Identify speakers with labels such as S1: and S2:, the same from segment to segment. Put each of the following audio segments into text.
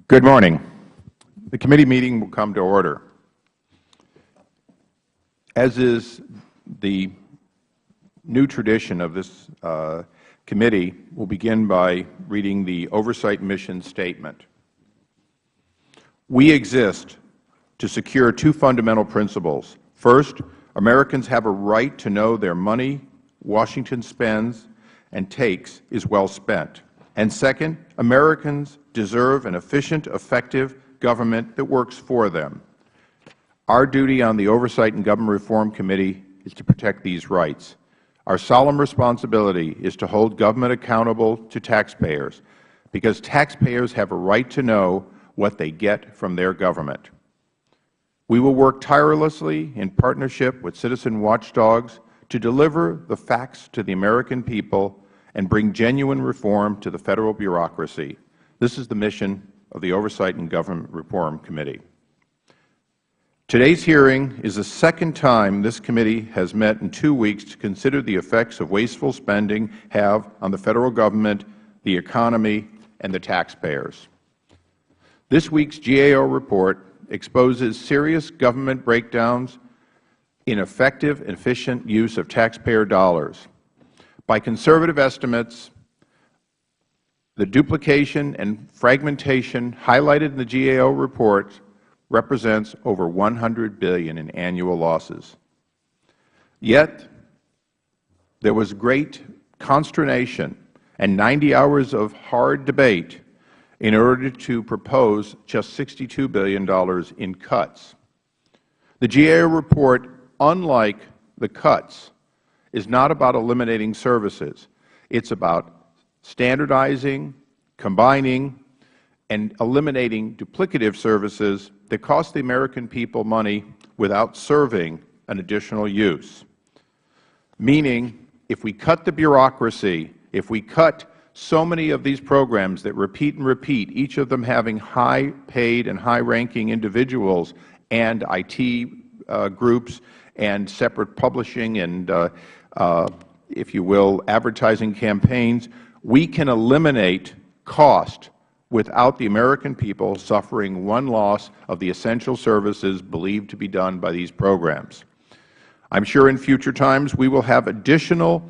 S1: Good morning. The committee meeting will come to order. As is the new tradition of this committee, we'll begin by reading the Oversight Mission Statement. We exist to secure two fundamental principles. First, Americans have a right to know their money Washington spends and takes is well spent. And second, Americans deserve an efficient, effective government that works for them. Our duty on the Oversight and Government Reform Committee is to protect these rights. Our solemn responsibility is to hold government accountable to taxpayers, because taxpayers have a right to know what they get from their government. We will work tirelessly in partnership with citizen watchdogs to deliver the facts to the American people and bring genuine reform to the Federal bureaucracy. This is the mission of the Oversight and Government Reform Committee. Today's hearing is the second time this committee has met in 2 weeks to consider the effects of wasteful spending have on the Federal Government, the economy, and the taxpayers. This week's GAO report exposes serious government breakdowns in effective and efficient use of taxpayer dollars. By conservative estimates, the duplication and fragmentation highlighted in the GAO report represents over $100 billion in annual losses. Yet, there was great consternation and 90 hours of hard debate in order to propose just $62 billion in cuts. The GAO report, unlike the cuts, is not about eliminating services. It's about standardizing, combining, and eliminating duplicative services that cost the American people money without serving an additional use. Meaning, if we cut the bureaucracy, if we cut so many of these programs that repeat and repeat, each of them having high-paid and high-ranking individuals and IT groups and separate publishing and, if you will, advertising campaigns, we can eliminate cost without the American people suffering one loss of the essential services believed to be done by these programs. I'm sure in future times we will have additional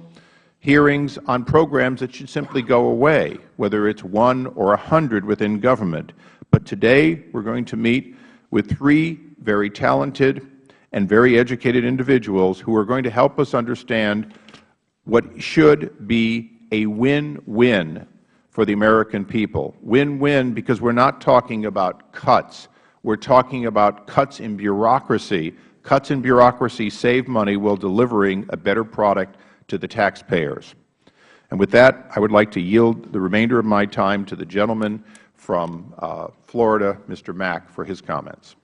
S1: hearings on programs that should simply go away, whether it's 1 or 100 within government. But today we're going to meet with 3 very talented and very educated individuals who are going to help us understand what should be a win-win for the American people. Win-win because we're not talking about cuts. We're talking about cuts in bureaucracy. Cuts in bureaucracy save money while delivering a better product to the taxpayers. And with that, I would like to yield the remainder of my time to the gentleman from Florida, Mr. Mack, for his comments.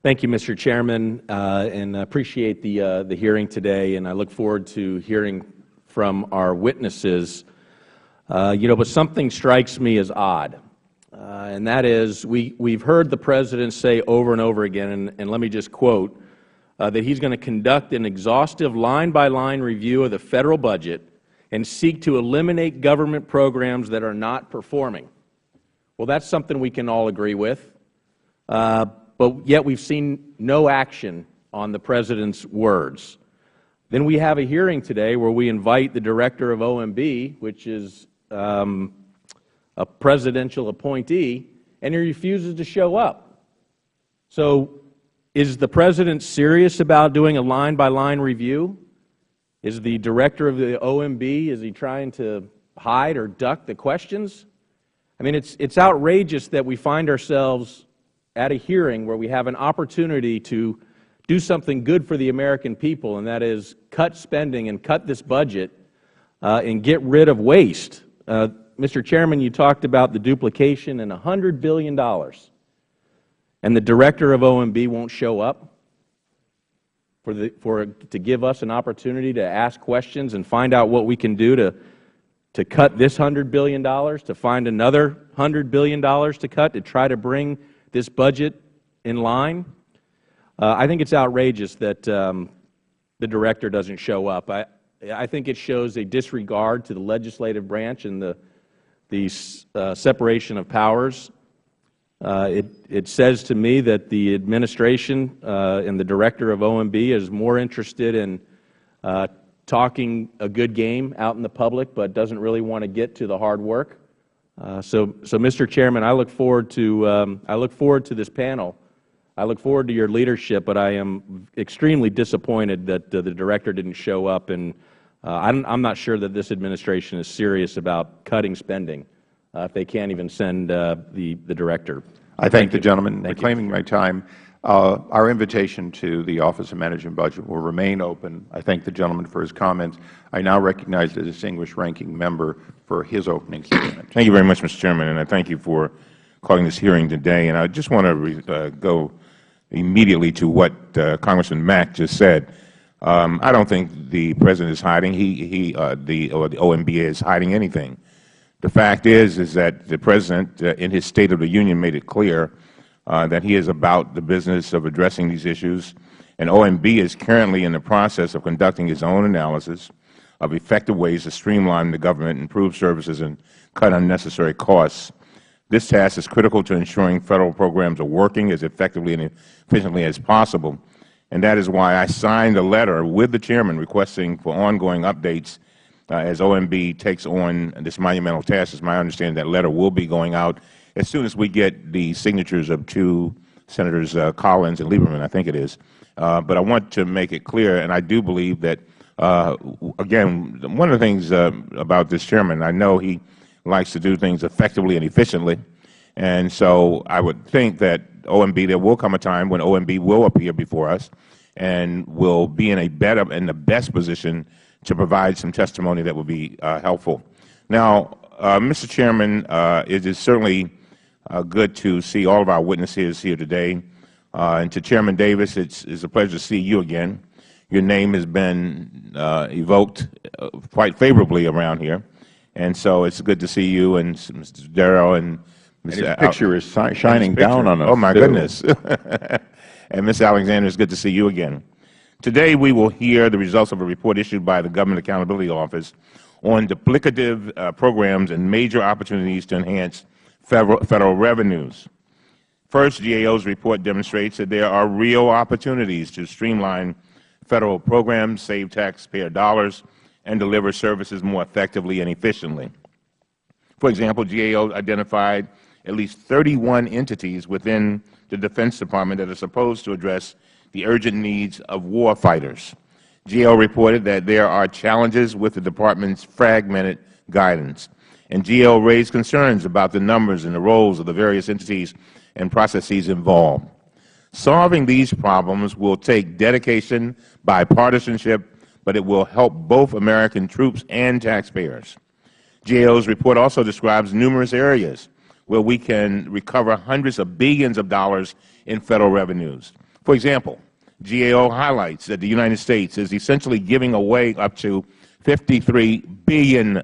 S2: Thank you, Mr. Chairman, and I appreciate the hearing today, and I look forward to hearing from our witnesses. But something strikes me as odd, and that is we've heard the President say over and over again, and let me just quote, that he's going to conduct an exhaustive line-by-line review of the Federal budget and seek to eliminate government programs that are not performing. Well, that's something we can all agree with. But yet we've seen no action on the President's words. Then we have a hearing today where we invite the Director of OMB, which is a presidential appointee, and he refuses to show up. So is the President serious about doing a line-by-line review? Is the Director of the OMB, is he trying to hide or duck the questions? I mean, it's outrageous that we find ourselves at a hearing where we have an opportunity to do something good for the American people, and that is cut spending and cut this budget and get rid of waste. Mr. Chairman, you talked about the duplication and $100 billion, and the Director of OMB won't show up to give us an opportunity to ask questions and find out what we can do to cut this $100 billion, to find another $100 billion to cut, to try to bring this budget in line. I think it's outrageous that the Director doesn't show up. I think it shows a disregard to the legislative branch and the separation of powers. It says to me that the administration and the director of OMB is more interested in talking a good game out in the public, but doesn't really want to get to the hard work. So, Mr. Chairman, I look forward to this panel. I look forward to your leadership, but I am extremely disappointed that the director didn't show up, and I'm not sure that this administration is serious about cutting spending if they can't even send the director.
S1: I thank the gentleman. Reclaiming my time, our invitation to the Office of Management Budget will remain open. I thank the gentleman for his comments. I now recognize the distinguished ranking member for his opening statement.
S3: Thank you very much, Mr. Chairman, and I thank you for calling this hearing today. And I just want to go immediately to what Congressman Mack just said. I don't think the President is hiding. Or the OMB is hiding anything. The fact is that the President, in his State of the Union, made it clear that he is about the business of addressing these issues. And OMB is currently in the process of conducting its own analysis of effective ways to streamline the government, improve services, and cut unnecessary costs. This task is critical to ensuring Federal programs are working as effectively and efficiently as possible. And that is why I signed a letter with the Chairman requesting for ongoing updates as OMB takes on this monumental task. It's my understanding that letter will be going out as soon as we get the signatures of two Senators Collins and Lieberman, I think it is. But I want to make it clear, and I do believe that, again, one of the things about this Chairman, I know he likes to do things effectively and efficiently, and so I would think that OMB, there will come a time when OMB will appear before us and will be in the best position to provide some testimony that will be helpful. Now, Mr. Chairman, it is certainly good to see all of our witnesses here today. And to Chairman Davis, it's a pleasure to see you again. Your name has been evoked quite favorably around here, and so it's good to see you and Mr. Darrow and Ms.
S1: And his picture is shining down on us.
S3: Oh, my goodness. And Ms. Alexander, it's good to see you again. Today we will hear the results of a report issued by the Government Accountability Office on duplicative programs and major opportunities to enhance Federal revenues. First, GAO's report demonstrates that there are real opportunities to streamline Federal programs, save taxpayer dollars, and deliver services more effectively and efficiently. For example, GAO identified at least 31 entities within the Defense Department that are supposed to address the urgent needs of war fighters. GAO reported that there are challenges with the Department's fragmented guidance, and GAO raised concerns about the numbers and the roles of the various entities and processes involved. Solving these problems will take dedication, bipartisanship, but it will help both American troops and taxpayers. GAO's report also describes numerous areas where we can recover hundreds of billions of dollars in Federal revenues. For example, GAO highlights that the United States is essentially giving away up to $53 billion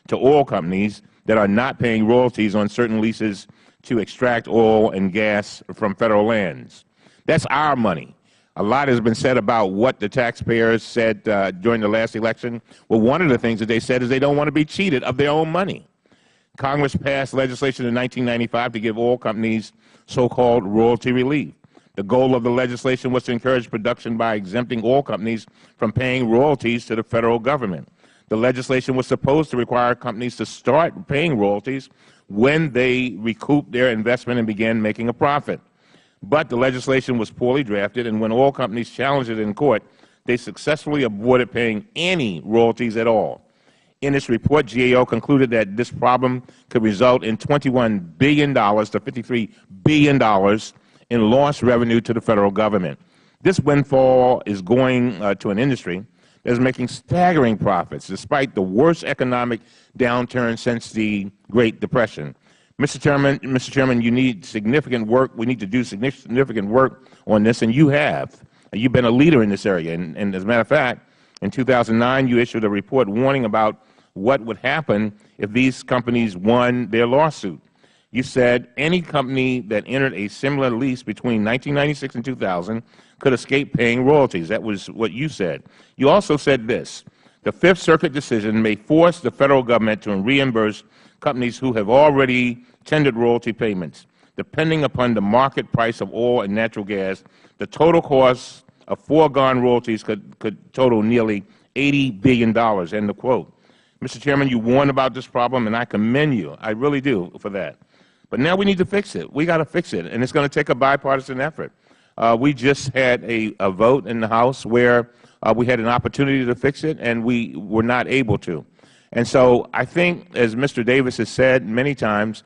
S3: to oil companies that are not paying royalties on certain leases to extract oil and gas from Federal lands. That's our money. A lot has been said about what the taxpayers said during the last election. Well, one of the things that they said is they don't want to be cheated of their own money. Congress passed legislation in 1995 to give oil companies so-called royalty relief. The goal of the legislation was to encourage production by exempting oil companies from paying royalties to the Federal Government. The legislation was supposed to require companies to start paying royalties when they recouped their investment and began making a profit. But the legislation was poorly drafted, and when oil companies challenged it in court, they successfully avoided paying any royalties at all. In its report, GAO concluded that this problem could result in $21 billion to $53 billion in lost revenue to the Federal Government. This windfall is going to an industry that is making staggering profits despite the worst economic downturn since the Great Depression. Mr. Chairman, you need significant work. We need to do significant work on this, and you have. You've been a leader in this area, and as a matter of fact, in 2009, you issued a report warning about what would happen if these companies won their lawsuit. You said any company that entered a similar lease between 1996 and 2000 could escape paying royalties. That was what you said. You also said this: the Fifth Circuit decision may force the Federal Government to reimburse companies who have already tendered royalty payments. depending upon the market price of oil and natural gas, the total cost of foregone royalties could total nearly $80 billion, end of quote. Mr. Chairman, you warned about this problem, and I commend you. I really do for that. But now we need to fix it. We got to fix it, and it's going to take a bipartisan effort. We just had a vote in the House where we had an opportunity to fix it, and we were not able to. And so I think, as Mr. Davis has said many times,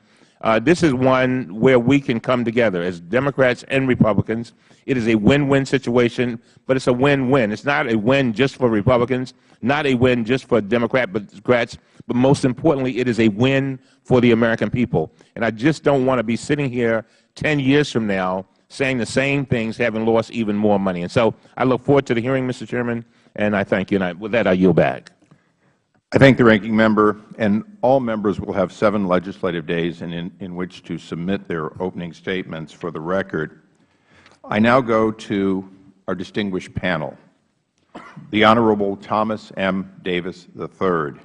S3: this is one where we can come together as Democrats and Republicans. It is a win-win situation, but it's a win-win. It's not a win just for Republicans, not a win just for Democrats, but most importantly, it is a win for the American people. And I just don't want to be sitting here 10 years from now saying the same things, having lost even more money. And so I look forward to the hearing, Mr. Chairman, and I thank you. And with that, I yield back.
S1: I thank the Ranking Member, and all members will have 7 legislative days in which to submit their opening statements for the record. I now go to our distinguished panel. The Honorable Thomas M. Davis III,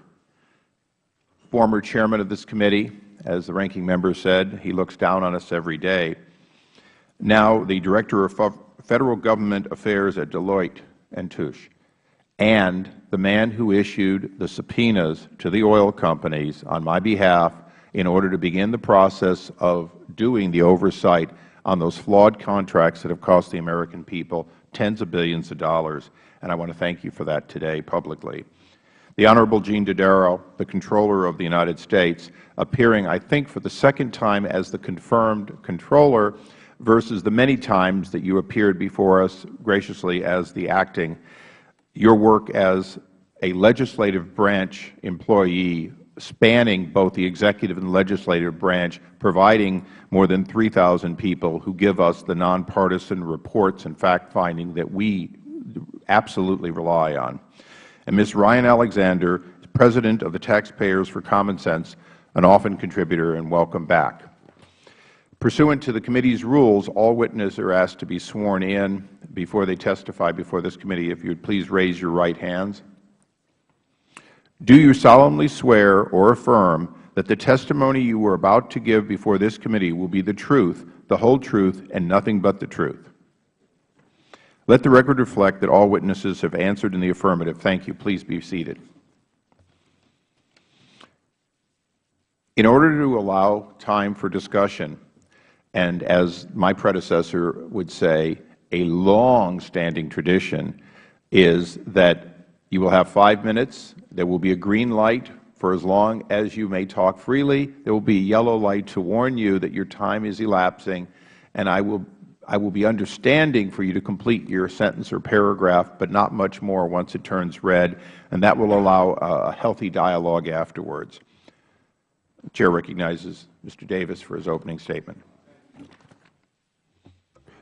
S1: former Chairman of this committee. As the Ranking Member said, he looks down on us every day. Now the Director of Federal Government Affairs at Deloitte & Touche, and the man who issued the subpoenas to the oil companies on my behalf in order to begin the process of doing the oversight on those flawed contracts that have cost the American people tens of billions of dollars. And I want to thank you for that today publicly. The Honorable Gene Dodaro, the Comptroller of the United States, appearing, I think, for the second time as the confirmed Comptroller versus the many times that you appeared before us graciously as the acting. Your work as a legislative branch employee spanning both the executive and legislative branch, providing more than 3,000 people who give us the nonpartisan reports and fact-finding that we absolutely rely on. And Ms. Ryan Alexander, President of the Taxpayers for Common Sense, an often contributor, and welcome back. Pursuant to the committee's rules, all witnesses are asked to be sworn in before they testify before this committee. If you would please raise your right hands. Do you solemnly swear or affirm that the testimony you are about to give before this committee will be the truth, the whole truth, and nothing but the truth? Let the record reflect that all witnesses have answered in the affirmative. Thank you. Please be seated. In order to allow time for discussion, and as my predecessor would say, a long-standing tradition is that you will have 5 minutes. There will be a green light for as long as you may talk freely. There will be a yellow light to warn you that your time is elapsing, and I will be understanding for you to complete your sentence or paragraph, but not much more once it turns red, and that will allow a healthy dialogue afterwards. The Chair recognizes Mr. Davis for his opening statement.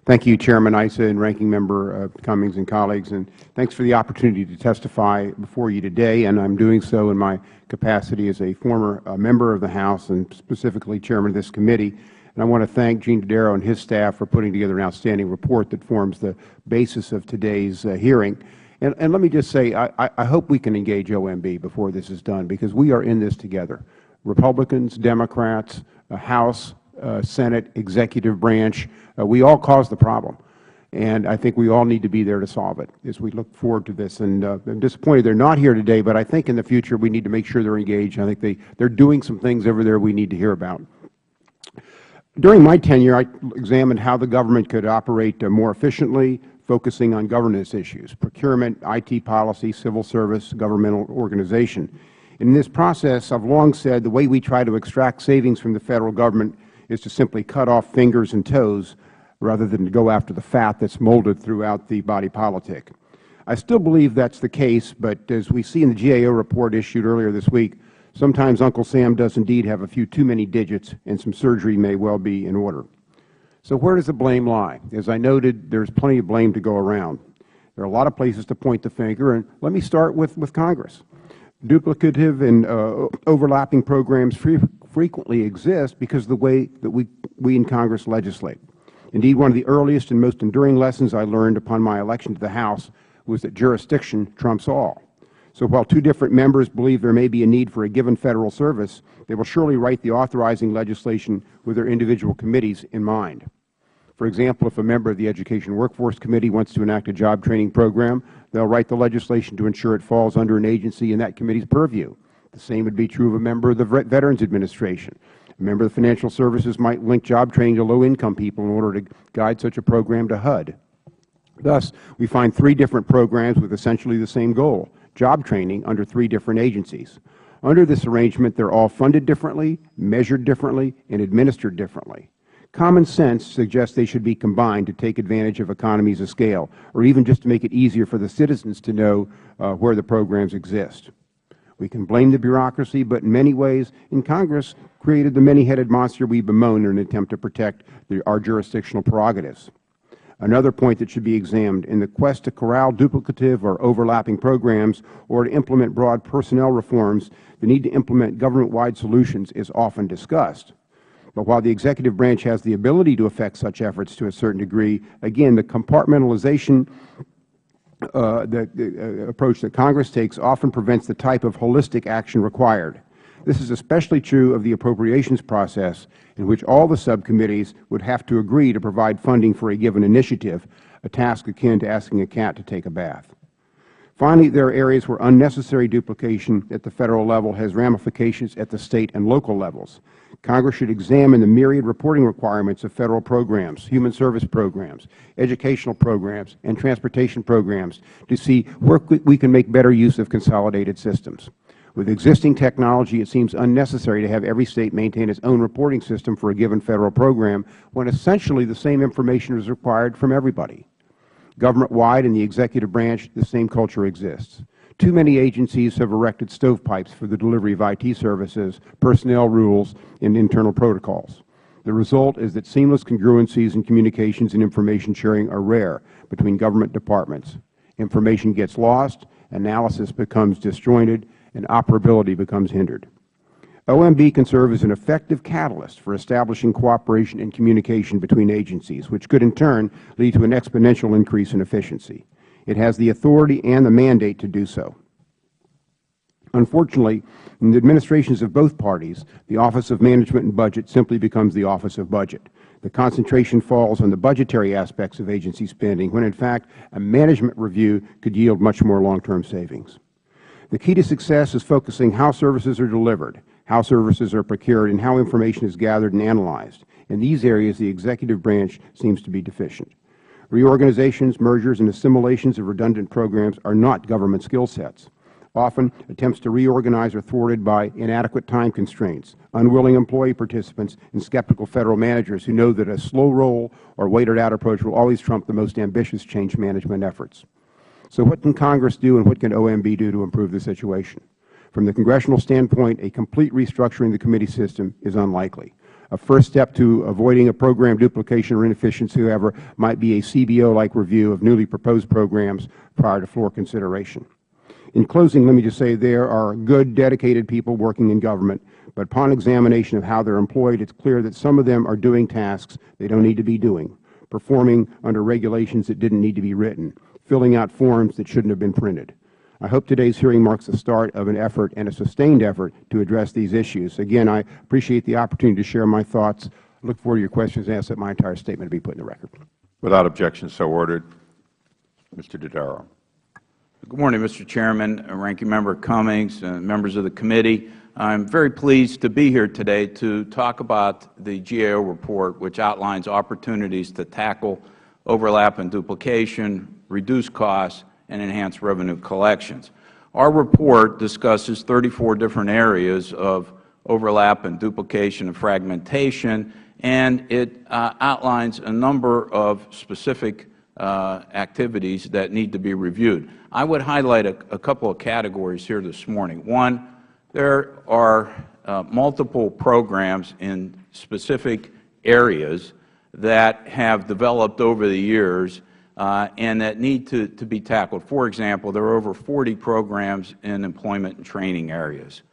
S4: Thank you, Chairman Issa and Ranking Member Cummings and colleagues, and thanks for the opportunity to testify before you today. And I'm doing so in my capacity as a former member of the House and specifically Chairman of this committee. And I want to thank Gene Dodaro and his staff for putting together an outstanding report that forms the basis of today's hearing. And let me just say, I hope we can engage OMB before this is done, because we are in this together. Republicans, Democrats, House, Senate, executive branch, we all caused the problem. And I think we all need to be there to solve it as we look forward to this. And I'm disappointed they're not here today, but I think in the future we need to make sure they're engaged. I think they're doing some things over there we need to hear about. During my tenure, I examined how the government could operate more efficiently, focusing on governance issues, procurement, IT policy, civil service, governmental organization. In this process, I've long said the way we try to extract savings from the Federal Government is to simply cut off fingers and toes rather than to go after the fat that's molded throughout the body politic. I still believe that's the case, but as we see in the GAO report issued earlier this week, sometimes Uncle Sam does indeed have a few too many digits, and some surgery may well be in order. So where does the blame lie? As I noted, there's plenty of blame to go around. There are a lot of places to point the finger, and let me start with Congress. Duplicative and overlapping programs frequently exist because of the way that we in Congress legislate. Indeed, one of the earliest and most enduring lessons I learned upon my election to the House was that jurisdiction trumps all. So while two different members believe there may be a need for a given Federal service, they will surely write the authorizing legislation with their individual committees in mind. For example, if a member of the Education Workforce Committee wants to enact a job training program, they will write the legislation to ensure it falls under an agency in that committee's purview. The same would be true of a member of the Veterans Administration. A member of the Financial Services might link job training to low-income people in order to guide such a program to HUD. Thus, we find three different programs with essentially the same goal, job training under three different agencies. Under this arrangement, they are all funded differently, measured differently, and administered differently. Common sense suggests they should be combined to take advantage of economies of scale, or even just to make it easier for the citizens to know where the programs exist. We can blame the bureaucracy, but in many ways, Congress created the many-headed monster we bemoan in an attempt to protect our jurisdictional prerogatives. Another point that should be examined, in the quest to corral duplicative or overlapping programs or to implement broad personnel reforms, the need to implement government-wide solutions is often discussed. But while the executive branch has the ability to affect such efforts to a certain degree, again, the compartmentalization approach that Congress takes often prevents the type of holistic action required. This is especially true of the appropriations process, in which all the subcommittees would have to agree to provide funding for a given initiative, a task akin to asking a cat to take a bath. Finally, there are areas where unnecessary duplication at the Federal level has ramifications at the State and local levels. Congress should examine the myriad reporting requirements of Federal programs, human service programs, educational programs, and transportation programs to see where we can make better use of consolidated systems. With existing technology, it seems unnecessary to have every State maintain its own reporting system for a given Federal program when essentially the same information is required from everybody. Government-wide in the executive branch, the same culture exists. Too many agencies have erected stovepipes for the delivery of IT services, personnel rules, and internal protocols. The result is that seamless congruencies in communications and information sharing are rare between government departments. Information gets lost, analysis becomes disjointed, and operability becomes hindered. OMB can serve as an effective catalyst for establishing cooperation and communication between agencies, which could in turn lead to an exponential increase in efficiency. It has the authority and the mandate to do so. Unfortunately, in the administrations of both parties, the Office of Management and Budget simply becomes the Office of Budget. The concentration falls on the budgetary aspects of agency spending, when in fact a management review could yield much more long-term savings. The key to success is focusing how services are delivered, how services are procured, and how information is gathered and analyzed. In these areas, the executive branch seems to be deficient. Reorganizations, mergers, and assimilations of redundant programs are not government skill sets. Often, attempts to reorganize are thwarted by inadequate time constraints, unwilling employee participants, and skeptical Federal managers who know that a slow roll or waited-out approach will always trump the most ambitious change management efforts. So what can Congress do and what can OMB do to improve the situation? From the congressional standpoint, a complete restructuring of the committee system is unlikely. A first step to avoiding a program duplication or inefficiency, however, might be a CBO-like review of newly proposed programs prior to floor consideration. In closing, let me just say there are good, dedicated people working in government, but upon examination of how they are employed, it is clear that some of them are doing tasks they don't need to be doing, performing under regulations that didn't need to be written, filling out forms that shouldn't have been printed. I hope today's hearing marks the start of an effort and a sustained effort to address these issues. Again, I appreciate the opportunity to share my thoughts. I look forward to your questions and ask that my entire statement be put in the record.
S1: Without objection, so ordered. Mr. Dodaro.
S5: Good morning, Mr. Chairman, Ranking Member Cummings, and members of the committee. I am very pleased to be here today to talk about the GAO report, which outlines opportunities to tackle overlap and duplication, reduce costs, and enhance revenue collections. Our report discusses 34 different areas of overlap and duplication and fragmentation, and it outlines a number of specific activities that need to be reviewed. I would highlight a couple of categories here this morning. One, there are multiple programs in specific areas that have developed over the years and that need to be tackled. For example, there are over 40 programs in employment and training areas.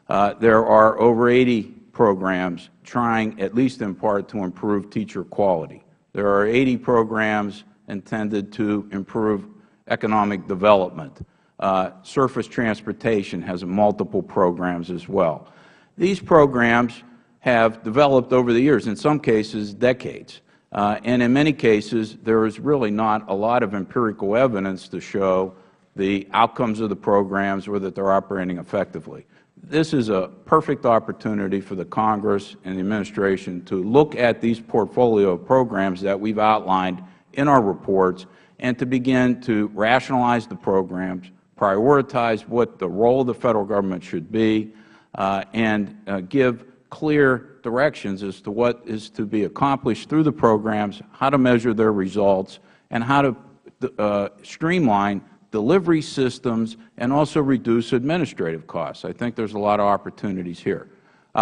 S5: There are over 80 programs trying, at least in part, to improve teacher quality. There are 80 programs intended to improve economic development. Surface transportation has multiple programs as well. These programs have developed over the years, in some cases decades, and in many cases there is really not a lot of empirical evidence to show the outcomes of the programs or that they are operating effectively. This is a perfect opportunity for the Congress and the Administration to look at these portfolio of programs that we have outlined in our reports and to begin to rationalize the programs, prioritize what the role of the Federal Government should be, and give clear directions as to what is to be accomplished through the programs, how to measure their results, and how to streamline delivery systems and also reduce administrative costs. I think there is a lot of opportunities here.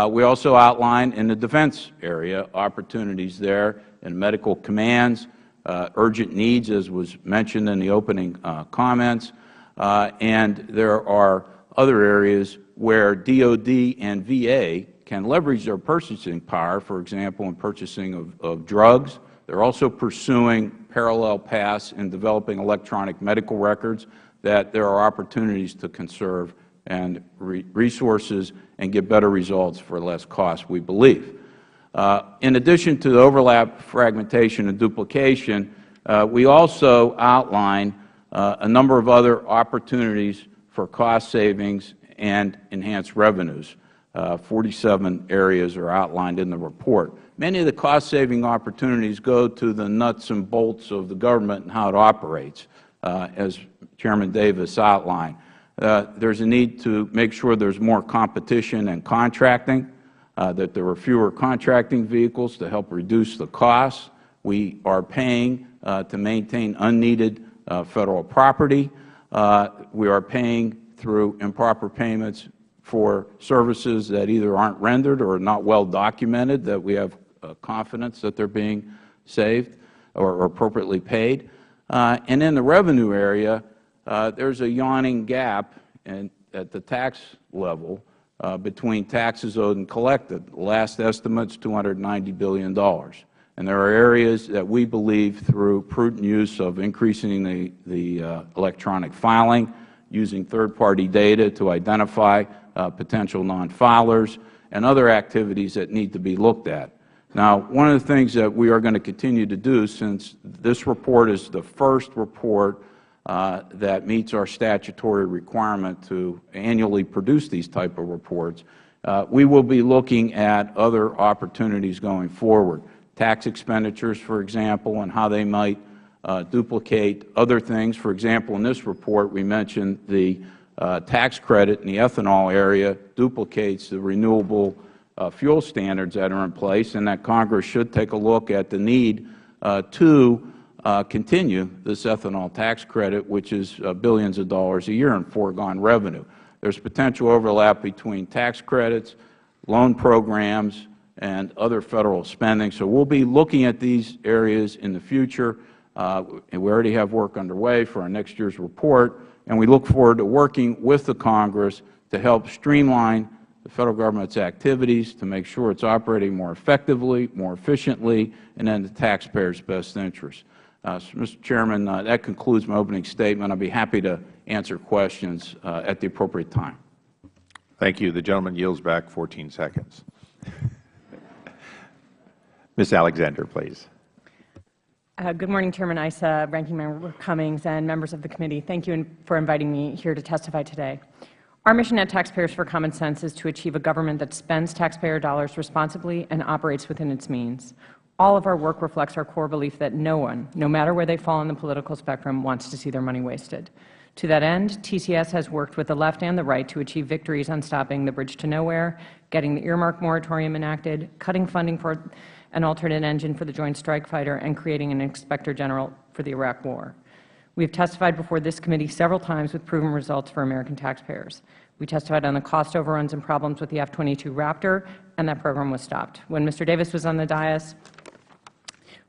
S5: We also outline in the defense area opportunities there in medical commands, urgent needs, as was mentioned in the opening comments, and there are other areas where DOD and VA can leverage their purchasing power, for example, in purchasing of drugs. They are also pursuing parallel paths in developing electronic medical records, that there are opportunities to conserve and resources and get better results for less cost, we believe. In addition to the overlap, fragmentation, and duplication, we also outline a number of other opportunities for cost savings and enhanced revenues. 47 areas are outlined in the report. Many of the cost-saving opportunities go to the nuts and bolts of the government and how it operates, as Chairman Davis outlined. There is a need to make sure there is more competition and contracting, that there are fewer contracting vehicles to help reduce the costs. We are paying to maintain unneeded Federal property. We are paying through improper payments for services that either aren't rendered or are not well documented, that we have confidence that they are being saved or appropriately paid. And in the revenue area, there is a yawning gap at the tax level between taxes owed and collected. The last estimate is $290 billion. And there are areas that we believe, through prudent use of increasing the electronic filing, using third-party data to identify potential non-filers, and other activities that need to be looked at. Now, one of the things that we are going to continue to do, since this report is the first report that meets our statutory requirement to annually produce these type of reports, we will be looking at other opportunities going forward. Tax expenditures, for example, and how they might duplicate other things. For example, in this report, we mentioned the tax credit in the ethanol area duplicates the renewable fuel standards that are in place, and that Congress should take a look at the need to continue this ethanol tax credit, which is billions of dollars a year in foregone revenue. There is potential overlap between tax credits, loan programs, and other Federal spending. So we will be looking at these areas in the future. And we already have work underway for our next year's report, and we look forward to working with the Congress to help streamline the Federal Government's activities, to make sure it is operating more effectively, more efficiently, and in the taxpayers' best interest. Mr. Chairman, that concludes my opening statement. I will be happy to answer questions at the appropriate time.
S1: Thank you. The gentleman yields back 14 seconds. Ms. Alexander, please.
S6: Good morning, Chairman Issa, Ranking Member Cummings, and members of the committee. Thank you for inviting me here to testify today. Our mission at Taxpayers for Common Sense is to achieve a government that spends taxpayer dollars responsibly and operates within its means. All of our work reflects our core belief that no one, no matter where they fall on the political spectrum, wants to see their money wasted. To that end, TCS has worked with the left and the right to achieve victories on stopping the bridge to nowhere, getting the earmark moratorium enacted, cutting funding for an alternate engine for the Joint Strike Fighter, and creating an Inspector General for the Iraq War. We have testified before this committee several times with proven results for American taxpayers. We testified on the cost overruns and problems with the F-22 Raptor, and that program was stopped. When Mr. Davis was on the dais,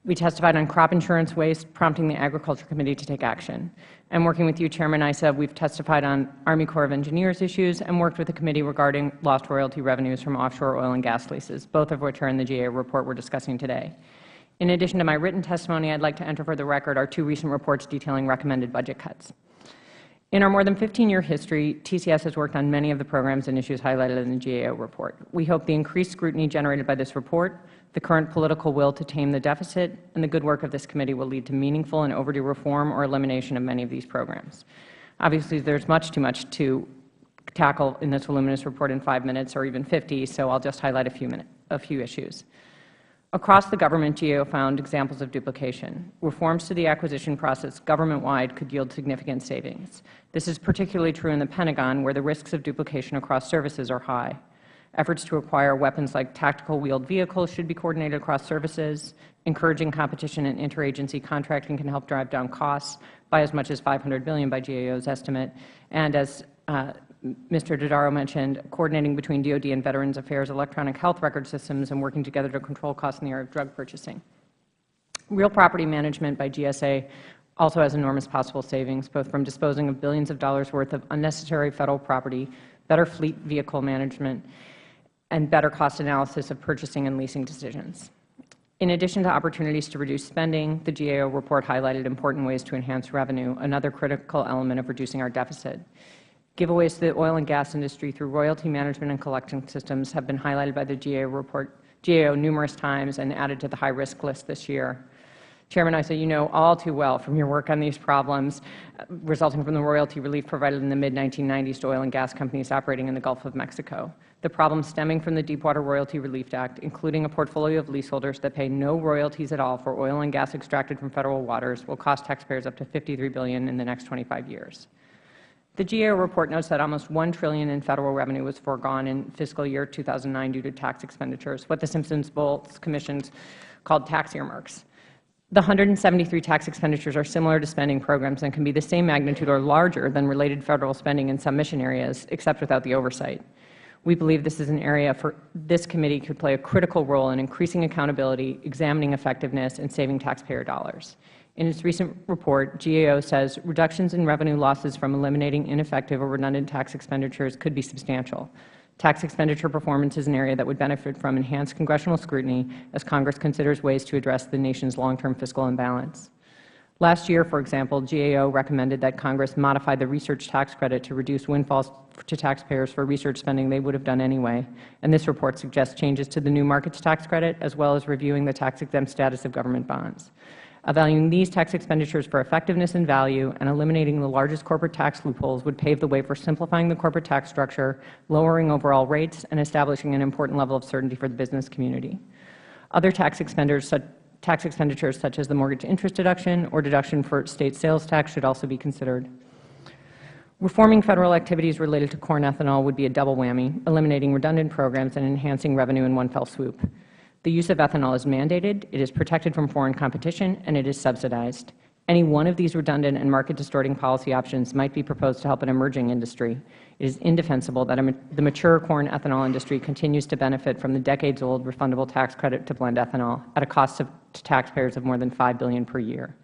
S6: we testified on crop insurance waste, prompting the Agriculture Committee to take action. And working with you, Chairman Issa, we have testified on Army Corps of Engineers issues and worked with the committee regarding lost royalty revenues from offshore oil and gas leases, both of which are in the GA report we are discussing today. In addition to my written testimony, I would like to enter for the record our two recent reports detailing recommended budget cuts. In our more than 15-year history, TCS has worked on many of the programs and issues highlighted in the GAO report. We hope the increased scrutiny generated by this report, the current political will to tame the deficit, and the good work of this committee will lead to meaningful and overdue reform or elimination of many of these programs. Obviously, there is too much to tackle in this voluminous report in 5 minutes or even 50, so I'll just highlight a few issues. Across the government, GAO found examples of duplication. Reforms to the acquisition process government-wide could yield significant savings. This is particularly true in the Pentagon, where the risks of duplication across services are high. Efforts to acquire weapons like tactical wheeled vehicles should be coordinated across services. Encouraging competition and interagency contracting can help drive down costs by as much as $500 billion by GAO's estimate. And as Mr. Dodaro mentioned, coordinating between DoD and Veterans Affairs electronic health record systems and working together to control costs in the area of drug purchasing. Real property management by GSA also has enormous possible savings, both from disposing of billions of dollars worth of unnecessary Federal property, better fleet vehicle management, and better cost analysis of purchasing and leasing decisions. In addition to opportunities to reduce spending, the GAO report highlighted important ways to enhance revenue, another critical element of reducing our deficit. Giveaways to the oil and gas industry through royalty management and collection systems have been highlighted by the GAO numerous times and added to the high-risk list this year. Chairman Issa, you know all too well from your work on these problems resulting from the royalty relief provided in the mid-1990s to oil and gas companies operating in the Gulf of Mexico. The problems stemming from the Deepwater Royalty Relief Act, including a portfolio of leaseholders that pay no royalties at all for oil and gas extracted from Federal waters, will cost taxpayers up to $53 billion in the next 25 years. The GAO report notes that almost $1 trillion in Federal revenue was foregone in fiscal year 2009 due to tax expenditures, what the Simpson-Bowles commissions called tax earmarks. The 173 tax expenditures are similar to spending programs and can be the same magnitude or larger than related Federal spending in some mission areas, except without the oversight. We believe this is an area for this committee could play a critical role in increasing accountability, examining effectiveness, and saving taxpayer dollars. In its recent report, GAO says reductions in revenue losses from eliminating ineffective or redundant tax expenditures could be substantial. Tax expenditure performance is an area that would benefit from enhanced congressional scrutiny as Congress considers ways to address the nation's long-term fiscal imbalance. Last year, for example, GAO recommended that Congress modify the research tax credit to reduce windfalls to taxpayers for research spending they would have done anyway, and this report suggests changes to the new markets tax credit as well as reviewing the tax-exempt status of government bonds. Evaluating these tax expenditures for effectiveness and value and eliminating the largest corporate tax loopholes would pave the way for simplifying the corporate tax structure, lowering overall rates, and establishing an important level of certainty for the business community. Other tax expenditures such as the mortgage interest deduction or deduction for state sales tax should also be considered. Reforming Federal activities related to corn ethanol would be a double whammy, eliminating redundant programs and enhancing revenue in one fell swoop. The use of ethanol is mandated, it is protected from foreign competition, and it is subsidized. Any one of these redundant and market-distorting policy options might be proposed to help an emerging industry. It is indefensible that the mature corn ethanol industry continues to benefit from the decades-old refundable tax credit to blend ethanol at a cost to taxpayers of more than $5 billion per year.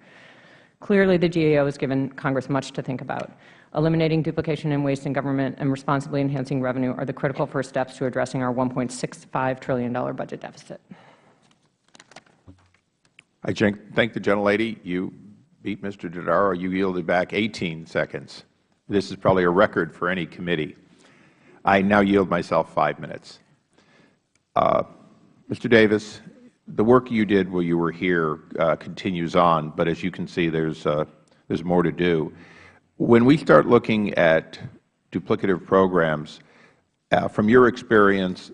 S6: Clearly, the GAO has given Congress much to think about. Eliminating duplication and waste in government and responsibly enhancing revenue are the critical first steps to addressing our $1.65 trillion budget deficit.
S1: I thank the gentlelady. You beat Mr. Dodaro. You yielded back 18 seconds. This is probably a record for any committee. I now yield myself 5 minutes. Mr. Davis, the work you did while you were here continues on, but as you can see, there's more to do. When we start looking at duplicative programs, from your experience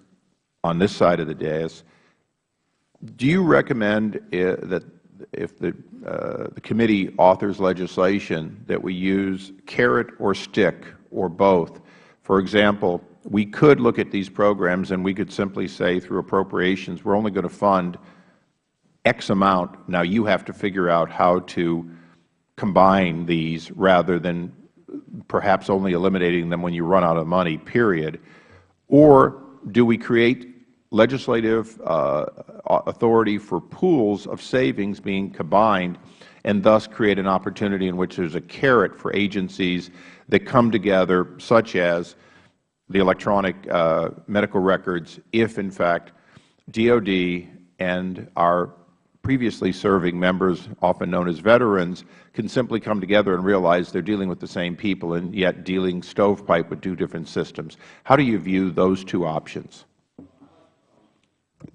S1: on this side of the dais, do you recommend that if the committee authors legislation that we use carrot or stick or both? For example, we could look at these programs and we could simply say through appropriations, we're only going to fund X amount. Now you have to figure out how to combine these rather than perhaps only eliminating them when you run out of money, period. Or do we create legislative authority for pools of savings being combined and thus create an opportunity in which there's a carrot for agencies that come together, such as the electronic medical records, if in fact DoD and our previously serving members, often known as veterans, can simply come together and realize they are dealing with the same people and yet dealing stovepipe with two different systems. How do you view those two options?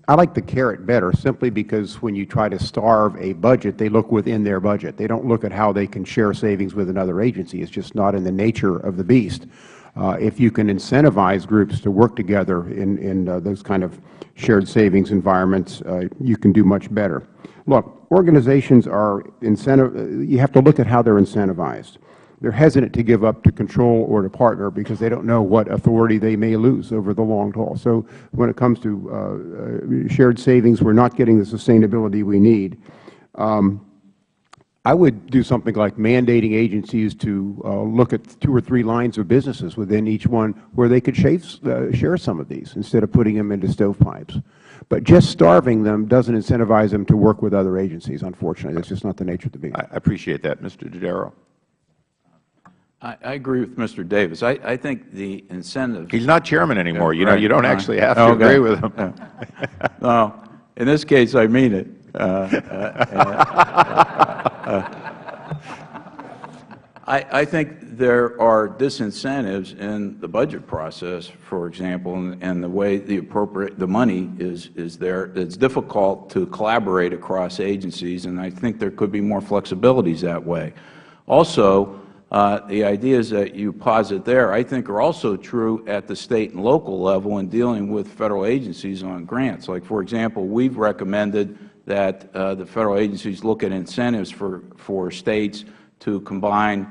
S4: I like the carrot better, simply because when you try to starve a budget, they look within their budget. They don't look at how they can share savings with another agency. It's just not in the nature of the beast. If you can incentivize groups to work together in those kind of shared savings environments, you can do much better. Look, organizations are you have to look at how they are incentivized. They are hesitant to give up to control or to partner because they don't know what authority they may lose over the long haul. So when it comes to shared savings, we are not getting the sustainability we need. I would do something like mandating agencies to look at 2 or 3 lines of businesses within each one where they could share some of these instead of putting them into stovepipes. But just starving them doesn't incentivize them to work with other agencies, unfortunately. That's just not the nature of the beast.
S1: I appreciate that. Mr. Dodaro.
S5: I agree with Mr. Davis. I think the incentive—
S1: He's not chairman anymore.
S5: Yeah, right.
S1: You don't actually have to agree with him.
S5: No, in this case, I mean it. I think there are disincentives in the budget process, for example, and the way the money is there. It's difficult to collaborate across agencies, and I think there could be more flexibilities that way. Also, the ideas that you posit there, I think, are also true at the State and local level in dealing with Federal agencies on grants. Like, for example, we've recommended that the Federal agencies look at incentives for States to combine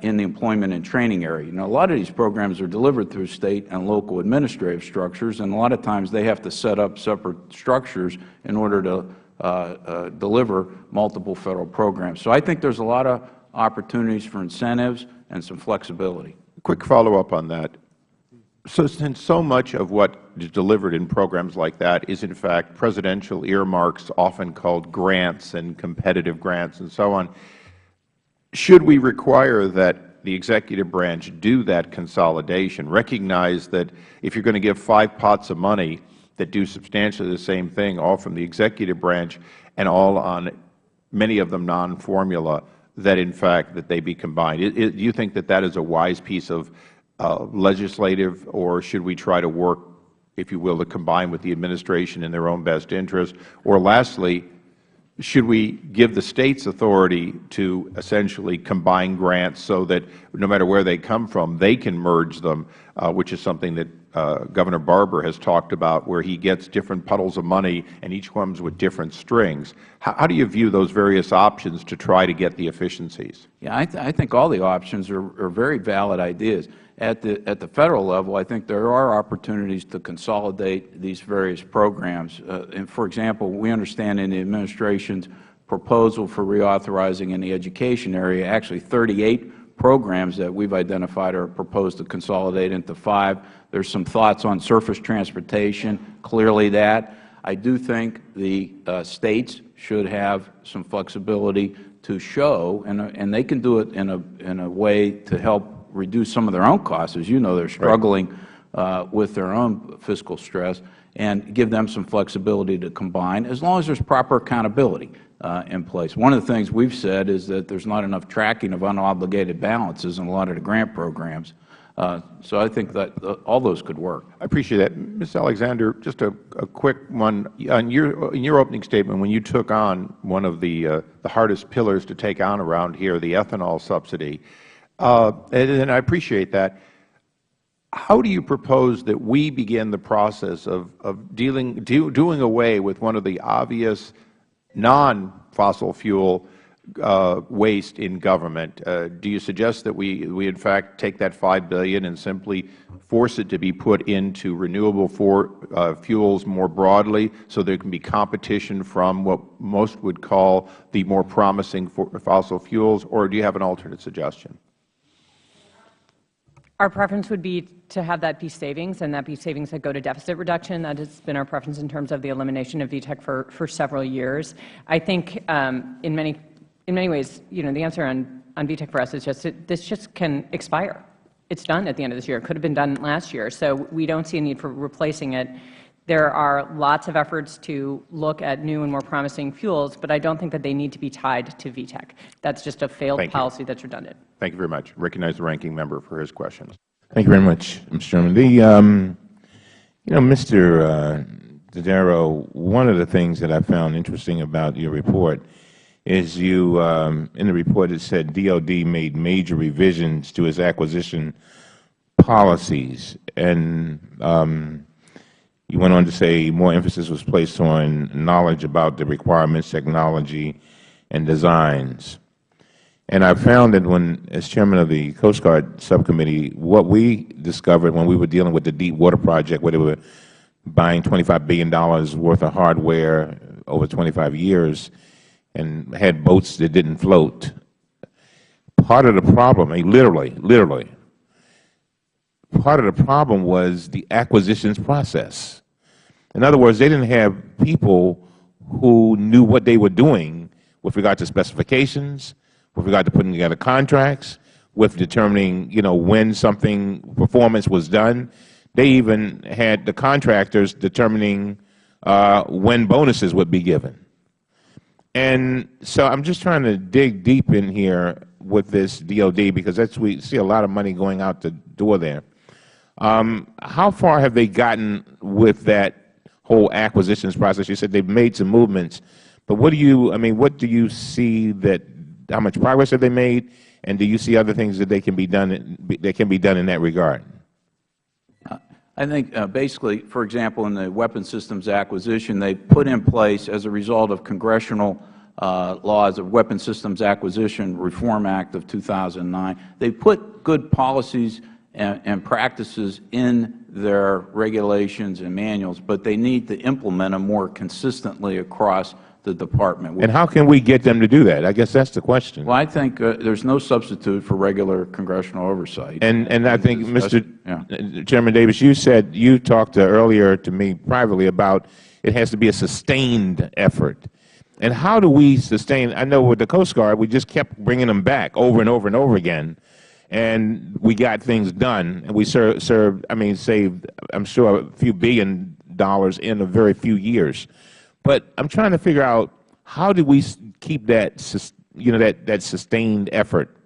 S5: in the employment and training area. A lot of these programs are delivered through State and local administrative structures, and a lot of times they have to set up separate structures in order to deliver multiple Federal programs. So I think there's a lot of opportunities for incentives and some flexibility.
S1: Quick follow-up on that. So since so much of what is delivered in programs like that is, in fact, presidential earmarks, often called grants and competitive grants and so on, should we require that the executive branch do that consolidation, recognize that if you are going to give 5 pots of money that do substantially the same thing, all from the executive branch and all on many of them non-formula, that in fact that they be combined? Do you think that that is a wise piece of legislative, or should we try to work, if you will, to combine with the administration in their own best interest? Or lastly, should we give the States authority to essentially combine grants so that no matter where they come from, they can merge them, which is something that Governor Barbour has talked about, where he gets different puddles of money and each comes with different strings. How do you view those various options to try to get the efficiencies?
S5: Yeah, I think all the options are very valid ideas. At the Federal level, I think there are opportunities to consolidate these various programs. And for example, we understand in the administration's proposal for reauthorizing in the education area, actually 38 programs that we've identified are proposed to consolidate into 5. There's some thoughts on surface transportation, clearly that. I do think the States should have some flexibility to show, and they can do it in a way to help reduce some of their own costs. As you know, they're struggling with their own fiscal stress, and give them some flexibility to combine, as long as there's proper accountability in place. One of the things we've said is that there's not enough tracking of unobligated balances in a lot of the grant programs. So I think that all those could work.
S1: I appreciate that. Ms. Alexander, just a quick one. In your opening statement, when you took on one of the hardest pillars to take on around here, the ethanol subsidy, and I appreciate that, how do you propose that we begin the process of doing away with one of the obvious non-fossil fuel waste in government? Do you suggest that we in fact take that $5 billion and simply force it to be put into renewable fuels more broadly, so there can be competition from what most would call the more promising fossil fuels, or do you have an alternate suggestion?
S6: Our preference would be to have that be savings, and that be savings that go to deficit reduction. That has been our preference in terms of the elimination of VTEC for several years. I think in many ways, the answer on VTEC for us is just this just can expire. It's done at the end of this year. It could have been done last year. So we don't see a need for replacing it. There are lots of efforts to look at new and more promising fuels, but I don't think that they need to be tied to VTEC. That's just a failed policy that's redundant.
S1: Thank you very much. Recognize the ranking member for his questions.
S3: Thank you very much, Mr. Chairman. Mr. Dodaro, one of the things that I found interesting about your report is you, in the report it said DOD made major revisions to its acquisition policies, and you went on to say more emphasis was placed on knowledge about the requirements, technology, and designs. And I found that when, as Chairman of the Coast Guard Subcommittee, what we discovered when we were dealing with the Deep Water Project, where they were buying $25 billion worth of hardware over 25 years and had boats that didn't float, part of the problem, literally, part of the problem was the acquisitions process. In other words, they didn't have people who knew what they were doing with regard to specifications, with regard to putting together contracts, with determining, when something, performance was done. They even had the contractors determining when bonuses would be given. And so I'm just trying to dig deep in here with this DOD, because we see a lot of money going out the door there. How far have they gotten with that whole acquisitions process? You said they've made some movements, but what do you see how much progress have they made, and do you see other things that can be done in that regard?
S5: I think basically, for example, in the weapons systems acquisition, they put in place, as a result of congressional laws of Weapons Systems Acquisition Reform Act of 2009, they put good policies and practices in their regulations and manuals, but they need to implement them more consistently across the Department.
S3: And how can we get them to do that? I guess that's the question.
S5: Well, I think there's no substitute for regular congressional oversight.
S3: And I think, Mr. Chairman Davis, you talked earlier to me privately about it has to be a sustained effort. And how do we sustain? I know with the Coast Guard, we just kept bringing them back over and over and over again, and we got things done, and we saved, I'm sure, a few $1 billion in a very few years. But I'm trying to figure out, how do we keep that, that sustained effort,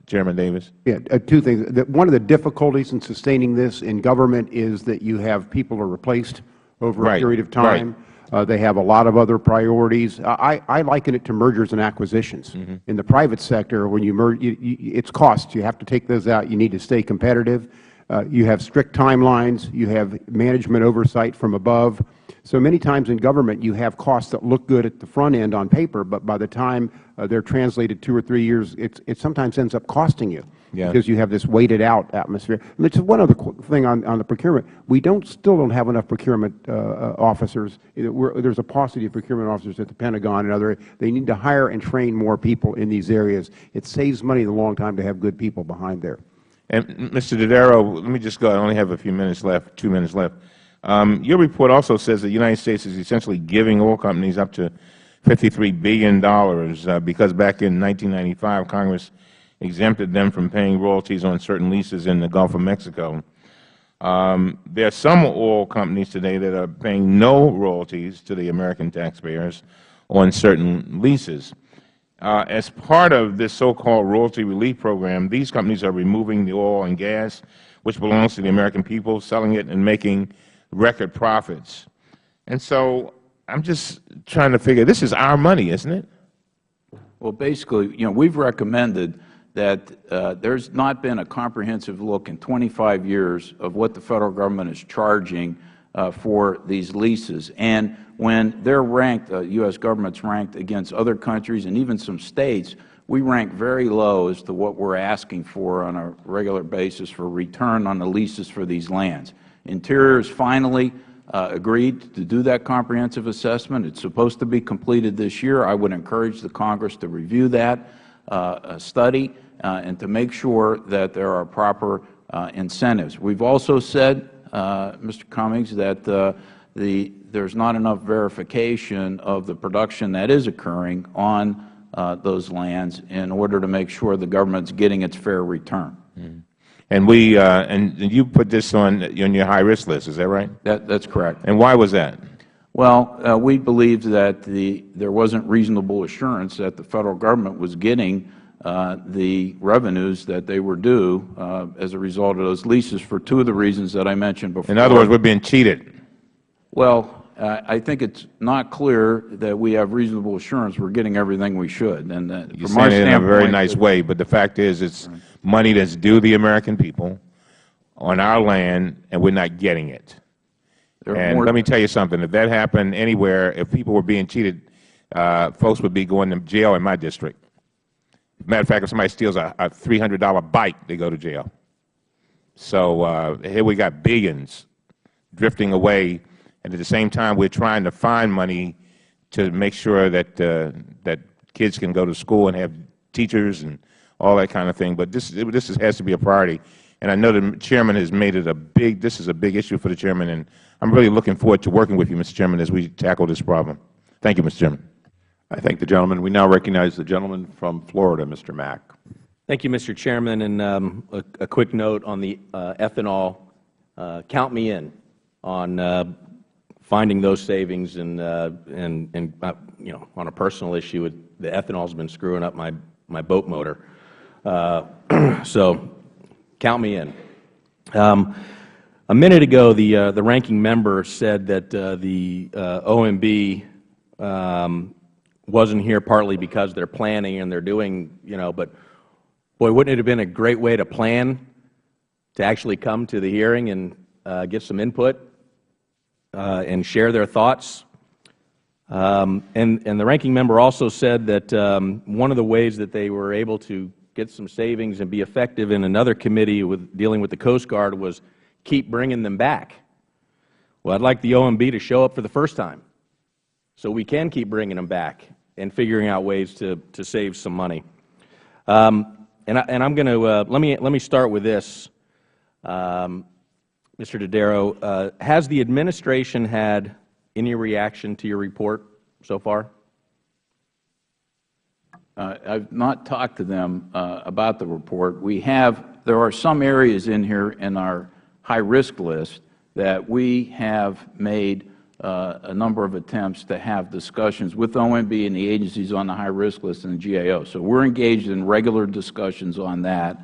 S3: Chairman Davis?
S4: Yeah, two things. One of the difficulties in sustaining this in government is that you have people are replaced over a period of time. They have a lot of other priorities. I liken it to mergers and acquisitions. In the private sector, when you merge, it's costs. You have to take those out. You need to stay competitive. You have strict timelines. You have management oversight from above. So many times in government, you have costs that look good at the front end on paper, but by the time they're translated 2 or 3 years, it sometimes ends up costing you, because you have this weighted out atmosphere. And just one other thing on the procurement. We still don't have enough procurement officers. There's a paucity of procurement officers at the Pentagon and other. They need to hire and train more people in these areas. It saves money in the long time to have good people behind there.
S3: And Mr. Dodaro, let me just go. I only have a few minutes left, 2 minutes left. Your report also says that the United States is essentially giving oil companies up to $53 billion because back in 1995, Congress exempted them from paying royalties on certain leases in the Gulf of Mexico. There are some oil companies today that are paying no royalties to the American taxpayers on certain leases. As part of this so-called royalty relief program, these companies are removing the oil and gas, which belongs to the American people, selling it and making record profits. And so I'm just trying to figure, this is our money, isn't it?
S5: Well, basically, we've recommended that there's not been a comprehensive look in 25 years of what the Federal Government is charging for these leases. And when they're ranked, U.S. Government's ranked against other countries and even some states, we rank very low as to what we're asking for on a regular basis for return on the leases for these lands. Interior has finally agreed to do that comprehensive assessment. It's supposed to be completed this year. I would encourage the Congress to review that study and to make sure that there are proper incentives. We've also said, Mr. Cummings, that there's not enough verification of the production that is occurring on those lands in order to make sure the government's getting its fair return.
S3: And you put this on your high-risk list, is that right?
S5: That's correct.
S3: And why was that?
S5: Well, we believed that there wasn't reasonable assurance that the Federal Government was getting the revenues that they were due as a result of those leases for two of the reasons that I mentioned before.
S3: In other words, we're being cheated.
S5: Well, I think it's not clear that we have reasonable assurance we're getting everything we should. And
S3: you're saying it in a very nice way, but the fact is it's money that's due the American people on our land, and we're not getting it. And let me tell you something. If that happened anywhere, if people were being cheated, folks would be going to jail in my district. As a matter of fact, if somebody steals a $300 bike, they go to jail. So here we got billions drifting away, and at the same time, we're trying to find money to make sure that that kids can go to school and have teachers and all that kind of thing. But this has to be a priority. And I know the Chairman has made it this is a big issue for the Chairman, and I'm really looking forward to working with you, Mr. Chairman, as we tackle this problem. Thank you, Mr. Chairman.
S1: I thank the gentleman. We now recognize the gentleman from Florida, Mr. Mack.
S2: Thank you, Mr. Chairman. And a quick note on the ethanol. Count me in on finding those savings, and you know, on a personal issue, the ethanol's been screwing up my boat motor. So count me in. A minute ago, the ranking member said that the OMB wasn't here partly because they're planning and they're doing, you know, but boy, wouldn't it have been a great way to plan to actually come to the hearing and get some input and share their thoughts. And the ranking member also said that one of the ways that they were able to get some savings and be effective in another committee dealing with the Coast Guard was keep bringing them back. Well, I'd like the OMB to show up for the first time so we can keep bringing them back and figuring out ways to save some money. And I'm going to let me start with this, Mr. Dodaro. Has the administration had any reaction to your report so far?
S5: I've not talked to them about the report. There are some areas in here in our high-risk list that we have made a number of attempts to have discussions with OMB and the agencies on the high-risk list and the GAO. So we're engaged in regular discussions on that.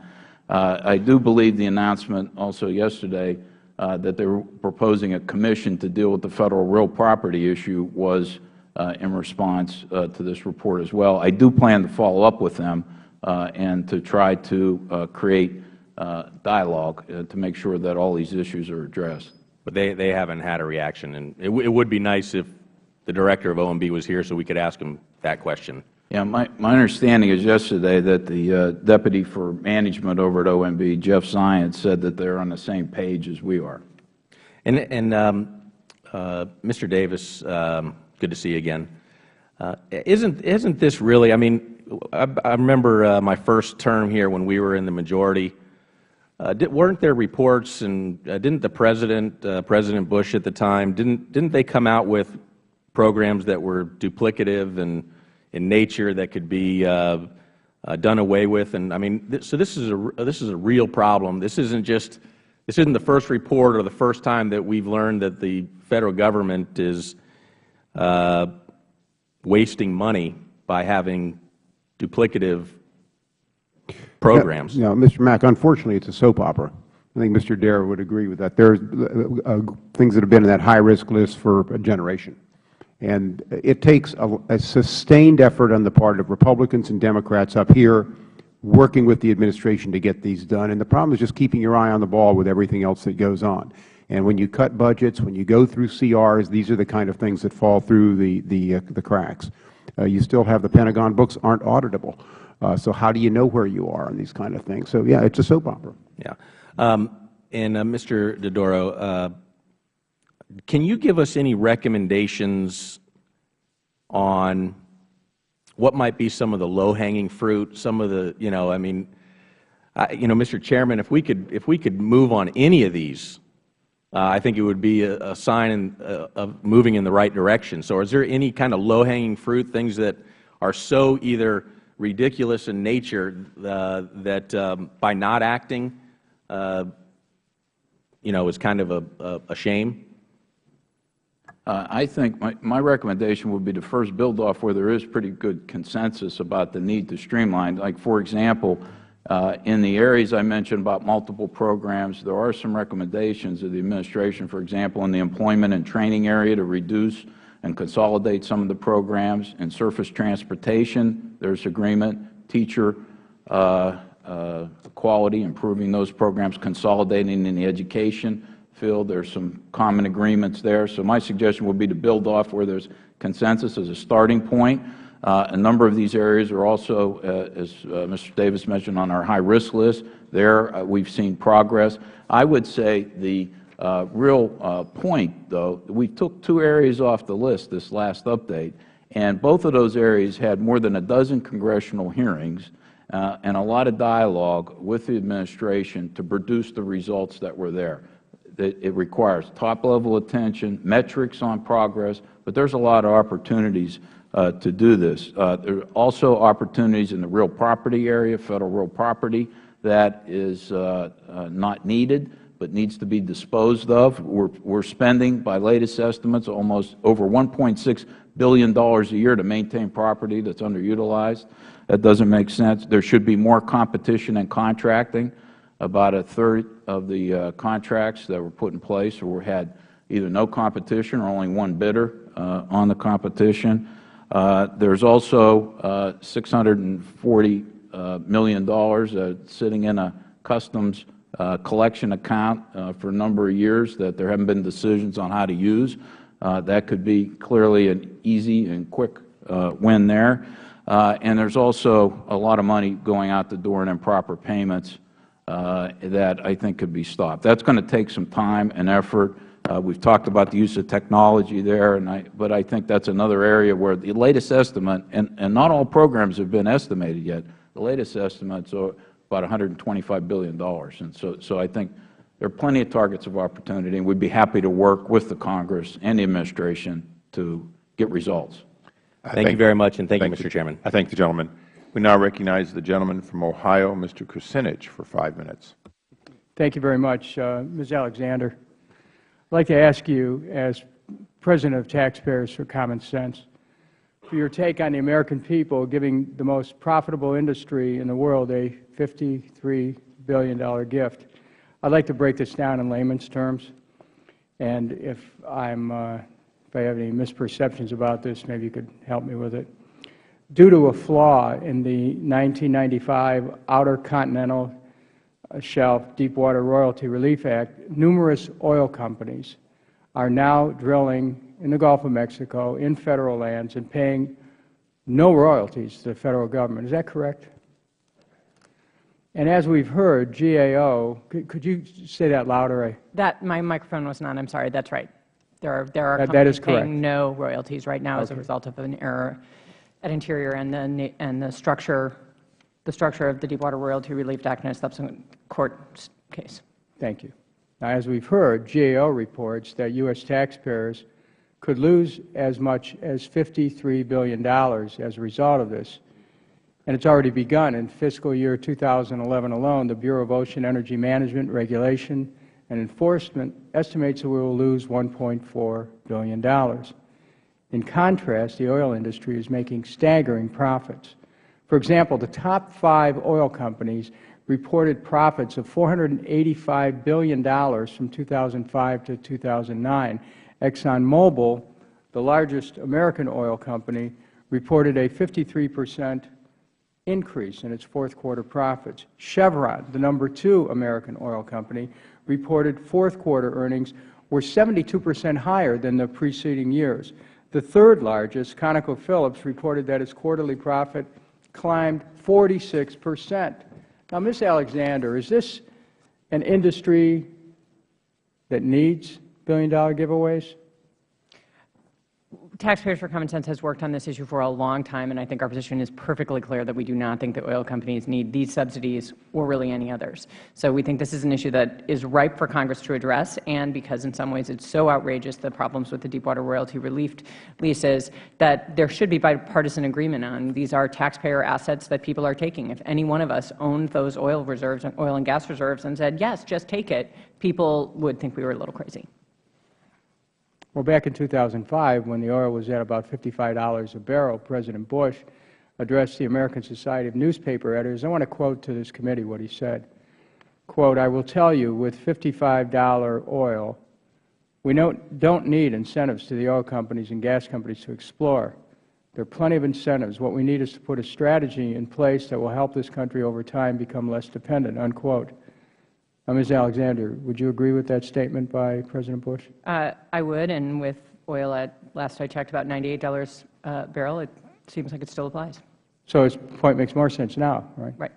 S5: I do believe the announcement also yesterday that they were proposing a commission to deal with the Federal real property issue was in response to this report as well. I do plan to follow up with them and to try to create dialogue to make sure that all these issues are addressed.
S2: But they haven't had a reaction, and it would be nice if the Director of OMB was here so we could ask him that question.
S5: Yeah, my understanding is yesterday that the Deputy for Management over at OMB, Jeff Zients, said that they're on the same page as we are.
S2: And Mr. Davis, good to see you again. Isn't this really? I mean, I remember my first term here when we were in the majority. Weren't there reports, and didn't the President Bush at the time, didn't they come out with programs that were duplicative and in nature that could be done away with? And I mean, so this is a real problem. This isn't the first report or the first time that we've learned that the Federal Government is wasting money by having duplicative programs.
S4: No, Mr. Mack, unfortunately, it's a soap opera. I think Mr. Dodaro would agree with that. There's things that have been in that high-risk list for a generation. And it takes a sustained effort on the part of Republicans and Democrats up here working with the administration to get these done. And the problem is just keeping your eye on the ball with everything else that goes on. And when you cut budgets, when you go through CRs, these are the kind of things that fall through the cracks. You still have the Pentagon books aren't auditable. So how do you know where you are on these kind of things? So, yeah, it's a soap opera.
S2: Yeah. And Mr. Dodaro, can you give us any recommendations on what might be some of the low-hanging fruit, some of the, I mean, Mr. Chairman, if we could move on any of these, I think it would be a sign of moving in the right direction. So is there any kind of low-hanging fruit, things that are so either ridiculous in nature that by not acting is kind of a shame?
S5: I think my recommendation would be to first build off where there is pretty good consensus about the need to streamline. Like, for example, in the areas I mentioned about multiple programs, there are some recommendations of the administration, for example, in the employment and training area to reduce and consolidate some of the programs. In surface transportation, there is agreement. Teacher quality, improving those programs, consolidating in the education field, there are some common agreements there. So my suggestion would be to build off where there is consensus as a starting point. A number of these areas are also, as Mr. Davis mentioned, on our high-risk list. There we have seen progress. I would say the real point, though, we took 2 areas off the list this last update, and both of those areas had more than a dozen congressional hearings and a lot of dialogue with the administration to produce the results that were there. It requires top-level attention, metrics on progress, but there's a lot of opportunities to do this. There are also opportunities in the real property area, Federal real property, that is not needed but needs to be disposed of. We're spending, by latest estimates, almost over $1.6 billion a year to maintain property that's underutilized. That doesn't make sense. There should be more competition and contracting. About a third of the contracts that were put in place had either no competition or only one bidder on the competition. There's also $640 million sitting in a customs collection account for a number of years that there haven't been decisions on how to use. That could be clearly an easy and quick win there. And there's also a lot of money going out the door in improper payments that I think could be stopped. That's going to take some time and effort. We've talked about the use of technology there, but I think that's another area where the latest estimate, and not all programs have been estimated yet, the latest estimates are about $125 billion. And so I think there are plenty of targets of opportunity, and we'd be happy to work with the Congress and the administration to get results.
S2: Thank you very much, and thank you, Mr. Chairman.
S1: I thank the gentleman. We now recognize the gentleman from Ohio, Mr. Kucinich, for 5 minutes.
S7: Thank you very much, Ms. Alexander. I'd like to ask you, as President of Taxpayers for Common Sense, for your take on the American people giving the most profitable industry in the world a $53 billion gift. I'd like to break this down in layman's terms, and if I have any misperceptions about this, maybe you could help me with it. Due to a flaw in the 1995 Outer Continental Shelf Deepwater Royalty Relief Act, numerous oil companies are now drilling in the Gulf of Mexico in Federal lands and paying no royalties to the Federal Government. Is that correct? And as we've heard, GAO, could you say that louder?
S6: My microphone was not. I'm sorry. That's right. There are companies paying no royalties right now as a result of an error at Interior and the structure of the Deepwater Royalty Relief Act and a subsequent court case.
S7: Thank you. Now, as we've heard, GAO reports that U.S. taxpayers could lose as much as $53 billion as a result of this. And it's already begun. In fiscal year 2011 alone, the Bureau of Ocean Energy Management, Regulation, and Enforcement estimates that we will lose $1.4 billion. In contrast, the oil industry is making staggering profits. For example, the top 5 oil companies reported profits of $485 billion from 2005 to 2009. ExxonMobil, the largest American oil company, reported a 53% increase in its fourth-quarter profits. Chevron, the number 2 American oil company, reported fourth-quarter earnings were 72% higher than the preceding years. The third largest, ConocoPhillips, reported that its quarterly profit climbed 46%. Now, Ms. Alexander, is this an industry that needs billion-dollar giveaways?
S6: Taxpayers for Common Sense has worked on this issue for a long time, and I think our position is perfectly clear that we do not think that oil companies need these subsidies or really any others. So we think this is an issue that is ripe for Congress to address, and because in some ways it's so outrageous, the problems with the Deepwater royalty relief leases, that there should be bipartisan agreement on. These are taxpayer assets that people are taking. If any one of us owned those oil reserves, oil and gas reserves, and said, yes, just take it, people would think we were a little crazy.
S7: Well, back in 2005, when the oil was at about $55 a barrel, President Bush addressed the American Society of Newspaper Editors. I want to quote to this committee what he said. Quote, "I will tell you, with $55 oil, we don't need incentives to the oil companies and gas companies to explore. There are plenty of incentives. What we need is to put a strategy in place that will help this country over time become less dependent," unquote. Ms. Alexander, would you agree with that statement by President Bush?
S6: I would, and with oil at, last I checked, about $98 a barrel, it seems like it still applies.
S7: So his point makes more sense now, right?
S6: Right.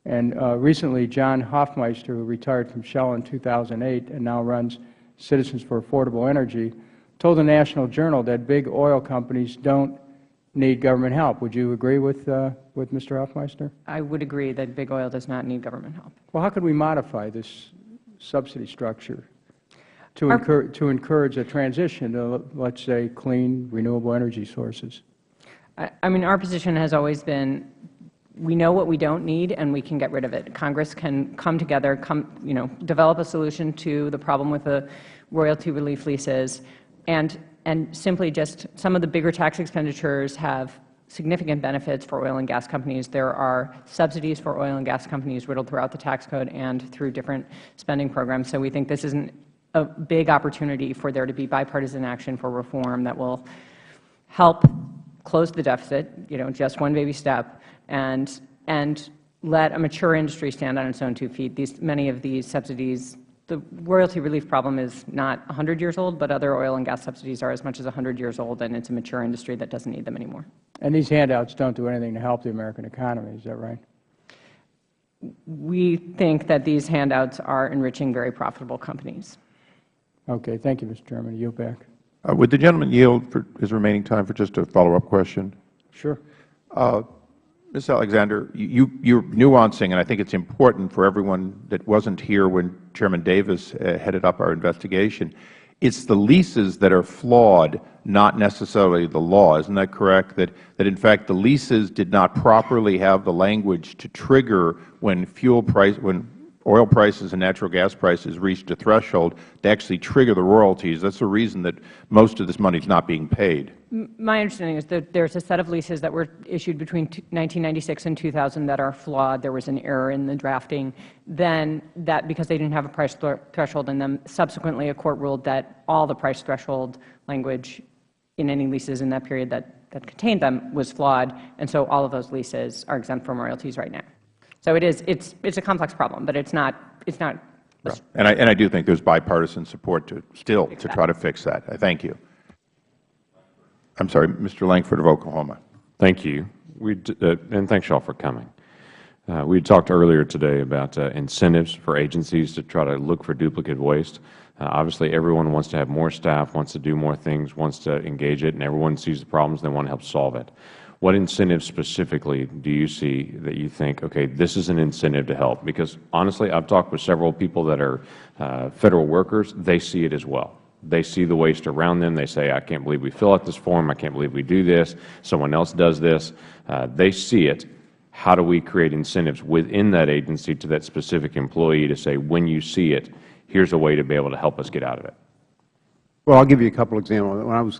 S7: And recently, John Hofmeister, who retired from Shell in 2008 and now runs Citizens for Affordable Energy, told the National Journal that big oil companies don't need government help. Would you agree with Mr. Hofmeister?
S6: I would agree that big oil does not need government help.
S7: Well, how could we modify this subsidy structure to encourage a transition to, let's say, clean, renewable energy sources?
S6: I mean, our position has always been, we know what we don't need, and we can get rid of it. Congress can come together, develop a solution to the problem with the royalty relief leases, and simply just some of the bigger tax expenditures have significant benefits for oil and gas companies. There are subsidies for oil and gas companies riddled throughout the tax code and through different spending programs. So we think this is a big opportunity for there to be bipartisan action for reform that will help close the deficit, just one baby step, and let a mature industry stand on its own 2 feet. Many of these subsidies, the royalty relief problem is not 100 years old, but other oil and gas subsidies are as much as 100 years old, and it's a mature industry that doesn't need them anymore.
S7: And these handouts don't do anything to help the American economy, is that right?
S6: We think that these handouts are enriching very profitable companies.
S7: Okay. Thank you, Mr. Chairman. I yield back.
S1: Would the gentleman yield for his remaining time for just a follow-up question?
S7: Sure.
S1: Ms. Alexander, you're nuancing, and I think it's important for everyone that wasn't here when Chairman Davis headed up our investigation. It's the leases that are flawed, not necessarily the law. Isn't that correct? That in fact the leases did not properly have the language to trigger when when oil prices and natural gas prices reached a threshold to actually trigger the royalties. That's the reason that most of this money is not being paid.
S6: My understanding is that there's a set of leases that were issued between 1996 and 2000 that are flawed. There was an error in the drafting. Then that, because they didn't have a price threshold in them, subsequently a court ruled that all the price threshold language in any leases in that period that contained them was flawed, and so all of those leases are exempt from royalties right now. So it's a complex problem, but it's not.
S1: Right. And I do think there's bipartisan support to try to fix that. I thank you. I'm sorry, Mr. Lankford of Oklahoma.
S8: Thank you, and thanks y'all for coming. We talked earlier today about incentives for agencies to try to look for duplicate waste. Obviously, everyone wants to have more staff, wants to do more things, wants to engage it, and everyone sees the problems and they want to help solve it. What incentives specifically do you see that you think, okay, this is an incentive to help? Because honestly, I've talked with several people that are Federal workers. They see it as well. They see the waste around them. They say, I can't believe we fill out this form. I can't believe we do this. Someone else does this. They see it. How do we create incentives within that agency to that specific employee to say, when you see it, here's a way to be able to help us get out of it?
S4: Well, I'll give you a couple examples. When I was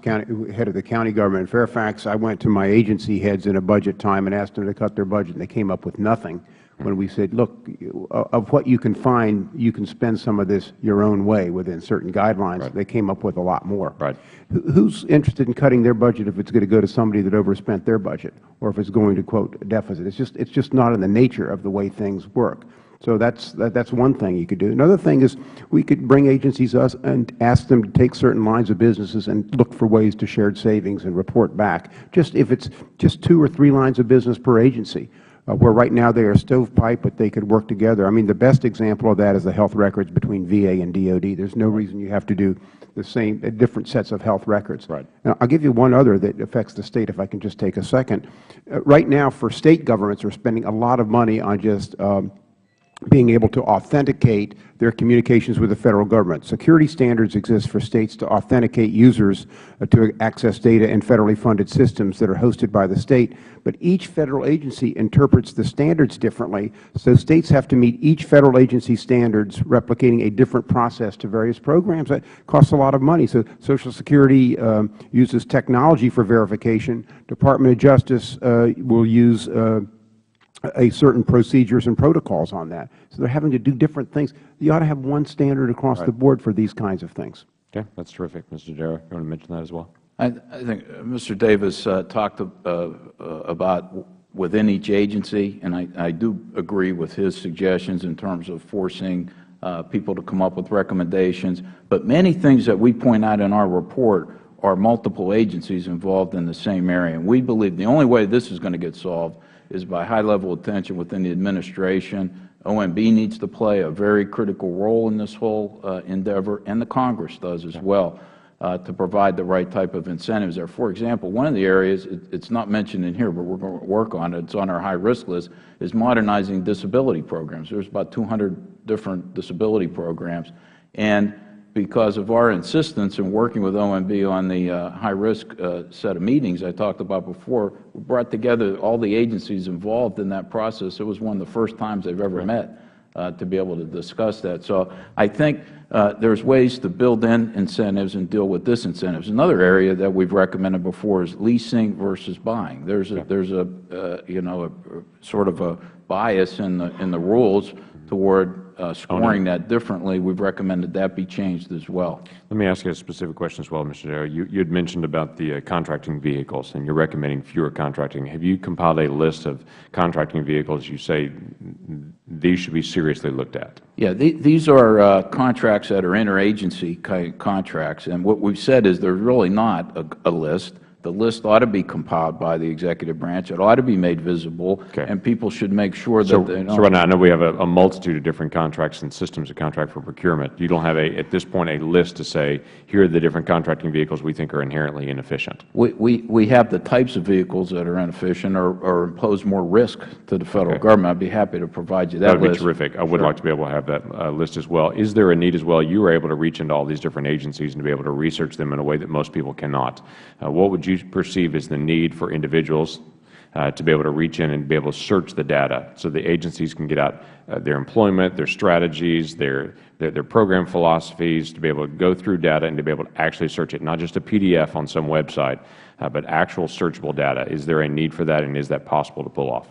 S4: head of the county government in Fairfax, I went to my agency heads in a budget time and asked them to cut their budget, and they came up with nothing. When we said, look, of what you can find, you can spend some of this your own way within certain guidelines. Right. They came up with a lot more.
S8: Right.
S4: Who's interested in cutting their budget if it's going to go to somebody that overspent their budget, or if it's going to, quote, a deficit? It's just not in the nature of the way things work. So that's one thing you could do. Another thing is we could bring agencies us and ask them to take certain lines of businesses and look for ways to shared savings and report back. Just if it's just 2 or 3 lines of business per agency, where right now they are stovepipe, but they could work together. I mean, the best example of that is the health records between VA and DOD. There's no reason you have to do the same, different sets of health records.
S3: Right.
S4: Now, I'll give you one other that affects the State, if I can just take a second. Right now, for State governments, are spending a lot of money on just being able to authenticate their communications with the Federal Government. Security standards exist for States to authenticate users to access data in federally funded systems that are hosted by the State, but each Federal agency interprets the standards differently, so States have to meet each Federal agency standards, replicating a different process to various programs. That costs a lot of money. So Social Security uses technology for verification. Department of Justice will use certain procedures and protocols on that. So they are having to do different things. You ought to have one standard across the board for these kinds of things.
S8: Okay, that's terrific. Mr. Darrow, you want to mention that as well?
S5: I think Mr. Davis talked about within each agency, and I do agree with his suggestions in terms of forcing people to come up with recommendations. But many things that we point out in our report are multiple agencies involved in the same area. And we believe the only way this is going to get solved is by high-level attention within the administration. OMB needs to play a very critical role in this whole endeavor, and the Congress does as well, to provide the right type of incentives there. For example, one of the areas, it's not mentioned in here, but we're going to work on it, it's on our high-risk list, is modernizing disability programs. There's about 200 different disability programs, and because of our insistence in working with OMB on the high-risk set of meetings I talked about before, we brought together all the agencies involved in that process. It was one of the first times they've ever met to be able to discuss that. So I think there's ways to build in incentives and deal with disincentives. Another area that we've recommended before is leasing versus buying. There's a you know, a sort of a bias in the rules toward scoring that differently. We've recommended that be changed as well.
S8: Let me ask you a specific question as well, Mr. Darrow. You had mentioned about the contracting vehicles, and you're recommending fewer contracting. Have you compiled a list of contracting vehicles you say these should be seriously looked at?
S5: Yeah, these are contracts that are interagency contracts, and what we've said is there's really not a list. The list ought to be compiled by the executive branch. It ought to be made visible, and people should make sure that they know.
S8: So right now, I know we have a multitude of different contracts and systems of contract for procurement. You don't have, at this point, a list to say, here are the different contracting vehicles we think are inherently inefficient.
S5: We have the types of vehicles that are inefficient or impose more risk to the Federal Government. I'd be happy to provide you that list.
S8: That would be terrific. I would like to be able to have that list as well. Is there a need as well? You were able to reach into all these different agencies and to be able to research them in a way that most people cannot. What would you perceive as the need for individuals to be able to reach in and be able to search the data so the agencies can get out their employment, their strategies, their program philosophies, to be able to go through data and to be able to actually search it, not just a PDF on some website, but actual searchable data? Is there a need for that, and is that possible to pull off?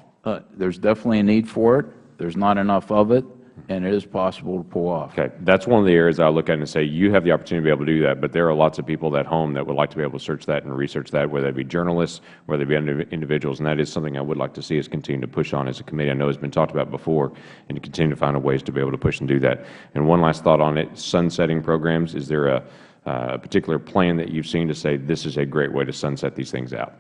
S5: There's definitely a need for it. There's not enough of it, and it is possible to pull off.
S8: Okay. That's one of the areas I look at and say you have the opportunity to be able to do that, but there are lots of people at home that would like to be able to search that and research that, whether they be journalists, whether they be individuals, and that is something I would like to see us continue to push on as a committee. I know it's been talked about before, and to continue to find ways to be able to push and do that. And one last thought on it, sunsetting programs. Is there a particular plan that you've seen to say this is a great way to sunset these things out?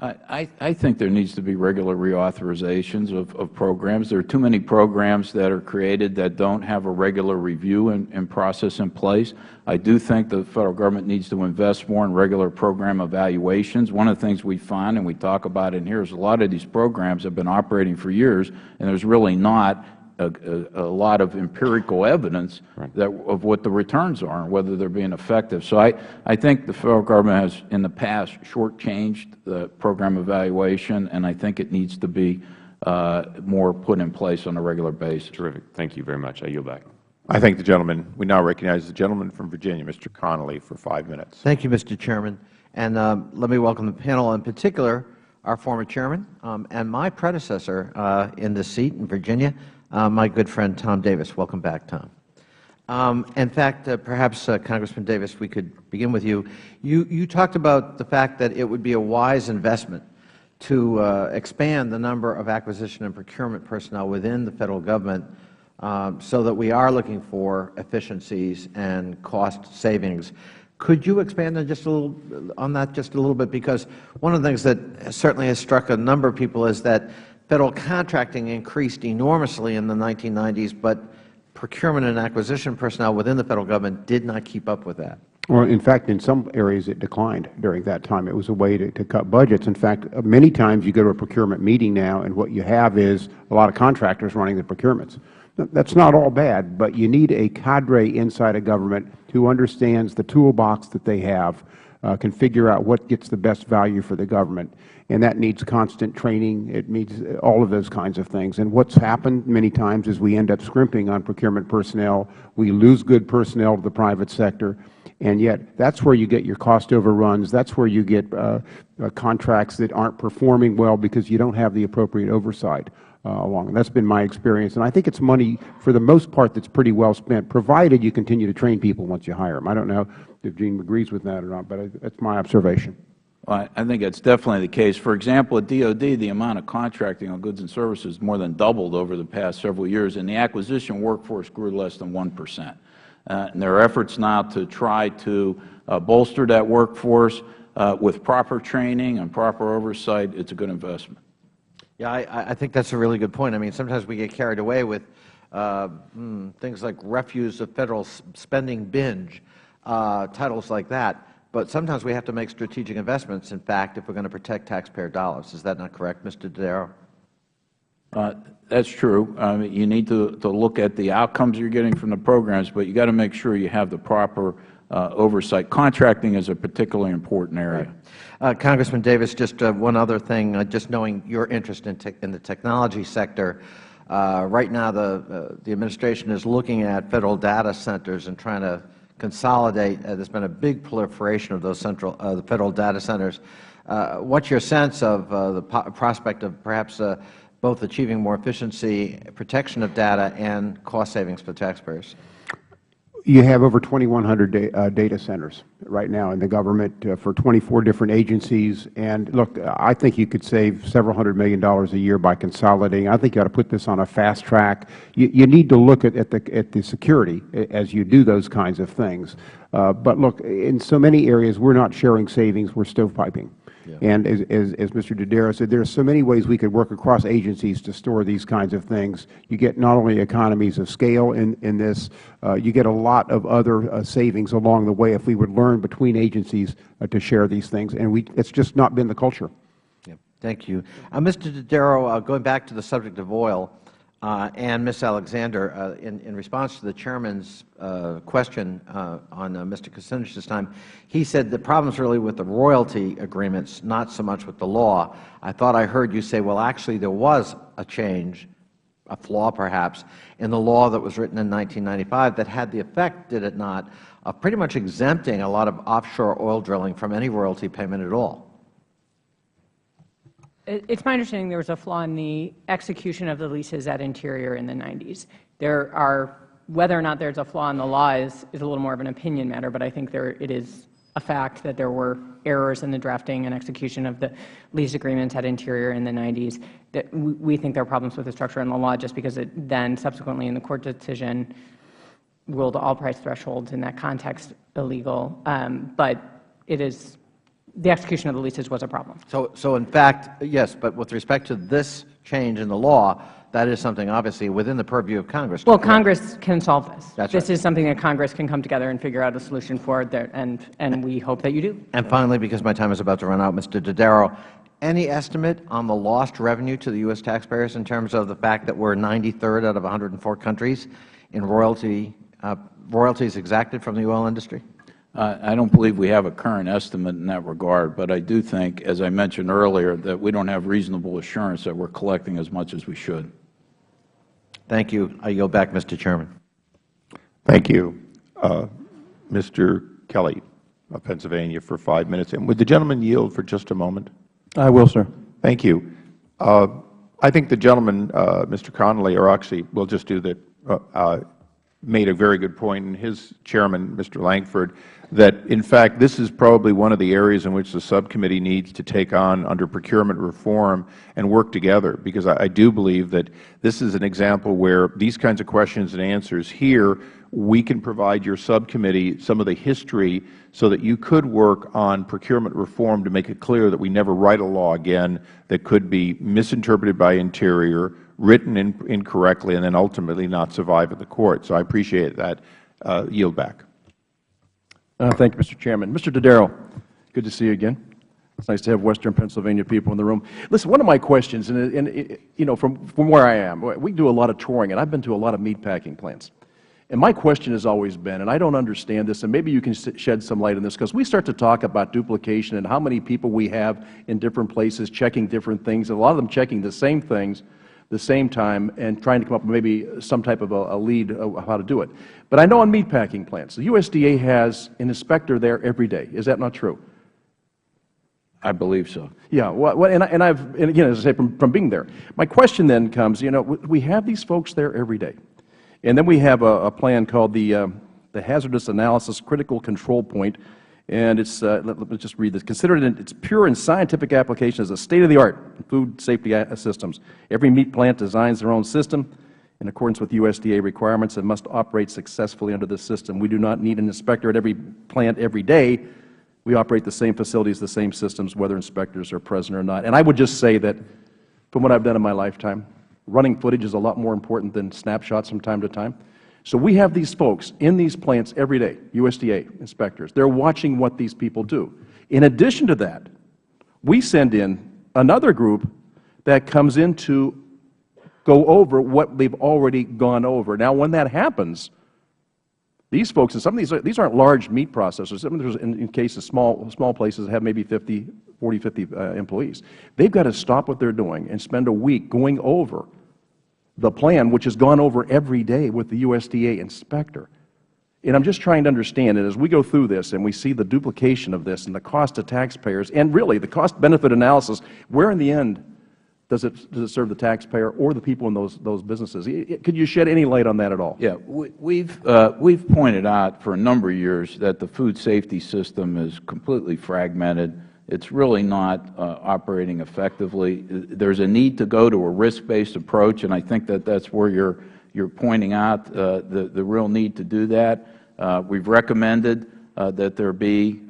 S5: I think there needs to be regular reauthorizations of programs. There are too many programs that are created that don't have a regular review and process in place. I do think the Federal Government needs to invest more in regular program evaluations. One of the things we find, and we talk about in here, is a lot of these programs have been operating for years, and there's really not a lot of empirical evidence of what the returns are and whether they're being effective. So I think the Federal Government has, in the past, shortchanged the program evaluation, and I think it needs to be more put in place on a regular basis.
S8: Terrific. Thank you very much. I yield back.
S1: I thank the gentleman. We now recognize the gentleman from Virginia, Mr. Connolly, for 5 minutes.
S9: Thank you, Mr. Chairman. And let me welcome the panel, in particular our former chairman and my predecessor in this seat in Virginia, my good friend Tom Davis. Welcome back, Tom. In fact, perhaps, Congressman Davis, we could begin with you. You talked about the fact that it would be a wise investment to expand the number of acquisition and procurement personnel within the Federal Government so that we are looking for efficiencies and cost savings. Could you expand on that just a little bit? Because one of the things that certainly has struck a number of people is that Federal contracting increased enormously in the 1990s, but procurement and acquisition personnel within the Federal Government did not keep up with that.
S4: Well, in fact, in some areas it declined during that time. It was a way to cut budgets. In fact, many times you go to a procurement meeting now and what you have is a lot of contractors running the procurements. That's not all bad, but you need a cadre inside a government who understands the toolbox that they have, can figure out what gets the best value for the government. And that needs constant training. It needs all of those kinds of things. And what's happened many times is we end up scrimping on procurement personnel. We lose good personnel to the private sector. And yet, that's where you get your cost overruns. That's where you get contracts that aren't performing well because you don't have the appropriate oversight along. And that's been my experience. And I think it's money, for the most part, that's pretty well spent, provided you continue to train people once you hire them. I don't know if Gene agrees with that or not, but that's my observation.
S5: Well, I think that's definitely the case. For example, at DOD, the amount of contracting on goods and services more than doubled over the past several years, and the acquisition workforce grew less than 1%. And there are efforts now to try to bolster that workforce with proper training and proper oversight. It's a good investment.
S9: Yeah, I think that's a really good point. I mean, sometimes we get carried away with things like refuse of Federal Spending Binge, titles like that. But sometimes we have to make strategic investments, in fact, if we're going to protect taxpayer dollars. Is that not correct, Mr. Dodaro?
S5: That's true. You need to look at the outcomes you're getting from the programs, but you got to make sure you have the proper oversight. Contracting is a particularly important area.
S9: Right. Congressman Davis, just one other thing, just knowing your interest in the technology sector. Right now, the administration is looking at Federal data centers and trying to consolidate. There's been a big proliferation of those the Federal data centers. What's your sense of the prospect of perhaps both achieving more efficiency, protection of data, and cost savings for taxpayers?
S4: You have over 2,100 data centers right now in the government for 24 different agencies. And look, I think you could save several $100 million a year by consolidating. I think you ought to put this on a fast track. You need to look at the security as you do those kinds of things. But look, in so many areas, we're not sharing savings, we're stovepiping. Yeah. And as Mr. Dodaro said, there are so many ways we could work across agencies to store these kinds of things. You get not only economies of scale in this, you get a lot of other savings along the way if we would learn between agencies to share these things. And it's just not been the culture.
S9: Yeah. Thank you. Mr. Dodaro, going back to the subject of oil, and Ms. Alexander, in response to the Chairman's question on Mr. Kucinich this time, he said the problem is really with the royalty agreements, not so much with the law. I thought I heard you say, well, actually there was a change, a flaw perhaps, in the law that was written in 1995 that had the effect, did it not, of pretty much exempting a lot of offshore oil drilling from any royalty payment at all.
S6: It's my understanding there was a flaw in the execution of the leases at Interior in the 90s. Whether or not there's a flaw in the law is a little more of an opinion matter, but I think it is a fact that there were errors in the drafting and execution of the lease agreements at Interior in the 90s. That we think there are problems with the structure in the law just because it then subsequently in the court decision ruled all price thresholds in that context illegal. But it is. The execution of the leases was a problem.
S9: So in fact, yes, but with respect to this change in the law, that is something obviously within the purview of Congress.
S6: Well, Congress can solve this.
S9: That's
S6: this
S9: right.
S6: is something that Congress can come together and figure out a solution for, and we hope that you do.
S9: And finally, because my time is about to run out, Mr. Dodaro, any estimate on the lost revenue to the U.S. taxpayers in terms of the fact that we're 93rd out of 104 countries in royalties exacted from the oil industry?
S5: I don't believe we have a current estimate in that regard, but I do think, as I mentioned earlier, that we don't have reasonable assurance that we're collecting as much as we should.
S9: Thank you. I yield back, Mr. Chairman.
S1: Thank you. Mr. Kelly of Pennsylvania for 5 minutes. And would the gentleman yield for just a moment?
S10: I will, sir.
S1: Thank you. I think the gentleman, Mr. Connolly, or actually we'll just do that, made a very good point, and his chairman, Mr. Lankford, that in fact this is probably one of the areas in which the subcommittee needs to take on under procurement reform and work together, because I do believe that this is an example where these kinds of questions and answers here, we can provide your subcommittee some of the history so that you could work on procurement reform to make it clear that we never write a law again that could be misinterpreted by Interior, written incorrectly, and then ultimately not survive at the court. So I appreciate that. Yield back.
S10: Thank you, Mr. Chairman. Mr. Dodaro, good to see you again. It's nice to have Western Pennsylvania people in the room. Listen, one of my questions, and you know, from where I am, we do a lot of touring, and I've been to a lot of meatpacking plants. And my question has always been, and I don't understand this, and maybe you can shed some light on this, because we start to talk about duplication and how many people we have in different places checking different things, and a lot of them checking the same things the same time and trying to come up with maybe some type of a lead of how to do it. But I know on meatpacking plants, the USDA has an inspector there every day. Is that not true?
S5: I believe so.
S10: Yeah, well, and again, as I say, from being there, my question then comes, you know, we have these folks there every day. And then we have a plan called the Hazardous Analysis Critical Control Point, and it's let me just read this. Considered in its pure and scientific application as a state-of-the-art in food safety systems. Every meat plant designs their own system in accordance with USDA requirements and must operate successfully under this system. We do not need an inspector at every plant every day. We operate the same facilities, the same systems, whether inspectors are present or not. And I would just say that from what I've done in my lifetime, running footage is a lot more important than snapshots from time to time. So we have these folks in these plants every day, USDA inspectors. They're watching what these people do. In addition to that, we send in another group that comes in to go over what they've already gone over. Now, when that happens, these folks, and some of these aren't large meat processors. Some of them, in cases, small places that have maybe 40, 50 employees. They've got to stop what they're doing and spend a week going over the plan, which has gone over every day with the USDA inspector. And I'm just trying to understand it as we go through this and we see the duplication of this and the cost to taxpayers and really the cost-benefit analysis, where in the end does it serve the taxpayer or the people in those businesses? Could you shed any light on that at all?
S5: Yeah, we've pointed out for a number of years that the food safety system is completely fragmented. It's really not operating effectively. There's a need to go to a risk-based approach, and I think that that's where you're pointing out the real need to do that. We've recommended that there be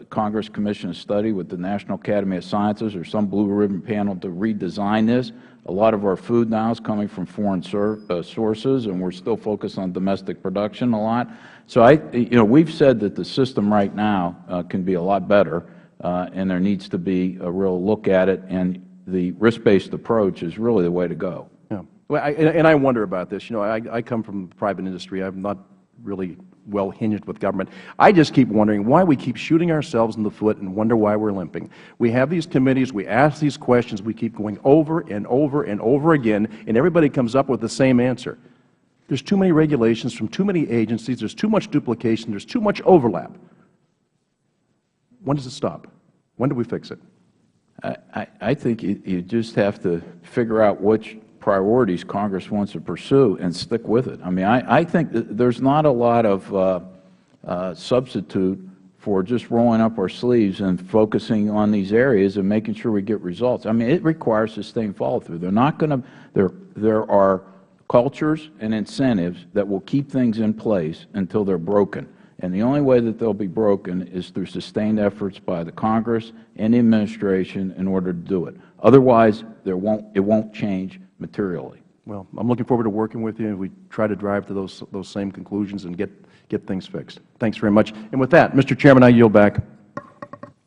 S5: Congress commission a study with the National Academy of Sciences or some blue ribbon panel to redesign this. A lot of our food now is coming from foreign sources, and we're still focused on domestic production a lot. So we've said that the system right now can be a lot better. And there needs to be a real look at it, and the risk-based approach is really the way to go.
S10: Yeah. Well, and I wonder about this. You know, I come from the private industry. I'm not really well hinged with government. I just keep wondering why we keep shooting ourselves in the foot and wonder why we're limping. We have these committees. We ask these questions. We keep going over and over and over again, and everybody comes up with the same answer. There's too many regulations from too many agencies. There's too much duplication. There's too much overlap. When does it stop? When do we fix it?
S5: I think you just have to figure out which priorities Congress wants to pursue and stick with it. I mean, I think that there's not a lot of substitute for just rolling up our sleeves and focusing on these areas and making sure we get results. I mean, it requires sustained follow-through. They're not going to. There are cultures and incentives that will keep things in place until they're broken. And the only way that they'll be broken is through sustained efforts by the Congress and the administration in order to do it. Otherwise, it won't change materially.
S10: Well, I'm looking forward to working with you, and we try to drive to those same conclusions and get things fixed. Thanks very much. And with that, Mr. Chairman, I yield back.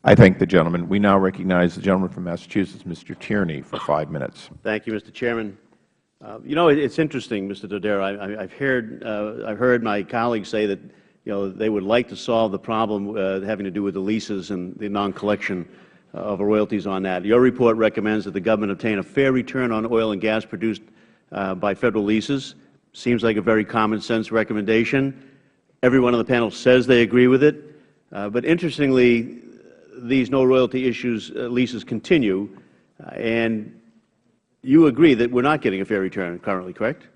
S1: I thank the gentleman. We now recognize the gentleman from Massachusetts, Mr. Tierney, for 5 minutes.
S11: Thank you, Mr. Chairman. You know, it's interesting, Mr. Dodaro. I've heard my colleagues say that they would like to solve the problem having to do with the leases and the non-collection of royalties on that. Your report recommends that the government obtain a fair return on oil and gas produced by Federal leases. Seems like a very common-sense recommendation. Everyone on the panel says they agree with it. But interestingly, these no-royalty leases continue, and you agree that we're not getting a fair return currently, correct?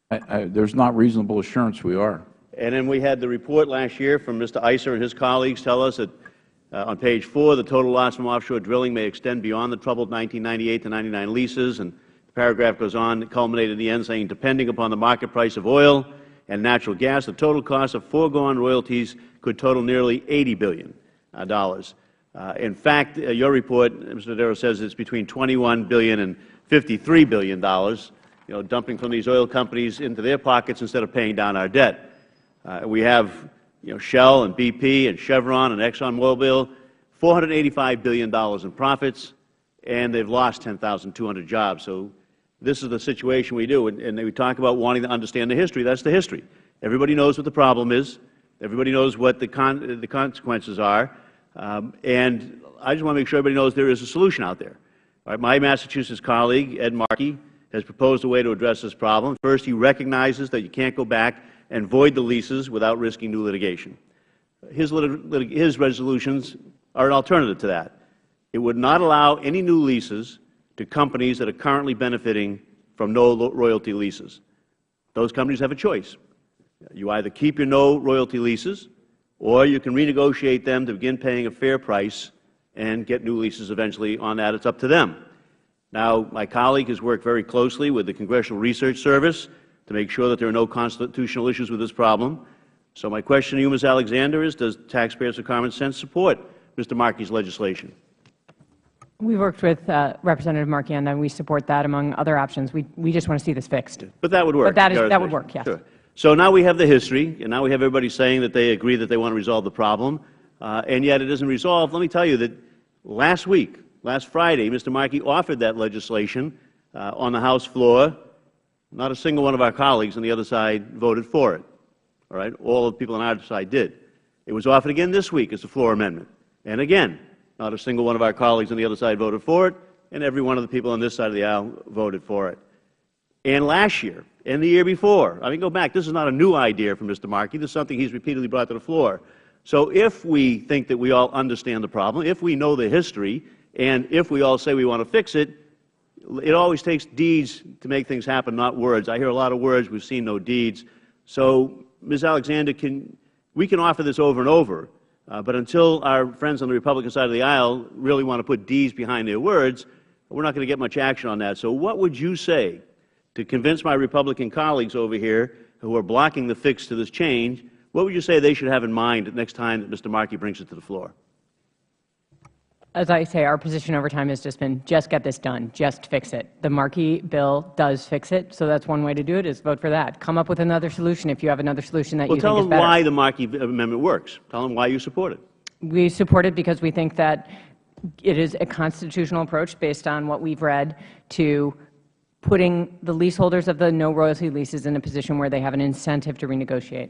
S5: There's not reasonable assurance we are.
S11: And then we had the report last year from Mr. Iser and his colleagues tell us that on page 4, the total loss from offshore drilling may extend beyond the troubled 1998 to 99 leases. And the paragraph goes on, it culminated in the end saying, depending upon the market price of oil and natural gas, the total cost of foregone royalties could total nearly $80 billion. In fact, your report, Mr. Dodaro, says it's between $21 billion and $53 billion, dumping from these oil companies into their pockets instead of paying down our debt. We have Shell and BP and Chevron and ExxonMobil, $485 billion in profits, and they've lost 10,200 jobs. So this is the situation we do. And we talk about wanting to understand the history. That's the history. Everybody knows what the problem is. Everybody knows what the consequences are. And I just want to make sure everybody knows there is a solution out there. All right, my Massachusetts colleague, Ed Markey, has proposed a way to address this problem. First, he recognizes that you can't go back and void the leases without risking new litigation. His resolutions are an alternative to that. It would not allow any new leases to companies that are currently benefiting from no royalty leases. Those companies have a choice. You either keep your no royalty leases, or you can renegotiate them to begin paying a fair price and get new leases eventually on that. It's up to them. Now, my colleague has worked very closely with the Congressional Research Service to make sure that there are no constitutional issues with this problem. So my question to you, Ms. Alexander, is does Taxpayers for Common Sense support Mr. Markey's legislation?
S6: We worked with Representative Markey on that, and we support that among other options. We just want to see this fixed.
S11: But that would work.
S6: But that would work, yes.
S11: Sure. So now we have the history, and now we have everybody saying that they agree that they want to resolve the problem, and yet it isn't resolved. Let me tell you that last Friday, Mr. Markey offered that legislation on the House floor. Not a single one of our colleagues on the other side voted for it. All right? All of the people on our side did. It was offered again this week as a floor amendment. And again, not a single one of our colleagues on the other side voted for it, and every one of the people on this side of the aisle voted for it. And last year, and the year before, I mean, go back, this is not a new idea from Mr. Markey. This is something he's repeatedly brought to the floor. So if we think that we all understand the problem, if we know the history, and if we all say we want to fix it, it always takes deeds to make things happen, not words. I hear a lot of words. We've seen no deeds. So, Ms. Alexander, we can offer this over and over, but until our friends on the Republican side of the aisle really want to put deeds behind their words, we're not going to get much action on that. So what would you say to convince my Republican colleagues over here who are blocking the fix to this change? What would you say they should have in mind next time that Mr. Markey brings it to the floor?
S6: As I say, our position over time has just been, just get this done, just fix it. The Markey bill does fix it, so that's one way to do it, is vote for that. Come up with another solution if you have another solution that you think is better.
S11: Well, tell them why the Markey amendment works. Tell them why you support it.
S6: We support it because we think that it is a constitutional approach based on what we've read to putting the leaseholders of the no royalty leases in a position where they have an incentive to renegotiate.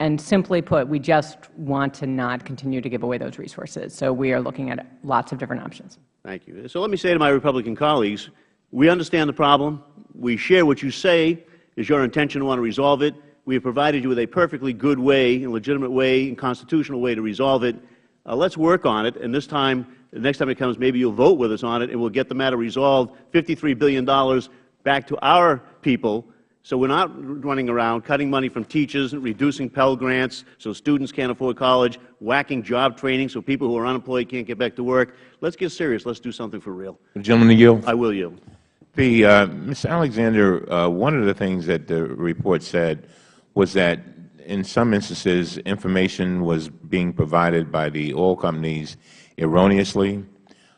S6: And simply put, we just want to not continue to give away those resources. So we are looking at lots of different options.
S11: Thank you. So let me say to my Republican colleagues, we understand the problem. We share what you say is your intention to want to resolve it. We have provided you with a perfectly good way, a legitimate way, and constitutional way to resolve it. Let's work on it, and this time, the next time it comes, maybe you'll vote with us on it, and we'll get the matter resolved, $53 billion back to our people. So we're not running around cutting money from teachers, reducing Pell Grants so students can't afford college, whacking job training so people who are unemployed can't get back to work. Let's get serious. Let's do something for real.
S3: The gentleman to yield.
S11: I will yield.
S3: Ms. Alexander, one of the things that the report said was that in some instances information was being provided by the oil companies erroneously,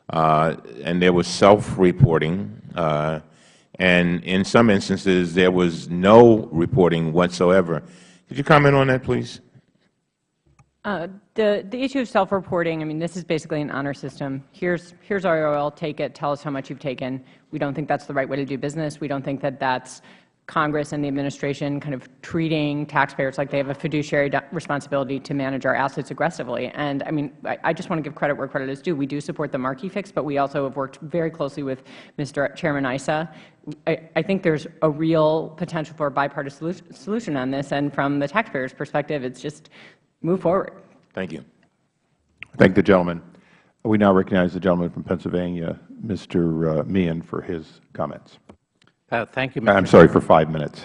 S3: and there was self-reporting. And in some instances, there was no reporting whatsoever. Could you comment on that, please?
S6: The issue of self-reporting, I mean, this is basically an honor system. Here's our oil, take it, tell us how much you've taken. We don't think that's the right way to do business. We don't think that that's Congress and the administration kind of treating taxpayers like they have a fiduciary responsibility to manage our assets aggressively. And I mean, I just want to give credit where credit is due. We do support the Markey fix, but we also have worked very closely with Mr. Chairman Issa. I think there's a real potential for a bipartisan solution on this, and from the taxpayers' perspective, it's just move forward.
S3: Thank you.
S1: Thank the gentleman. We now recognize the gentleman from Pennsylvania, Mr. Meehan, for his comments.
S12: Thank you, Mr.
S1: I'm sorry, for 5 minutes.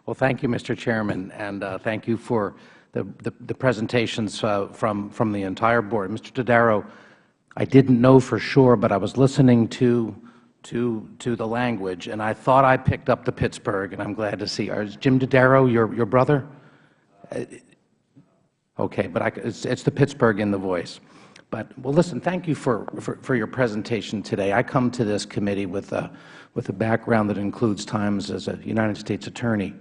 S12: Well, thank you, Mr. Chairman, and thank you for the presentations from the entire board. Mr. Dodaro, I didn't know for sure, but I was listening to the language, and I thought I picked up the Pittsburgh, and I'm glad to see. Is Jim Dodaro your brother? Okay, but it's the Pittsburgh in the voice. But, well, listen, thank you for your presentation today. I come to this committee with a background that includes times as a United States attorney.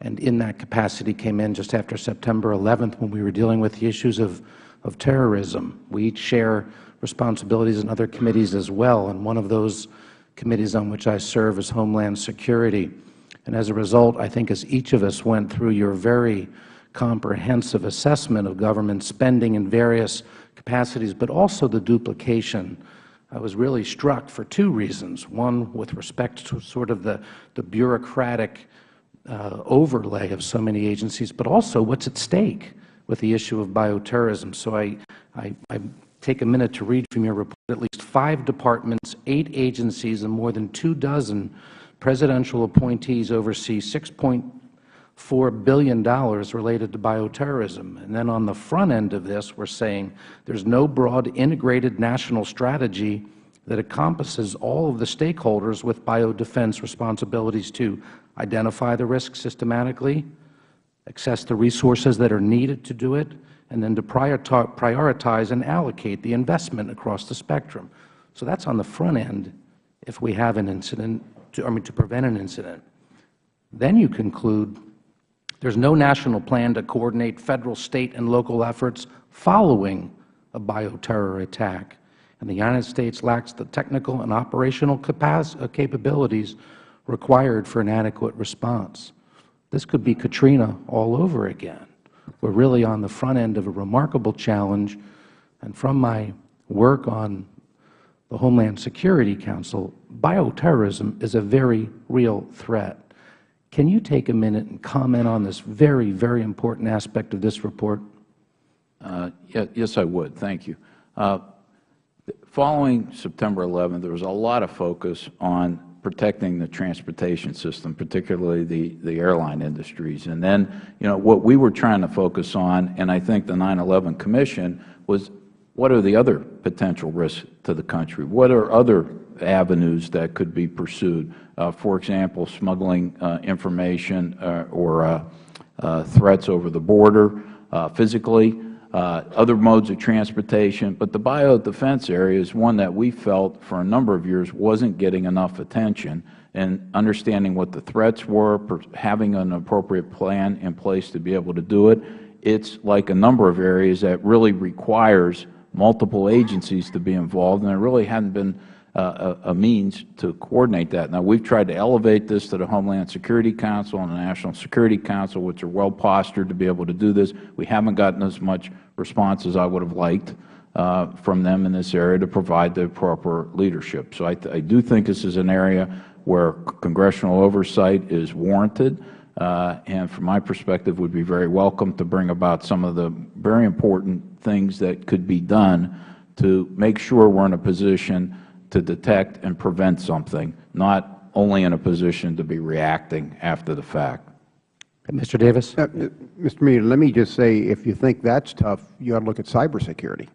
S12: and in that capacity came in just after September 11th when we were dealing with the issues of terrorism. We each share responsibilities in other committees as well, and one of those committees on which I serve is Homeland Security. And as a result, I think as each of us went through your very comprehensive assessment of government spending in various capacities, but also the duplication, I was really struck for two reasons. One, with respect to sort of the bureaucratic overlay of so many agencies, but also what's at stake with the issue of bioterrorism. So I take a minute to read from your report. At least 5 departments, 8 agencies, and more than 24 presidential appointees oversee $6.4 billion related to bioterrorism. And then on the front end of this, we're saying there's no broad integrated national strategy that encompasses all of the stakeholders with biodefense responsibilities to identify the risk systematically, access the resources that are needed to do it, and then to prioritize and allocate the investment across the spectrum. So that's on the front end if we have an incident, to prevent an incident. Then you conclude there's no national plan to coordinate Federal, State, and local efforts following a bioterror attack, and the United States lacks the technical and operational capabilities required for an adequate response. This could be Katrina all over again. We're really on the front end of a remarkable challenge, and from my work on the Homeland Security Council, bioterrorism is a very real threat. Can you take a minute and comment on this very, very important aspect of this report?
S5: Yes, I would. Thank you. Following September 11th, there was a lot of focus on protecting the transportation system, particularly the airline industries. And then, what we were trying to focus on, and I think the 9/11 Commission, was what are the other potential risks to the country? What are other avenues that could be pursued? For example, smuggling information or threats over the border physically, other modes of transportation. But the biodefense area is one that we felt for a number of years wasn't getting enough attention, and understanding what the threats were, having an appropriate plan in place to be able to do it. It's like a number of areas that really requires multiple agencies to be involved, and there really hadn't been a means to coordinate that. Now, we've tried to elevate this to the Homeland Security Council and the National Security Council, which are well postured to be able to do this. We haven't gotten as much response as I would have liked from them in this area to provide the proper leadership. So I do think this is an area where congressional oversight is warranted, and from my perspective would be very welcome to bring about some of the very important things that could be done to make sure we're in a position to detect and prevent something, not only in a position to be reacting after the fact.
S12: Mr. Davis?
S4: Mr. Meader, let me just say, if you think that's tough, you ought to look at cybersecurity,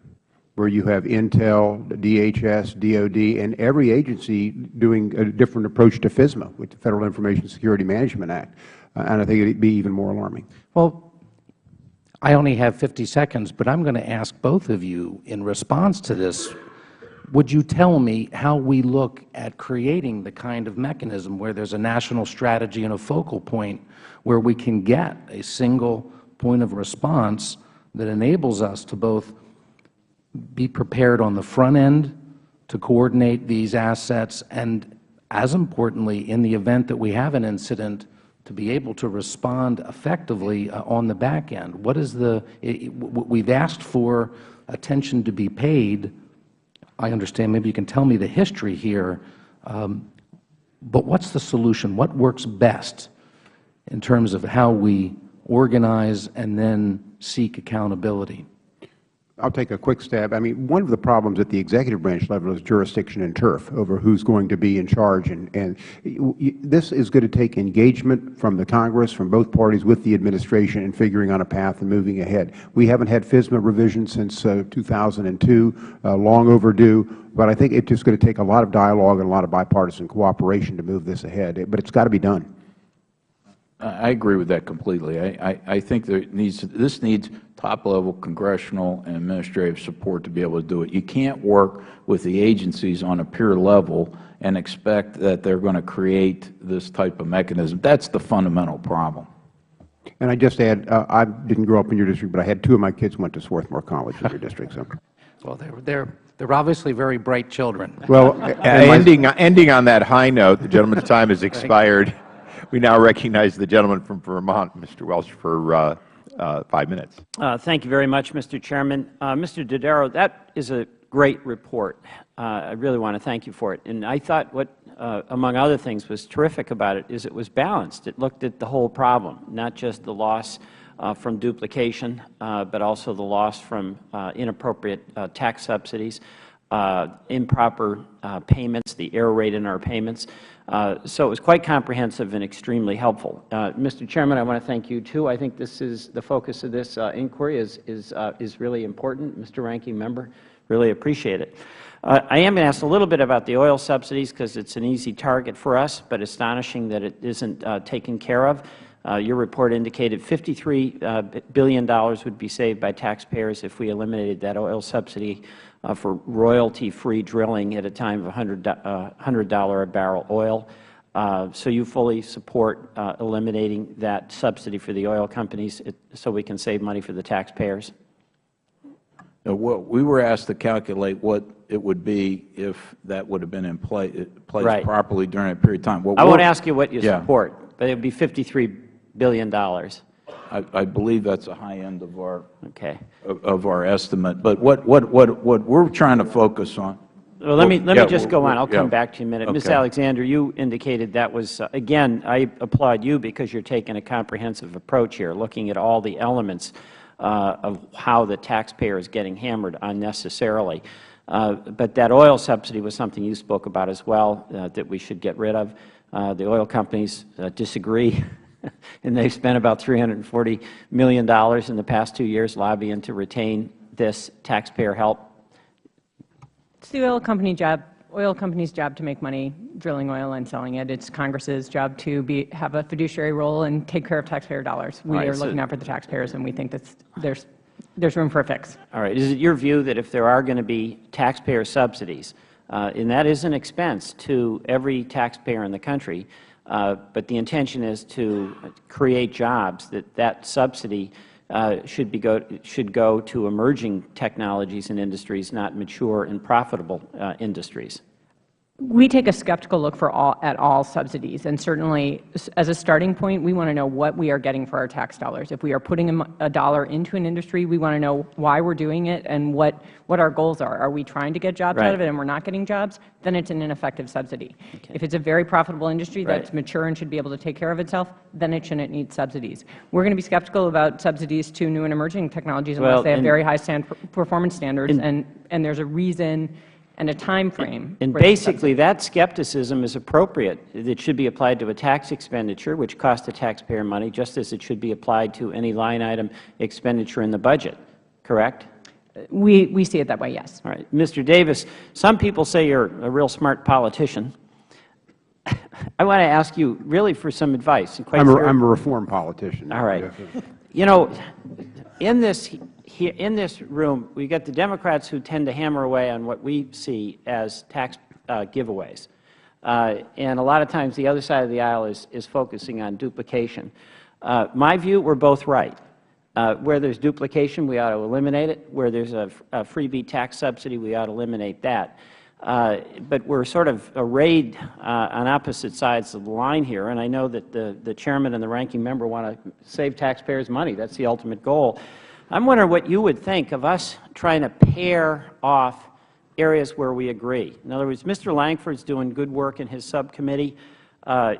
S4: where you have Intel, DHS, DOD, and every agency doing a different approach to FISMA, with the Federal Information Security Management Act, and I think it would be even more alarming.
S12: Well, I only have 50 seconds, but I'm going to ask both of you in response to this. Would you tell me how we look at creating the kind of mechanism where there's a national strategy and a focal point where we can get a single point of response that enables us to both be prepared on the front end to coordinate these assets and, as importantly, in the event that we have an incident, to be able to respond effectively on the back end? What is we've asked for attention to be paid. I understand maybe you can tell me the history here, but what's the solution? What works best in terms of how we organize and then seek accountability?
S4: I'll take a quick stab. I mean, one of the problems at the executive branch level is jurisdiction and turf over who's going to be in charge, and this is going to take engagement from the Congress, from both parties, with the administration in figuring out a path and moving ahead. We haven't had FISMA revision since 2002, long overdue, but I think it's just going to take a lot of dialogue and a lot of bipartisan cooperation to move this ahead, but it's got to be done.
S5: I agree with that completely. I think this needs top-level congressional and administrative support to be able to do it. You can't work with the agencies on a peer level and expect that they're going to create this type of mechanism. That's the fundamental problem.
S4: And I just add, I didn't grow up in your district, but I had 2 of my kids went to Swarthmore College in your district. So.
S12: Well, they're obviously very bright children.
S4: Well,
S1: ending on that high note, the gentleman's time has expired. We now recognize the gentleman from Vermont, Mr. Welch, for 5 minutes.
S13: Thank you very much, Mr. Chairman. Mr. Dodaro, that is a great report. I really want to thank you for it. And I thought what, among other things, was terrific about it is it was balanced. It looked at the whole problem, not just the loss from duplication, but also the loss from inappropriate tax subsidies, improper payments, the error rate in our payments. So it was quite comprehensive and extremely helpful. Mr. Chairman, I want to thank you, too. I think this is the focus of this inquiry is really important. Mr. Ranking Member, really appreciate it. I am going to ask a little bit about the oil subsidies because it's an easy target for us, but astonishing that it isn't taken care of. Your report indicated $53 billion would be saved by taxpayers if we eliminated that oil subsidy for royalty-free drilling at a time of $100 a barrel oil. So you fully support eliminating that subsidy for the oil companies so we can save money for the taxpayers?
S5: We were asked to calculate what it would be if that would have been in place properly during a period of time.
S13: I won't ask you what you support, but it would be $53 billion.
S5: I believe that's a high end of our estimate. But what we're trying to focus on.
S13: Well, let me just go on. I'll come back to you in a minute. Ms. Alexander, you indicated that was again. I applaud you because you're taking a comprehensive approach here, looking at all the elements of how the taxpayer is getting hammered unnecessarily. But that oil subsidy was something you spoke about as well that we should get rid of. The oil companies disagree. And they've spent about $340 million in the past 2 years lobbying to retain this taxpayer help.
S6: It's the oil company's job to make money drilling oil and selling it. It's Congress's job to have a fiduciary role and take care of taxpayer dollars. We are looking out for the taxpayers, and we think that there's room for a fix.
S13: All right. Is it your view that if there are going to be taxpayer subsidies, and that is an expense to every taxpayer in the country, but the intention is to create jobs, that subsidy should go to emerging technologies and industries, not mature and profitable industries?
S6: We take a skeptical look at all subsidies, and certainly as a starting point, we want to know what we are getting for our tax dollars. If we are putting a dollar into an industry, we want to know why we're doing it and what our goals are. Are we trying to get jobs out of it and we're not getting jobs? Then it's an ineffective subsidy. If it's a very profitable industry that's mature and should be able to take care of itself, then it shouldn't need subsidies. We're going to be skeptical about subsidies to new and emerging technologies unless they have very high performance standards, and there's a reason and a time frame.
S13: And basically, that skepticism is appropriate. It should be applied to a tax expenditure, which costs the taxpayer money, just as it should be applied to any line item expenditure in the budget, correct?
S6: We see it that way, yes.
S13: All right. Mr. Davis, some people say you're a real smart politician. I want to ask you really for some advice.
S4: I'm a reform politician.
S13: All right. You know, in this room, we get the Democrats who tend to hammer away on what we see as tax giveaways. And a lot of times the other side of the aisle is focusing on duplication. My view, we're both right. Where there's duplication, we ought to eliminate it. Where there's a freebie tax subsidy, we ought to eliminate that. But we're sort of arrayed on opposite sides of the line here, and I know that the Chairman and the Ranking Member want to save taxpayers money. That's the ultimate goal. I'm wondering what you would think of us trying to pair off areas where we agree. In other words, Mr. Langford's doing good work in his subcommittee.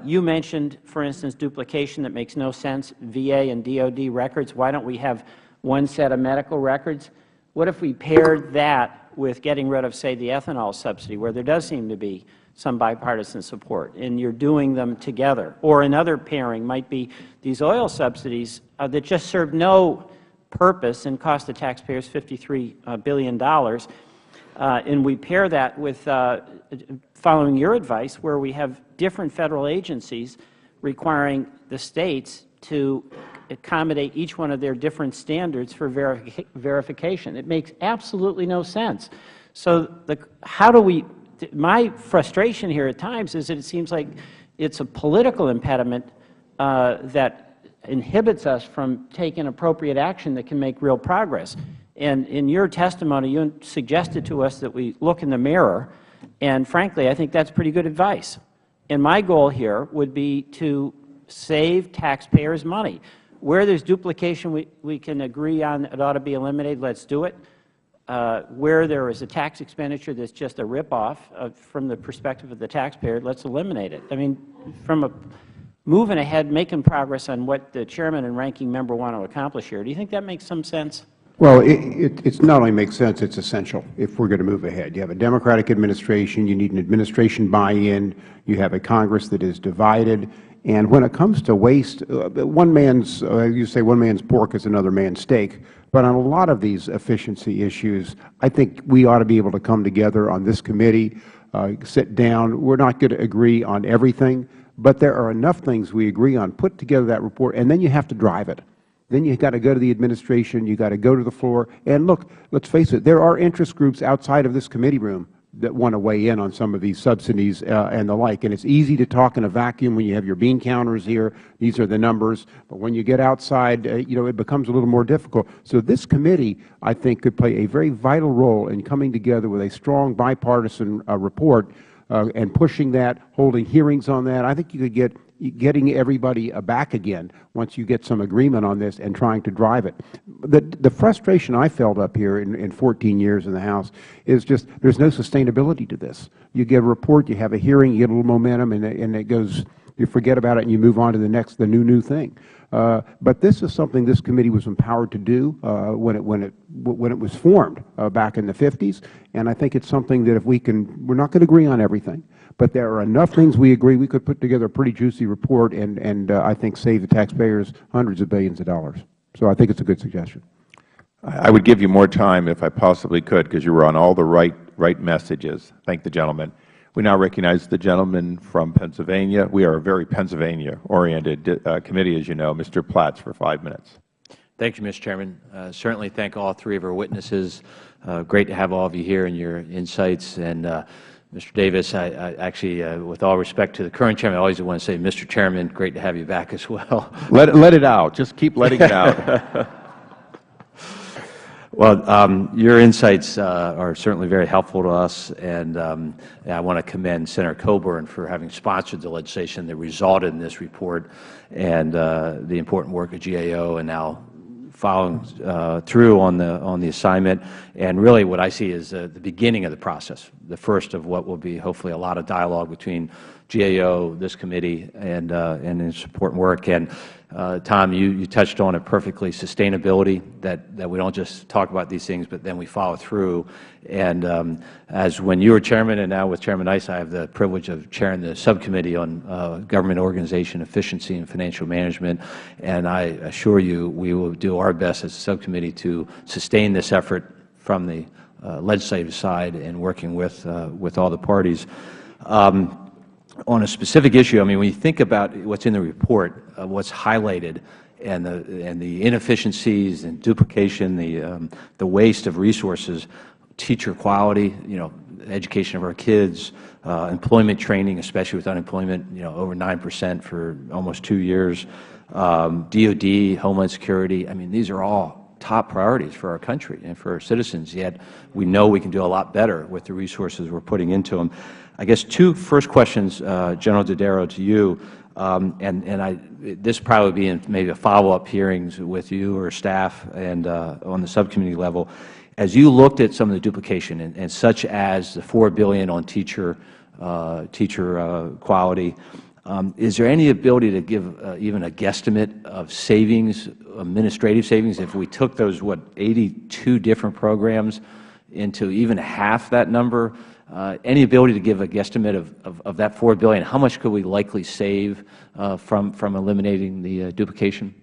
S13: You mentioned, for instance, duplication that makes no sense, VA and DOD records. Why don't we have one set of medical records? What if we paired that with getting rid of, say, the ethanol subsidy, where there does seem to be some bipartisan support, and you're doing them together? Or another pairing might be these oil subsidies that just serve no purpose and cost the taxpayers $53 billion. And we pair that with, following your advice, where we have different Federal agencies requiring the States to accommodate each one of their different standards for verification. It makes absolutely no sense. So how do we – my frustration here at times is that it seems like it's a political impediment that inhibits us from taking appropriate action that can make real progress. And in your testimony, you suggested to us that we look in the mirror, and frankly, I think that's pretty good advice. And my goal here would be to save taxpayers money. Where there's duplication, we can agree on it ought to be eliminated, let's do it. Where there is a tax expenditure that's just a ripoff from the perspective of the taxpayer, let's eliminate it. I mean, from moving ahead, making progress on what the Chairman and Ranking Member want to accomplish here, do you think that makes some sense?
S4: Well, it not only makes sense, it's essential if we're going to move ahead. You have a Democratic administration, you need an administration buy-in, you have a Congress that is divided, and when it comes to waste, one man's, you say one man's pork is another man's steak, but on a lot of these efficiency issues, I think we ought to be able to come together on this committee, sit down. We're not going to agree on everything, but there are enough things we agree on. Put together that report, and then you have to drive it. Then you've got to go to the administration, you've got to go to the floor. And look, let's face it, there are interest groups outside of this committee room that want to weigh in on some of these subsidies and the like. And it's easy to talk in a vacuum when you have your bean counters here. These are the numbers. But when you get outside, it becomes a little more difficult. So this committee, I think, could play a very vital role in coming together with a strong bipartisan report and pushing that, holding hearings on that. I think you could get getting everybody back again once you get some agreement on this and trying to drive it. The frustration I felt up here in 14 years in the House is just there's no sustainability to this. You get a report, you have a hearing, you get a little momentum, and it goes, you forget about it and you move on to the new thing. But this is something this committee was empowered to do when it was formed back in the 50s, and I think it's something that if we can, we're not going to agree on everything, but there are enough things we agree we could put together a pretty juicy report and I think save the taxpayers hundreds of billions of dollars. So I think it's a good suggestion.
S1: I would give you more time if I possibly could, because you were on all the right messages. Thank the gentleman. We now recognize the gentleman from Pennsylvania. We are a very Pennsylvania-oriented committee, as you know. Mr. Platts for 5 minutes.
S14: Thank you, Mr. Chairman. Certainly thank all three of our witnesses. Great to have all of you here and your insights. And Mr. Davis, I actually, with all respect to the current Chairman, I always want to say, Mr. Chairman, great to have you back as well.
S1: Let it out. Just keep letting it out.
S14: Well, your insights are certainly very helpful to us, and I want to commend Senator Coburn for having sponsored the legislation that resulted in this report and the important work of GAO, and now following through on the assignment. And really what I see is the beginning of the process, the first of what will be hopefully a lot of dialogue between GAO, this committee, and its important work. And Tom, you touched on it perfectly, sustainability, that we don't just talk about these things, but then we follow through. And as when you were Chairman and now with Chairman Issa, I have the privilege of chairing the subcommittee on government organization, efficiency, and financial management. And I assure you we will do our best as a subcommittee to sustain this effort from the legislative side and working with all the parties. On a specific issue, I mean, when you think about what's in the report, what's highlighted, and the inefficiencies and duplication, the waste of resources, teacher quality, education of our kids, employment training, especially with unemployment, over 9% for almost 2 years, DOD, Homeland Security. I mean, these are all top priorities for our country and for our citizens, yet we know we can do a lot better with the resources we're putting into them. I guess two first questions, General Dodaro, to you, this probably be in maybe a follow-up hearings with you or staff and on the subcommittee level. As you looked at some of the duplication, and such as the $4 billion on teacher quality, is there any ability to give even a guesstimate of savings, administrative savings, if we took those, 82 different programs into even half that number? Any ability to give a guesstimate of that $4 billion? How much could we likely save from eliminating the duplication?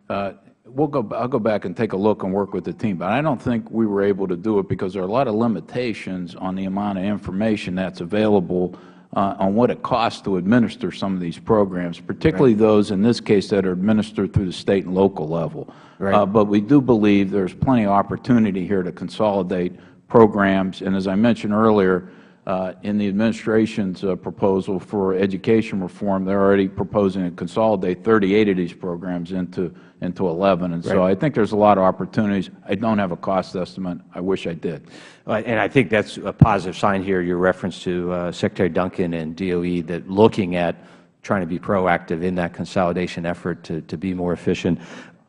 S5: I'll go back and take a look and work with the team, but I don't think we were able to do it because there are a lot of limitations on the amount of information that's available on what it costs to administer some of these programs, particularly those in this case that are administered through the state and local level. But we do believe there's plenty of opportunity here to consolidate programs, and as I mentioned earlier, In the Administration's proposal for education reform, they are already proposing to consolidate 38 of these programs into 11. And so I think there is a lot of opportunities. I don't have a cost estimate. I wish I did.
S14: And I think that's a positive sign here, your reference to Secretary Duncan and DOE, that looking at trying to be proactive in that consolidation effort to be more efficient.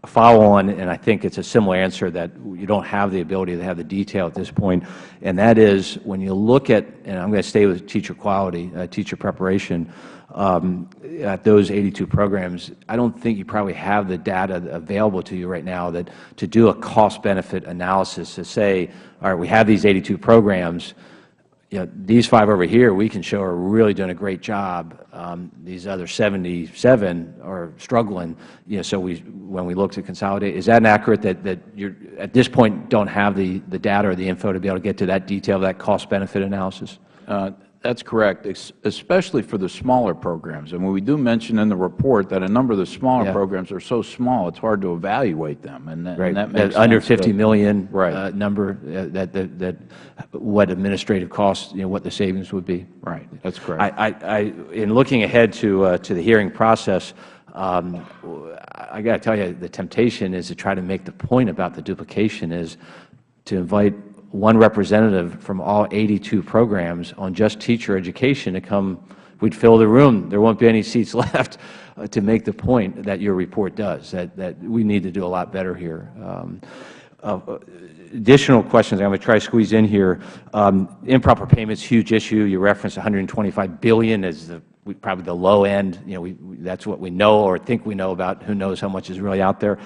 S14: Follow on, and I think it's a similar answer, that you don't have the ability to have the detail at this point, and that is when you look at, and I'm going to stay with teacher quality, teacher preparation, at those 82 programs, I don't think you probably have the data available to you right now that to do a cost-benefit analysis to say, all right, we have these 82 programs, these 5 over here we can show are really doing a great job. These other 77 are struggling. So when we look to consolidate, is that inaccurate that you at this point don't have the data or the info to be able to get to that detail, that cost-benefit analysis?
S5: That's correct, especially for the smaller programs. And we do mention in the report that a number of the smaller programs are so small it's hard to evaluate them. And that makes
S14: under
S5: sense.
S14: $50 million number, that what administrative costs, what the savings would be.
S5: Right, that's correct.
S14: In looking ahead to the hearing process, I got to tell you, the temptation is to try to make the point about the duplication is to invite one representative from all 82 programs on just teacher education to come. We'd fill the room. There won't be any seats left to make the point that your report does, that we need to do a lot better here. Additional questions I'm going to try to squeeze in here. Improper payments, huge issue. You referenced $125 billion as probably the low end. That's what we know or think we know about. Who knows how much is really out there.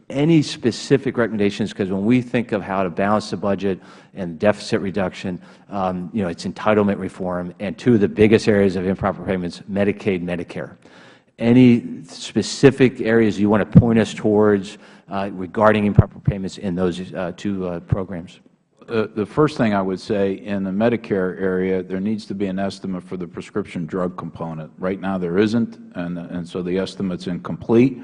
S14: Any specific recommendations? Because when we think of how to balance the budget and deficit reduction, it's entitlement reform, and 2 of the biggest areas of improper payments, Medicaid, Medicare. Any specific areas you want to point us towards regarding improper payments in those 2 programs?
S5: The first thing I would say, in the Medicare area, there needs to be an estimate for the prescription drug component. Right now there isn't, and so the estimate's incomplete.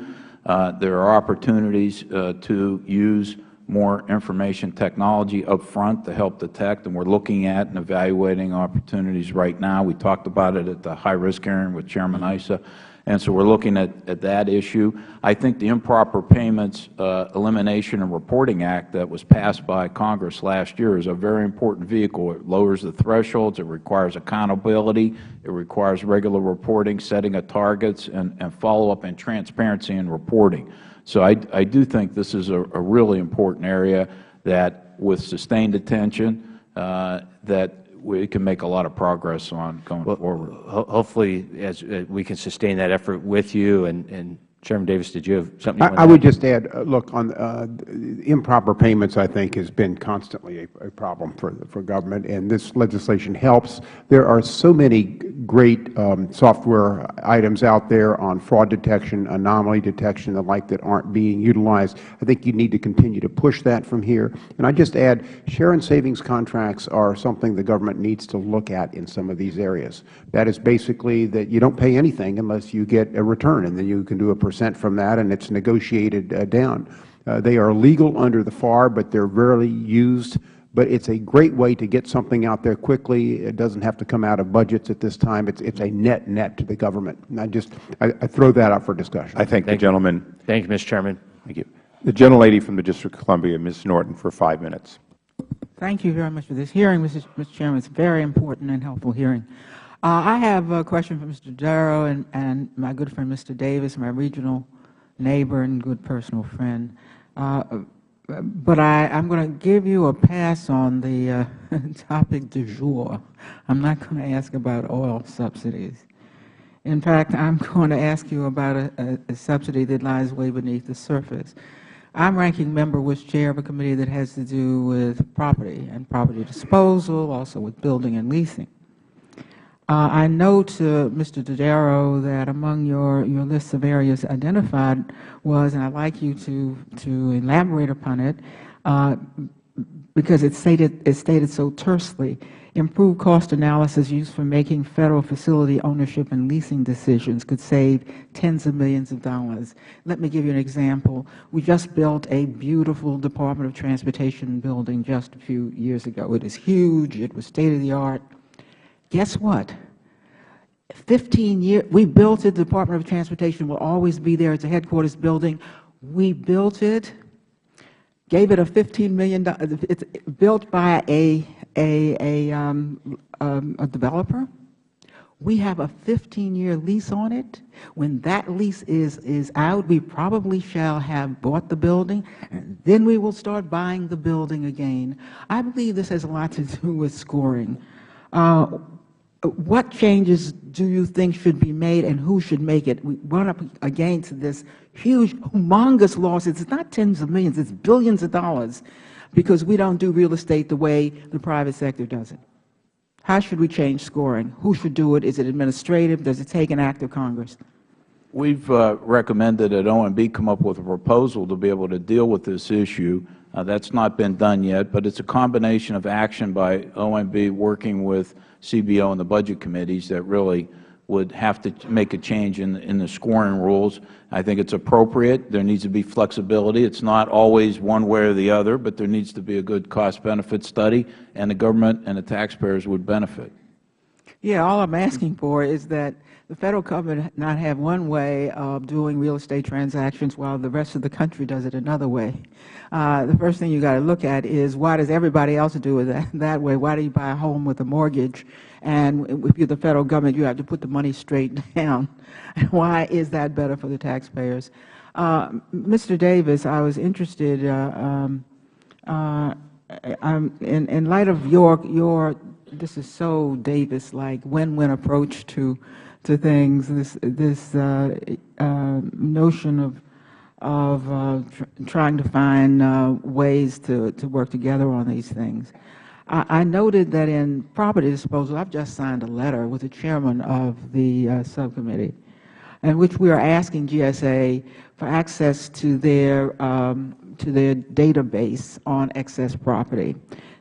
S5: There are opportunities to use more information technology up front to help detect, and we're looking at and evaluating opportunities right now. We talked about it at the high-risk hearing with Chairman Issa, and so we're looking at that issue. I think the Improper Payments Elimination and Reporting Act that was passed by Congress last year is a very important vehicle. It lowers the thresholds. It requires accountability. It requires regular reporting, setting of targets, and follow-up and transparency in reporting. So I do think this is a really important area that, with sustained attention, that we can make a lot of progress on going forward.
S14: Hopefully, as we can sustain that effort with you. And Chairman Davis, did you have something you want to
S4: I
S14: add?
S4: would just add, look, on improper payments, I think, has been constantly a problem for government, and this legislation helps. There are so many great software items out there on fraud detection, anomaly detection, and the like that aren't being utilized. I think you need to continue to push that from here. And I just add, share and savings contracts are something the government needs to look at in some of these areas. That is basically that you don't pay anything unless you get a return, and then you can do a percent from that, and it's negotiated down. They are legal under the FAR, but they're rarely used. But it's a great way to get something out there quickly. It doesn't have to come out of budgets at this time. It's a net to the government. And I throw that out for discussion.
S1: I thank the gentleman.
S14: Thank you, Mr. Chairman.
S1: Thank you. The gentlelady from the District of Columbia, Ms. Norton, for 5 minutes.
S15: Thank you very much for this hearing, Mr. Chairman. It's a very important and helpful hearing. I have a question for Mr. Dodaro and my good friend Mr. Davis, my regional neighbor and good personal friend. But I'm going to give you a pass on the topic du jour. I'm not going to ask about oil subsidies. In fact, I'm going to ask you about a subsidy that lies way beneath the surface. I'm ranking member, was chair of a committee that has to do with property and property disposal, also with building and leasing. I note, Mr. Dodaro, that among your list of areas identified was, and I'd like you to elaborate upon it, because it's stated so tersely, improved cost analysis used for making Federal facility ownership and leasing decisions could save tens of millions of dollars. Let me give you an example. We just built a beautiful Department of Transportation building just a few years ago. It is huge. It was state-of-the-art. Guess what? 15 years, we built it. The Department of Transportation will always be there. It's a headquarters building. We built it, gave it a $15 million. It's built by a developer. We have a 15-year lease on it. When that lease is out, we probably shall have bought the building, and then we will start buying the building again. I believe this has a lot to do with scoring. What changes do you think should be made, and who should make it? We run up against this huge, humongous losses. It's not tens of millions, it's billions of dollars, because we don't do real estate the way the private sector does it. How should we change scoring? Who should do it? Is it administrative? Does it take an act of Congress?
S5: We've recommended that OMB come up with a proposal to be able to deal with this issue. That's not been done yet, but it's a combination of action by OMB working with CBO and the budget committees that really would have to make a change in the scoring rules. I think it's appropriate. There needs to be flexibility. It's not always one way or the other, but there needs to be a good cost-benefit study, and the government and the taxpayers would benefit.
S15: Yeah, all I'm asking for is that the Federal government not have one way of doing real estate transactions while the rest of the country does it another way. The first thing you got to look at is, why does everybody else do it that way? Why do you buy a home with a mortgage? And if you're the Federal government, you have to put the money straight down. Why is that better for the taxpayers? Mr. Davis, I was interested, in light of your this is so Davis-like, win-win approach to things, this notion of trying to find ways to work together on these things. I noted that in property disposal, I've just signed a letter with the chairman of the subcommittee, in which we are asking GSA for access to their database on excess property.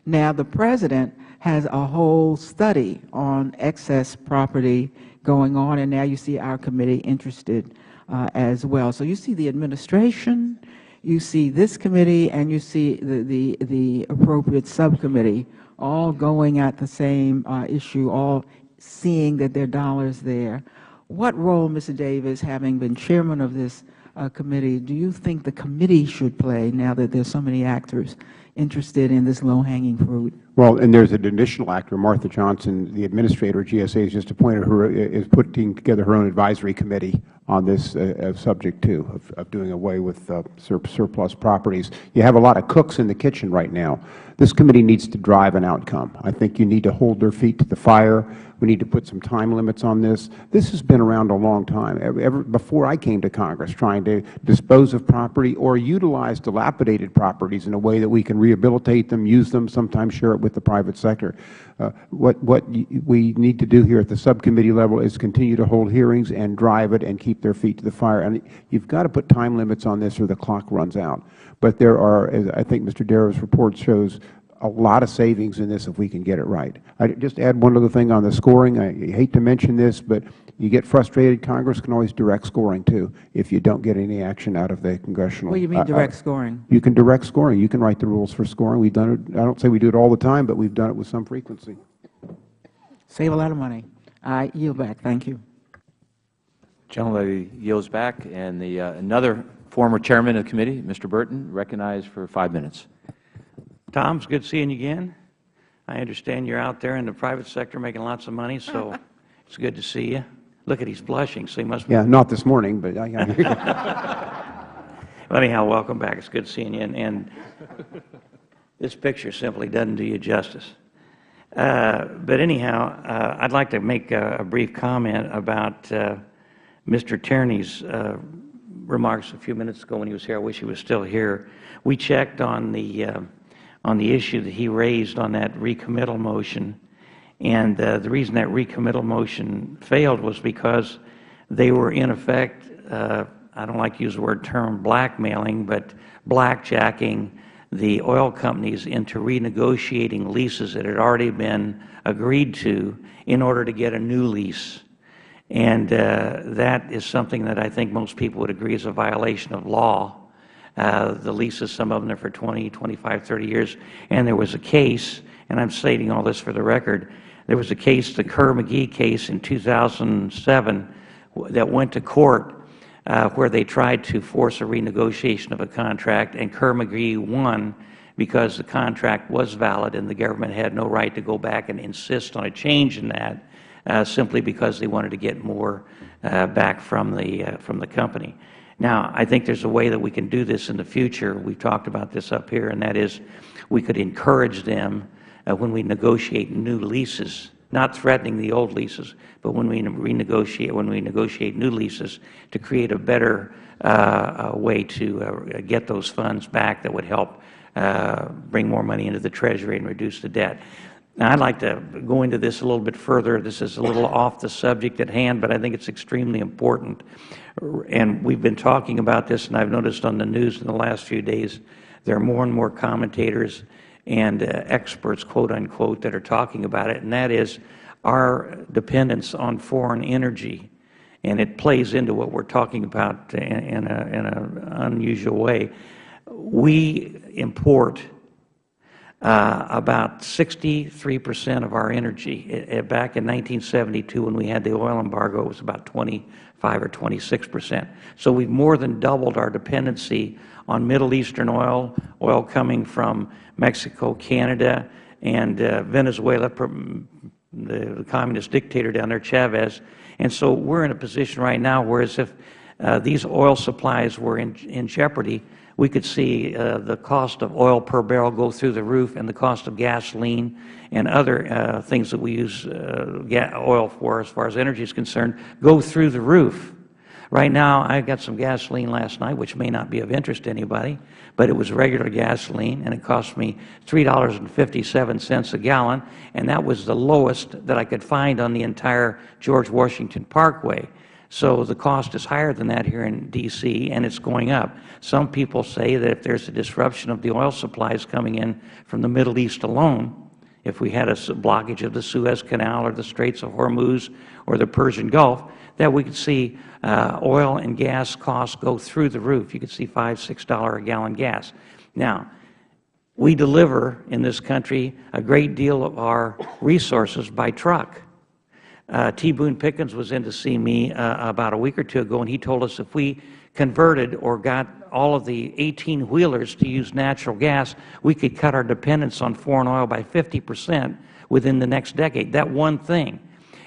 S15: Now, the President has a whole study on excess property going on, and now you see our committee interested as well. So you see the administration, you see this committee, and you see the appropriate subcommittee all going at the same issue, all seeing that there are dollars there. What role, Mr. Davis, having been chairman of this committee, do you think the committee should play now that there are so many actors interested in this low-hanging fruit?
S4: Well, and there's an additional actor, Martha Johnson, the administrator at GSA, has just appointed her, is putting together her own advisory committee on this subject, too, of doing away with surplus properties. You have a lot of cooks in the kitchen right now. This committee needs to drive an outcome. I think you need to hold their feet to the fire. We need to put some time limits on this. This has been around a long time. Ever before I came to Congress, trying to dispose of property or utilize dilapidated properties in a way that we can rehabilitate them, use them, sometimes share it with the private sector. What we need to do here at the subcommittee level is continue to hold hearings and drive it and keep their feet to the fire. And you've got to put time limits on this or the clock runs out. But there are, as I think Mr. Darrow's report shows, a lot of savings in this if we can get it right. I just add one other thing on the scoring. I hate to mention this, but you get frustrated. Congress can always direct scoring, too, if you don't get any action out of the congressional.
S15: What do you mean direct scoring?
S4: You can direct scoring. You can write the rules for scoring. We've done it. I don't say we do it all the time, but we've done it with some frequency.
S15: Save a lot of money. I yield back. Thank you.
S14: Gentleman yields back, and another former chairman of the committee, Mr. Burton, recognized for 5 minutes.
S16: Tom, it's good seeing you again. I understand you're out there in the private sector making lots of money, so it's good to see you. Look at, he's blushing, so he must be.
S4: Yeah, not this morning, but
S16: Well, anyhow, welcome back. It's good seeing you. And this picture simply doesn't do you justice. But anyhow, I'd like to make a brief comment about Mr. Tierney's remarks a few minutes ago when he was here. I wish he was still here. We checked on the issue that he raised on that recommittal motion, and the reason that recommittal motion failed was because they were in effect, I don't like to use the term blackmailing, but blackjacking the oil companies into renegotiating leases that had already been agreed to in order to get a new lease. And that is something that I think most people would agree is a violation of law. The leases, some of them are for 20, 25, 30 years. And there was a case, and I'm stating all this for the record, There was a case, the Kerr-McGee case in 2007, that went to court where they tried to force a renegotiation of a contract, and Kerr-McGee won because the contract was valid and the government had no right to go back and insist on a change in that simply because they wanted to get more back from the company. Now, I think there's a way that we can do this in the future. We've talked about this up here, and that is we could encourage them when we negotiate new leases, not threatening the old leases, but when we negotiate new leases, to create a better way to get those funds back that would help bring more money into the Treasury and reduce the debt. Now, I'd like to go into this a little bit further. This is a little off the subject at hand, but I think it's extremely important. And we've been talking about this, and I've noticed on the news in the last few days, there are more and more commentators and experts, quote unquote, that are talking about it, and that is our dependence on foreign energy. And it plays into what we're talking about in an unusual way. We import about 63% of our energy. Back in 1972, when we had the oil embargo, it was about 25 or 26%. So we've more than doubled our dependency on Middle Eastern oil coming from Mexico, Canada, and Venezuela, the communist dictator down there, Chavez. And so we're in a position right now where, as if these oil supplies were in jeopardy, we could see the cost of oil per barrel go through the roof, and the cost of gasoline and other things that we use oil for as far as energy is concerned go through the roof. Right now, I got some gasoline last night, which may not be of interest to anybody, but it was regular gasoline, and it cost me $3.57 a gallon, and that was the lowest that I could find on the entire George Washington Parkway. So the cost is higher than that here in D.C., and it's going up. Some people say that if there's a disruption of the oil supplies coming in from the Middle East alone, if we had a blockage of the Suez Canal or the Straits of Hormuz or the Persian Gulf, that we could see oil and gas costs go through the roof. You could see $5, $6 a gallon gas. Now, we deliver in this country a great deal of our resources by truck. T. Boone Pickens was in to see me about a week or two ago, and he told us if we converted or got all of the 18-wheelers to use natural gas, we could cut our dependence on foreign oil by 50% within the next decade. That one thing.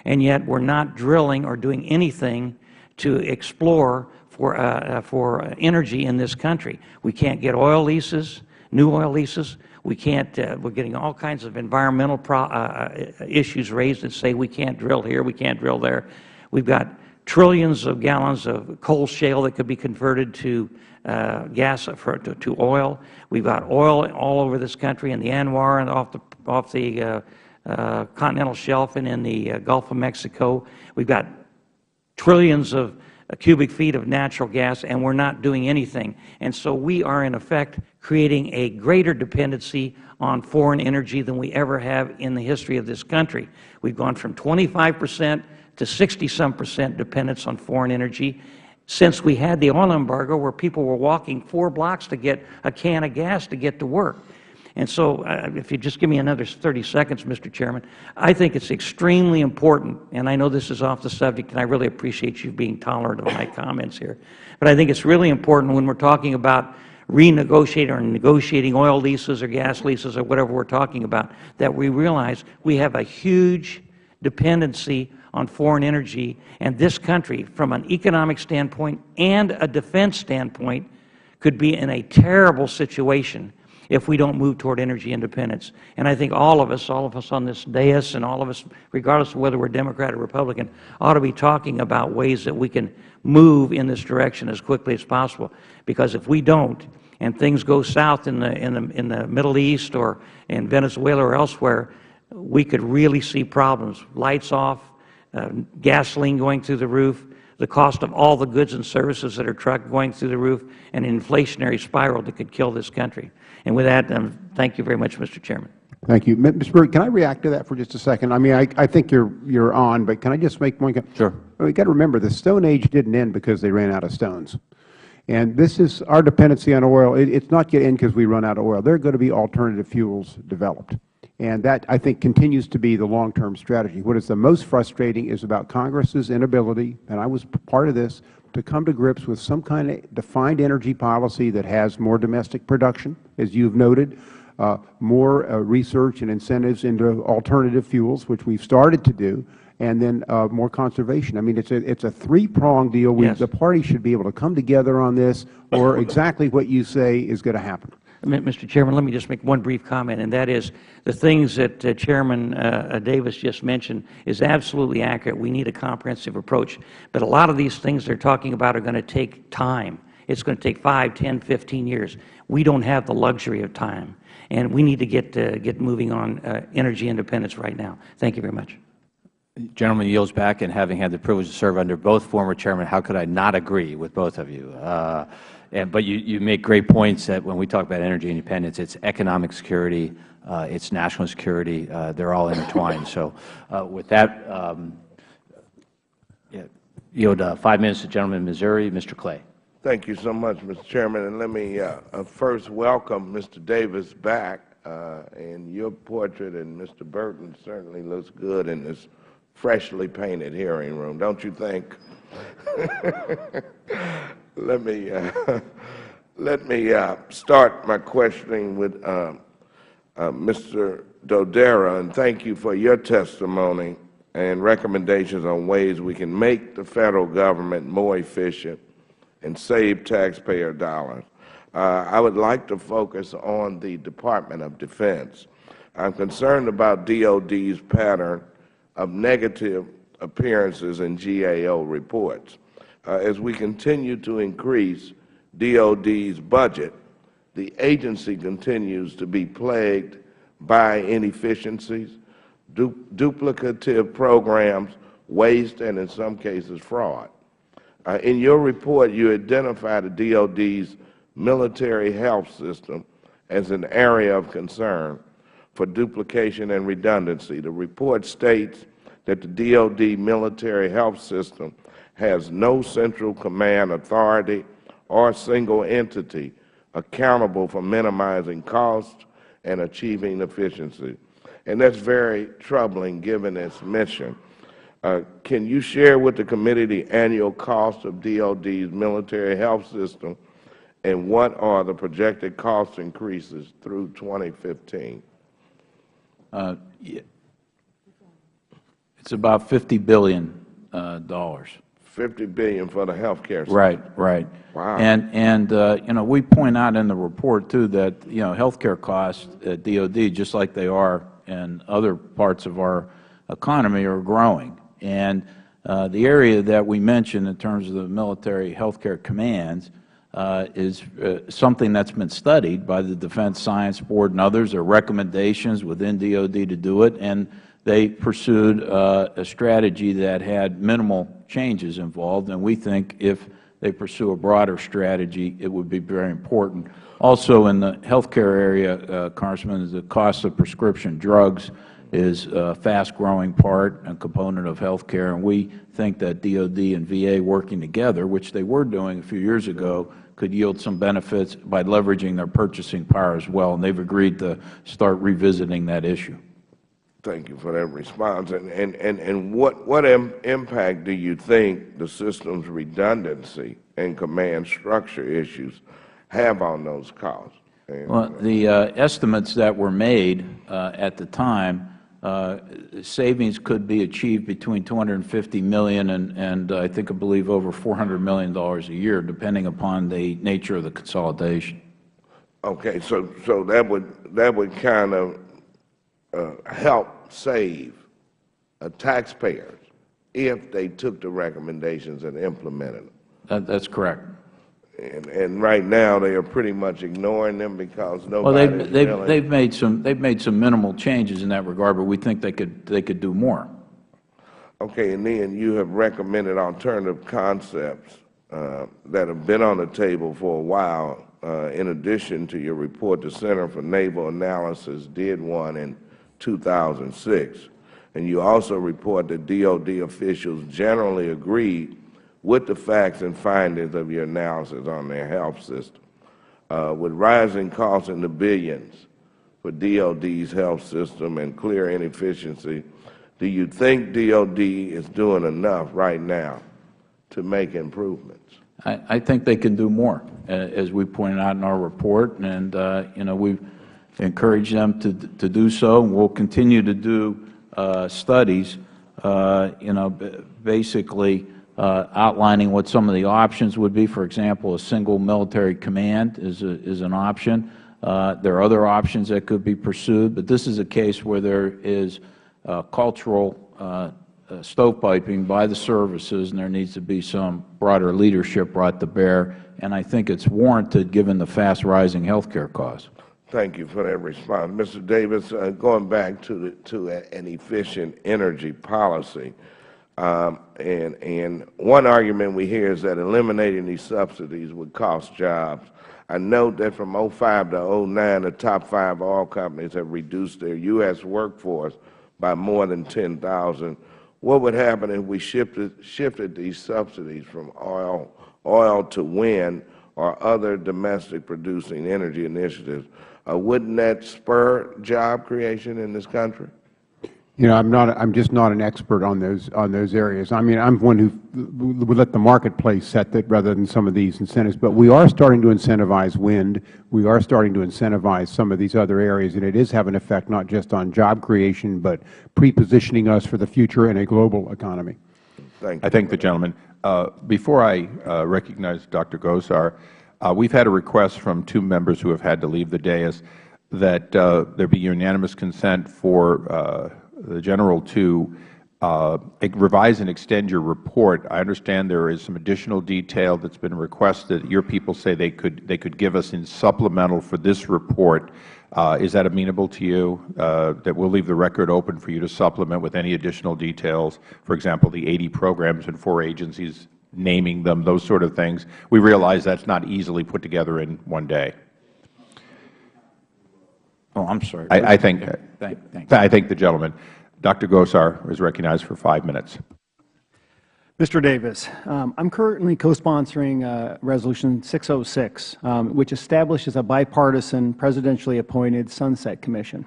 S16: And yet we're not drilling or doing anything to explore for energy in this country. We can't get oil leases, new oil leases. We can't, we're getting all kinds of environmental issues raised that say we can't drill here, we can't drill there. We've got trillions of gallons of coal shale that could be converted to gas, to oil. We've got oil all over this country in the Anwar and off the continental shelf and in the Gulf of Mexico. We've got trillions of cubic feet of natural gas, and we're not doing anything. And so we are, in effect, creating a greater dependency on foreign energy than we ever have in the history of this country. We've gone from 25% to 60-some% dependence on foreign energy since we had the oil embargo, where people were walking 4 blocks to get a can of gas to get to work. And so if you just give me another 30 seconds, Mr. Chairman, I think it's extremely important, and I know this is off the subject, and I really appreciate you being tolerant of my comments here, but I think it's really important when we're talking about renegotiating or negotiating oil leases or gas leases or whatever we're talking about, that we realize we have a huge dependency on foreign energy, and this country, from an economic standpoint and a defense standpoint, could be in a terrible situation if we don't move toward energy independence. And I think all of us on this dais, and all of us, regardless of whether we're Democrat or Republican, ought to be talking about ways that we can move in this direction as quickly as possible. Because if we don't, and things go south in the Middle East or in Venezuela or elsewhere, we could really see problems. Lights off, gasoline going through the roof, the cost of all the goods and services that are trucked going through the roof, and an inflationary spiral that could kill this country. And with that, thank you very much, Mr. Chairman.
S4: Thank you. Mr. Berg, can I react to that for just a second? I mean, I think you're on, but can I just make one comment?
S8: Sure.
S4: We've got to remember, the Stone Age didn't end because they ran out of stones. And this is our dependency on oil. It's not going to end because we run out of oil. There are going to be alternative fuels developed. And that, I think, continues to be the long-term strategy. What is the most frustrating is about Congress's inability, and I was part of this, to come to grips with some kind of defined energy policy that has more domestic production, as you have noted, more research and incentives into alternative fuels, which we have started to do, and then more conservation. I mean, it's a three-pronged deal.
S16: Yes.
S4: The parties should be able to come together on this, or exactly what you say is going to happen.
S16: Mr. Chairman, let me just make one brief comment, and that is the things that Chairman Davis just mentioned is absolutely accurate. We need a comprehensive approach. But a lot of these things they are talking about are going to take time. It's going to take 5, 10, 15 years. We don't have the luxury of time, and we need to get moving on energy independence right now. Thank you very much.
S14: The gentleman yields back, and having had the privilege to serve under both former chairmen, how could I not agree with both of you? But you make great points that when we talk about energy independence, it's economic security, it's national security. They're all intertwined. So with that, yield 5 minutes to the gentleman in Missouri, Mr. Clay.
S17: Thank you so much, Mr. Chairman. And let me first welcome Mr. Davis back. And your portrait and Mr. Burton certainly looks good in this freshly painted hearing room, don't you think? Let me start my questioning with Mr. Dodera, and thank you for your testimony and recommendations on ways we can make the Federal Government more efficient and save taxpayer dollars. I would like to focus on the Department of Defense. I'm concerned about DOD's pattern of negative appearances in GAO reports. As we continue to increase DOD's budget, the agency continues to be plagued by inefficiencies, duplicative programs, waste, and in some cases fraud. In your report, you identify the DOD's military health system as an area of concern for duplication and redundancy. The report states that the DOD military health system has no central command authority or single entity accountable for minimizing costs and achieving efficiency. And that's very troubling given its mission. Can you share with the committee the annual cost of DOD's military health system, and what are the projected cost increases through 2015?
S5: It's about $50 billion.
S17: $50 billion for the health care system.
S5: Right, right.
S17: Wow.
S5: And you know, we point out in the report too that health care costs at DOD, just like they are in other parts of our economy, are growing. And the area that we mentioned in terms of the military health care commands is something that's been studied by the Defense Science Board and others. There are recommendations within DOD to do it, and they pursued a strategy that had minimal changes involved, and we think if they pursue a broader strategy, it would be very important. Also in the health care area, Congressman, the cost of prescription drugs is a fast-growing part and component of health care, and we think that DOD and VA working together, which they were doing a few years ago, could yield some benefits by leveraging their purchasing power as well, and they've agreed to start revisiting that issue.
S17: Thank you for that response. And what impact do you think the system's redundancy and command structure issues have on those costs?
S5: Well, the estimates that were made at the time, savings could be achieved between $250 million and I believe over $400 million a year, depending upon the nature of the consolidation.
S17: Okay, so that would kind of help save taxpayers if they took the recommendations and implemented them.
S5: That's correct.
S17: And right now they are pretty much ignoring them because
S5: nobody.
S17: Well,
S5: they've made some minimal changes in that regard, but we think they could do more.
S17: Okay, and then you have recommended alternative concepts that have been on the table for a while. In addition to your report, the Center for Naval Analysis did one in 2006, and you also report that DOD officials generally agreed with the facts and findings of your analysis on their health system. With rising costs in the billions, for DOD's health system and clear inefficiency. Do you think DOD is doing enough right now to make improvements?
S5: I think they can do more, as we pointed out in our report, and we've encouraged them to do so, and we'll continue to do studies, basically outlining what some of the options would be. For example, a single military command is an option. There are other options that could be pursued, but this is a case where there is cultural stovepiping by the services, and there needs to be some broader leadership brought to bear, and I think it's warranted given the fast-rising health care costs.
S17: Thank you for that response. Mr. Davis, going back to an efficient energy policy, and one argument we hear is that eliminating these subsidies would cost jobs. I note that from 2005 to 2009, the top 5 oil companies have reduced their U.S. workforce by more than 10,000. What would happen if we shifted these subsidies from oil to wind or other domestic producing energy initiatives? Wouldn't that spur job creation in this country?
S4: I'm just not an expert on those areas. I mean, I'm one who would let the marketplace set that rather than some of these incentives. But we are starting to incentivize wind. We are starting to incentivize some of these other areas, and it is having an effect not just on job creation, but pre-positioning us for the future in a global economy.
S17: Thank you.
S1: I thank the gentleman. Before I recognize Dr. Gosar, we've had a request from 2 members who have had to leave the dais that there be unanimous consent for the General to revise and extend your report. I understand there is some additional detail that's been requested. Your people say they could give us in supplemental for this report. Is that amenable to you? That we'll leave the record open for you to supplement with any additional details, for example, the 80 programs and 4 agencies, naming them, those sort of things. We realize that's not easily put together in one day.
S5: Oh, I'm sorry.
S1: I thank the gentleman. Dr. Gosar is recognized for 5 minutes.
S18: Mr. Davis, I'm currently co-sponsoring Resolution 606, which establishes a bipartisan, presidentially appointed Sunset Commission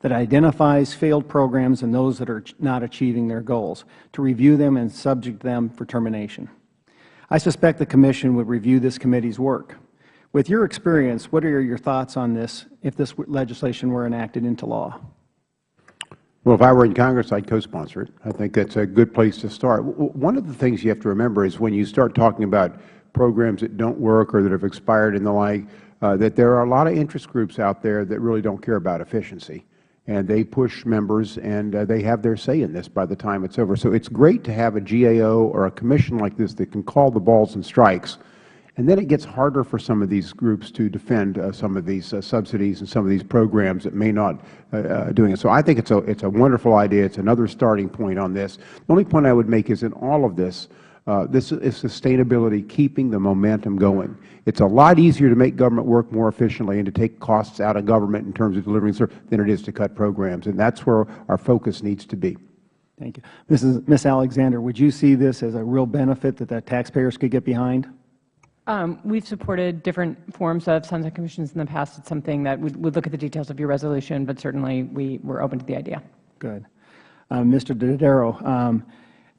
S18: that identifies failed programs and those that are not achieving their goals, to review them and subject them for termination. I suspect the Commission would review this committee's work. With your experience, what are your thoughts on this if this legislation were enacted into law?
S4: Well, if I were in Congress, I'd co-sponsor it. I think that's a good place to start. One of the things you have to remember is when you start talking about programs that don't work or that have expired and the like, that there are a lot of interest groups out there that really don't care about efficiency. And they push members, and they have their say in this by the time it's over. So it's great to have a GAO or a commission like this that can call the balls and strikes. And then it gets harder for some of these groups to defend some of these subsidies and some of these programs that may not doing it. So I think it's a wonderful idea. It's another starting point on this. The only point I would make is in all of this, this is sustainability, keeping the momentum going. It's a lot easier to make government work more efficiently and to take costs out of government in terms of delivering service than it is to cut programs. And that's where our focus needs to be.
S18: Thank you. Ms. Alexander, would you see this as a real benefit that taxpayers could get behind?
S6: We've supported different forms of Sunset Commissions in the past. It's something that would look at the details of your resolution, but certainly we're open to the idea.
S18: Good. Mr. Dodaro,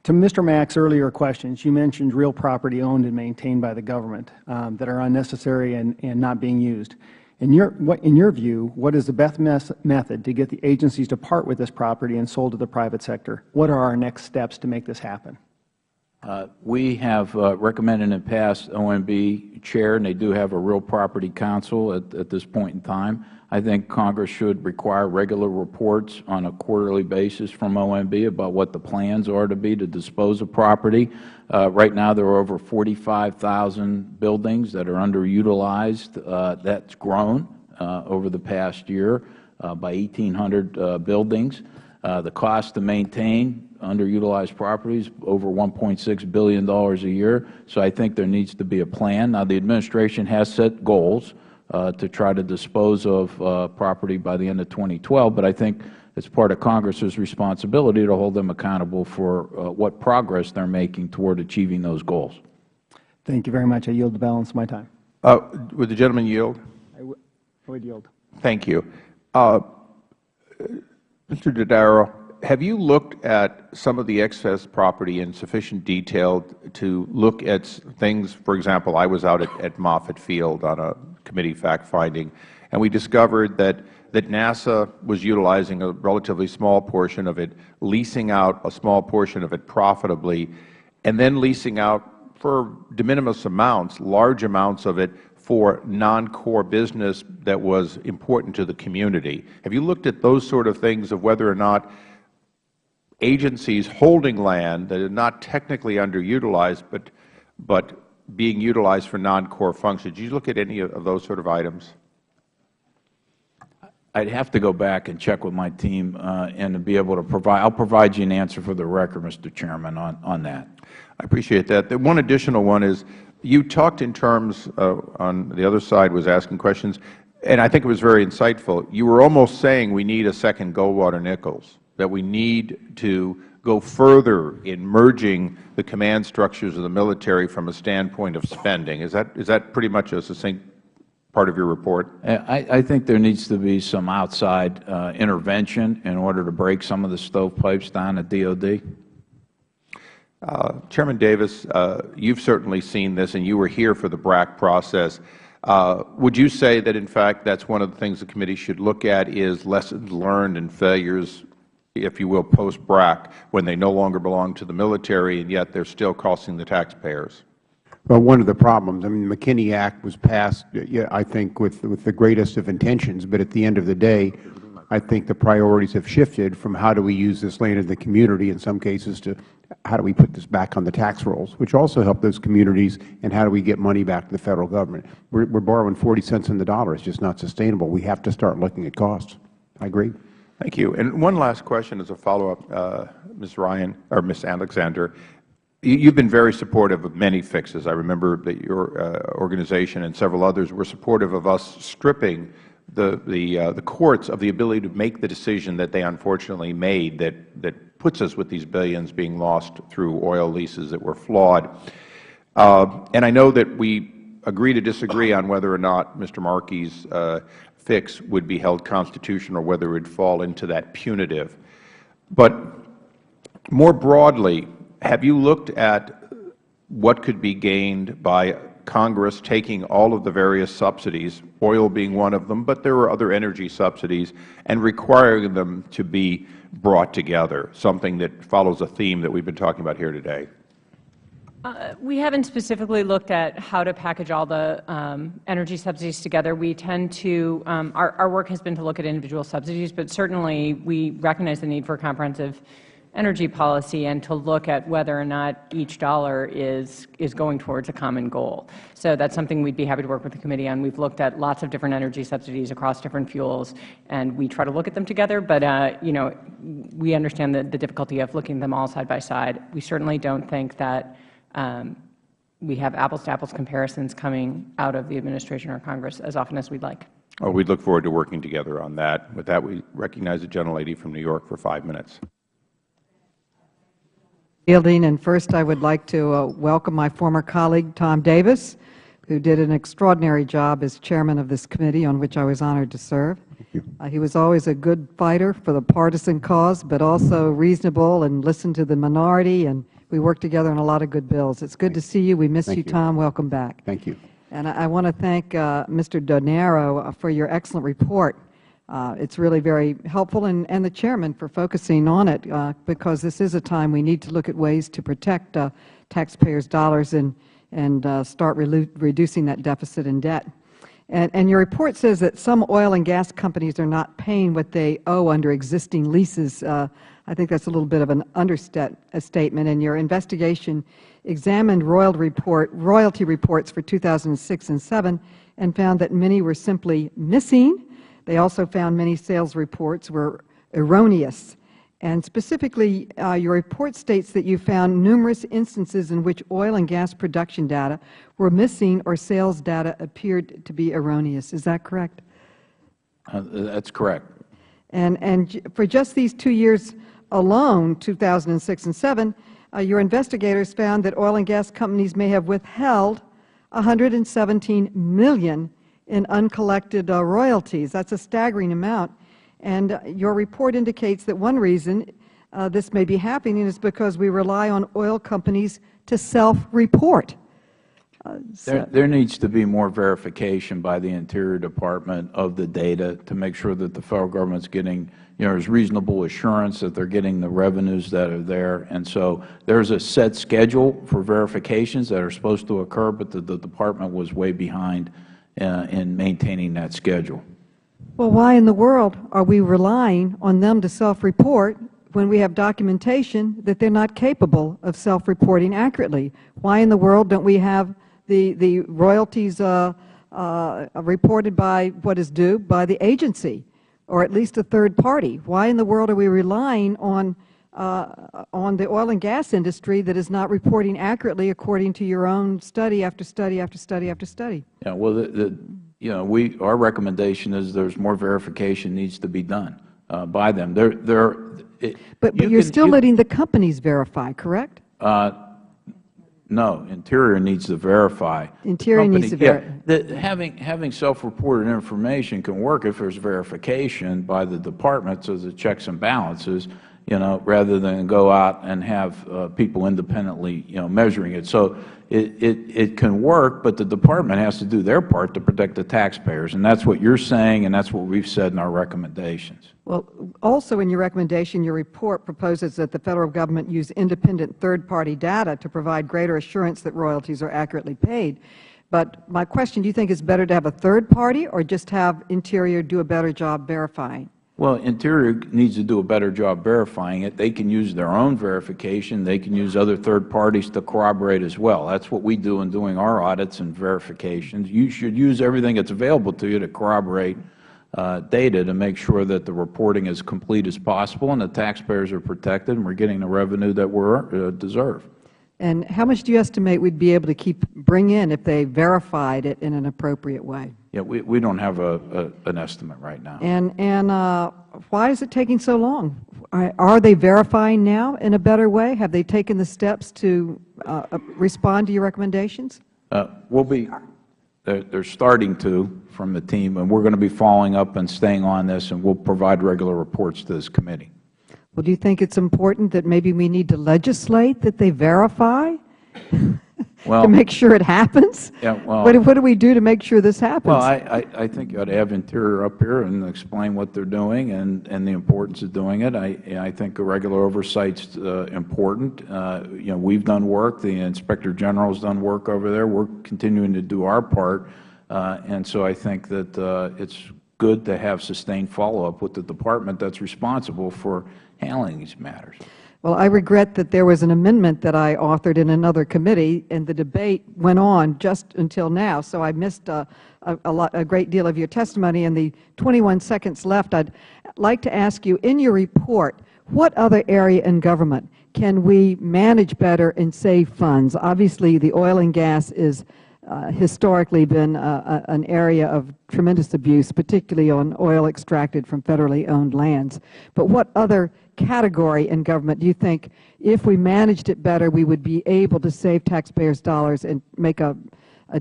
S18: to Mr. Mack's earlier questions, you mentioned real property owned and maintained by the government that are unnecessary and not being used. In your view, what is the best method to get the agencies to part with this property and sold to the private sector? What are our next steps to make this happen?
S5: We have recommended in the past OMB chair, and they do have a real property council at this point in time. I think Congress should require regular reports on a quarterly basis from OMB about what the plans are to be to dispose of property. Right now there are over 45,000 buildings that are underutilized. That's grown over the past year by 1,800 buildings. The cost to maintain underutilized properties over $1.6 billion a year. So I think there needs to be a plan. Now, the administration has set goals to try to dispose of property by the end of 2012, but I think it's part of Congress's responsibility to hold them accountable for what progress they're making toward achieving those goals.
S18: Thank you very much. I yield the balance of my time.
S1: Would the gentleman yield?
S18: I would yield.
S1: Thank you. Mr. Dodaro, have you looked at some of the excess property in sufficient detail to look at things? For example, I was out at Moffett Field on a committee fact-finding, and we discovered that NASA was utilizing a relatively small portion of it, leasing out a small portion of it profitably, and then leasing out for de minimis amounts, large amounts of it, for non-core business that was important to the community. Have you looked at those sort of things of whether or not agencies holding land that are not technically underutilized but being utilized for non-core functions? Did you look at any of those sort of items?
S5: I'd have to go back and check with my team and to be able to provide. I'll provide you an answer for the record, Mr. Chairman, on that.
S1: I appreciate that. The one additional one is, you talked in terms on the other side was asking questions, and I think it was very insightful. You were almost saying we need a second Goldwater-Nichols, that we need to go further in merging the command structures of the military from a standpoint of spending. Is that pretty much a succinct part of your report?
S5: I think there needs to be some outside intervention in order to break some of the stovepipes down at DOD.
S1: Chairman Davis, you've certainly seen this, and you were here for the BRAC process. Would you say that, in fact, that's one of the things the committee should look at is lessons learned and failures, if you will, post-BRAC, when they no longer belong to the military and yet they're still costing the taxpayers?
S4: Well, one of the problems, I mean, the McKinney Act was passed, I think, with the greatest of intentions, but at the end of the day, I think the priorities have shifted from how do we use this land in the community in some cases to how do we put this back on the tax rolls, which also help those communities, and how do we get money back to the Federal Government. We're borrowing 40 cents on the dollar. It's just not sustainable. We have to start looking at costs. I agree.
S1: Thank you. And one last question as a follow-up, Ms. Ryan, or Ms. Alexander. You've been very supportive of many fixes. I remember that your organization and several others were supportive of us stripping the courts of the ability to make the decision that they unfortunately made that puts us with these billions being lost through oil leases that were flawed. And I know that we agree to disagree on whether or not Mr. Markey's fix would be held constitutional or whether it would fall into that punitive. But more broadly, have you looked at what could be gained by Congress taking all of the various subsidies, oil being one of them, but there are other energy subsidies, and requiring them to be brought together, something that follows a theme that we've been talking about here today?
S6: We haven't specifically looked at how to package all the energy subsidies together. We tend to, our work has been to look at individual subsidies, but certainly we recognize the need for a comprehensive energy policy and to look at whether or not each dollar is going towards a common goal. So that's something we'd be happy to work with the committee on. We've looked at lots of different energy subsidies across different fuels, and we try to look at them together, but you know, we understand the difficulty of looking at them all side by side. We certainly don't think that we have apples-to-apples comparisons coming out of the administration or Congress as often as we'd like.
S1: Oh, we'd look forward to working together on that. With that, we recognize the gentlelady from New York for 5 minutes.
S19: Fielding, and first I would like to welcome my former colleague, Tom Davis, who did an extraordinary job as chairman of this committee on which I was honored to serve. He was always a good fighter for the partisan cause, but also reasonable and listened to the minority, and we worked together on a lot of good bills. It's good to see you. We miss you, Tom. Welcome back.
S4: Thank you.
S19: And I want to thank Mr. Dodaro for your excellent report. It's really very helpful, and the Chairman for focusing on it, because this is a time we need to look at ways to protect taxpayers' dollars and start reducing that deficit and debt. And your report says that some oil and gas companies are not paying what they owe under existing leases. I think that's a little bit of an understatement. And your investigation examined royalty reports for 2006 and 2007 and found that many were simply missing. They also found many sales reports were erroneous. And specifically, your report states that you found numerous instances in which oil and gas production data were missing or sales data appeared to be erroneous. Is that correct?
S5: That's correct.
S19: And for just these 2 years alone, 2006 and 2007, your investigators found that oil and gas companies may have withheld $117 million in uncollected royalties. That's a staggering amount. And your report indicates that one reason this may be happening is because we rely on oil companies to self-report.
S5: There needs to be more verification by the Interior Department of the data to make sure that the Federal Government is getting, there's reasonable assurance that they are getting the revenues that are there. And so there is a set schedule for verifications that are supposed to occur, but the Department was way behind in maintaining that schedule.
S19: Well, why in the world are we relying on them to self-report when we have documentation that they are not capable of self-reporting accurately? Why in the world don't we have the royalties reported by what is due by the agency, or at least a third party? Why in the world are we relying on the oil and gas industry that is not reporting accurately according to your own study after study after study after study?
S5: Yeah, well, our recommendation is there's more verification needs to be done by them.
S19: But you're still letting the companies verify, correct?
S5: No, Interior needs to verify.
S19: Interior needs to verify.
S5: Having self-reported information can work if there's verification by the Department, so the checks and balances, rather than go out and have people independently, measuring it. So it can work, but the Department has to do their part to protect the taxpayers, and that's what you're saying, and that's what we've said in our recommendations.
S19: Well, also in your recommendation, your report proposes that the Federal Government use independent third-party data to provide greater assurance that royalties are accurately paid. But my question, do you think it's better to have a third party or just have Interior do a better job verifying?
S5: Well, Interior needs to do a better job verifying it. They can use their own verification. They can use other third parties to corroborate as well. That's what we do in doing our audits and verifications. You should use everything that's available to you to corroborate data to make sure that the reporting is complete as possible and the taxpayers are protected and we're getting the revenue that we deserve.
S19: And how much do you estimate we'd be able to bring in if they verified it in an appropriate way?
S5: Yeah, we don't have an estimate right now.
S19: And why is it taking so long? Are they verifying now in a better way? Have they taken the steps to respond to your recommendations?
S5: They're starting to from the team, and we're going to be following up and staying on this, and we'll provide regular reports to this committee.
S19: Well, do you think it's important that maybe we need to legislate that they verify to make sure it happens?
S5: Yeah, well,
S19: what do we do to make sure this happens?
S5: Well, I think you ought to have Interior up here and explain what they're doing and the importance of doing it. I think a regular oversight's important. We've done work. The Inspector General's done work over there. We're continuing to do our part, and so I think that it's good to have sustained follow-up with the Department that's responsible for handling these matters.
S19: Well, I regret that there was an amendment that I authored in another committee, and the debate went on just until now, so I missed a great deal of your testimony. In the 21 seconds left, I'd like to ask you, in your report, what other area in government can we manage better and save funds? Obviously, the oil and gas is historically been an area of tremendous abuse, particularly on oil extracted from federally owned lands. But what other category in government do you think, if we managed it better, we would be able to save taxpayers' dollars and make a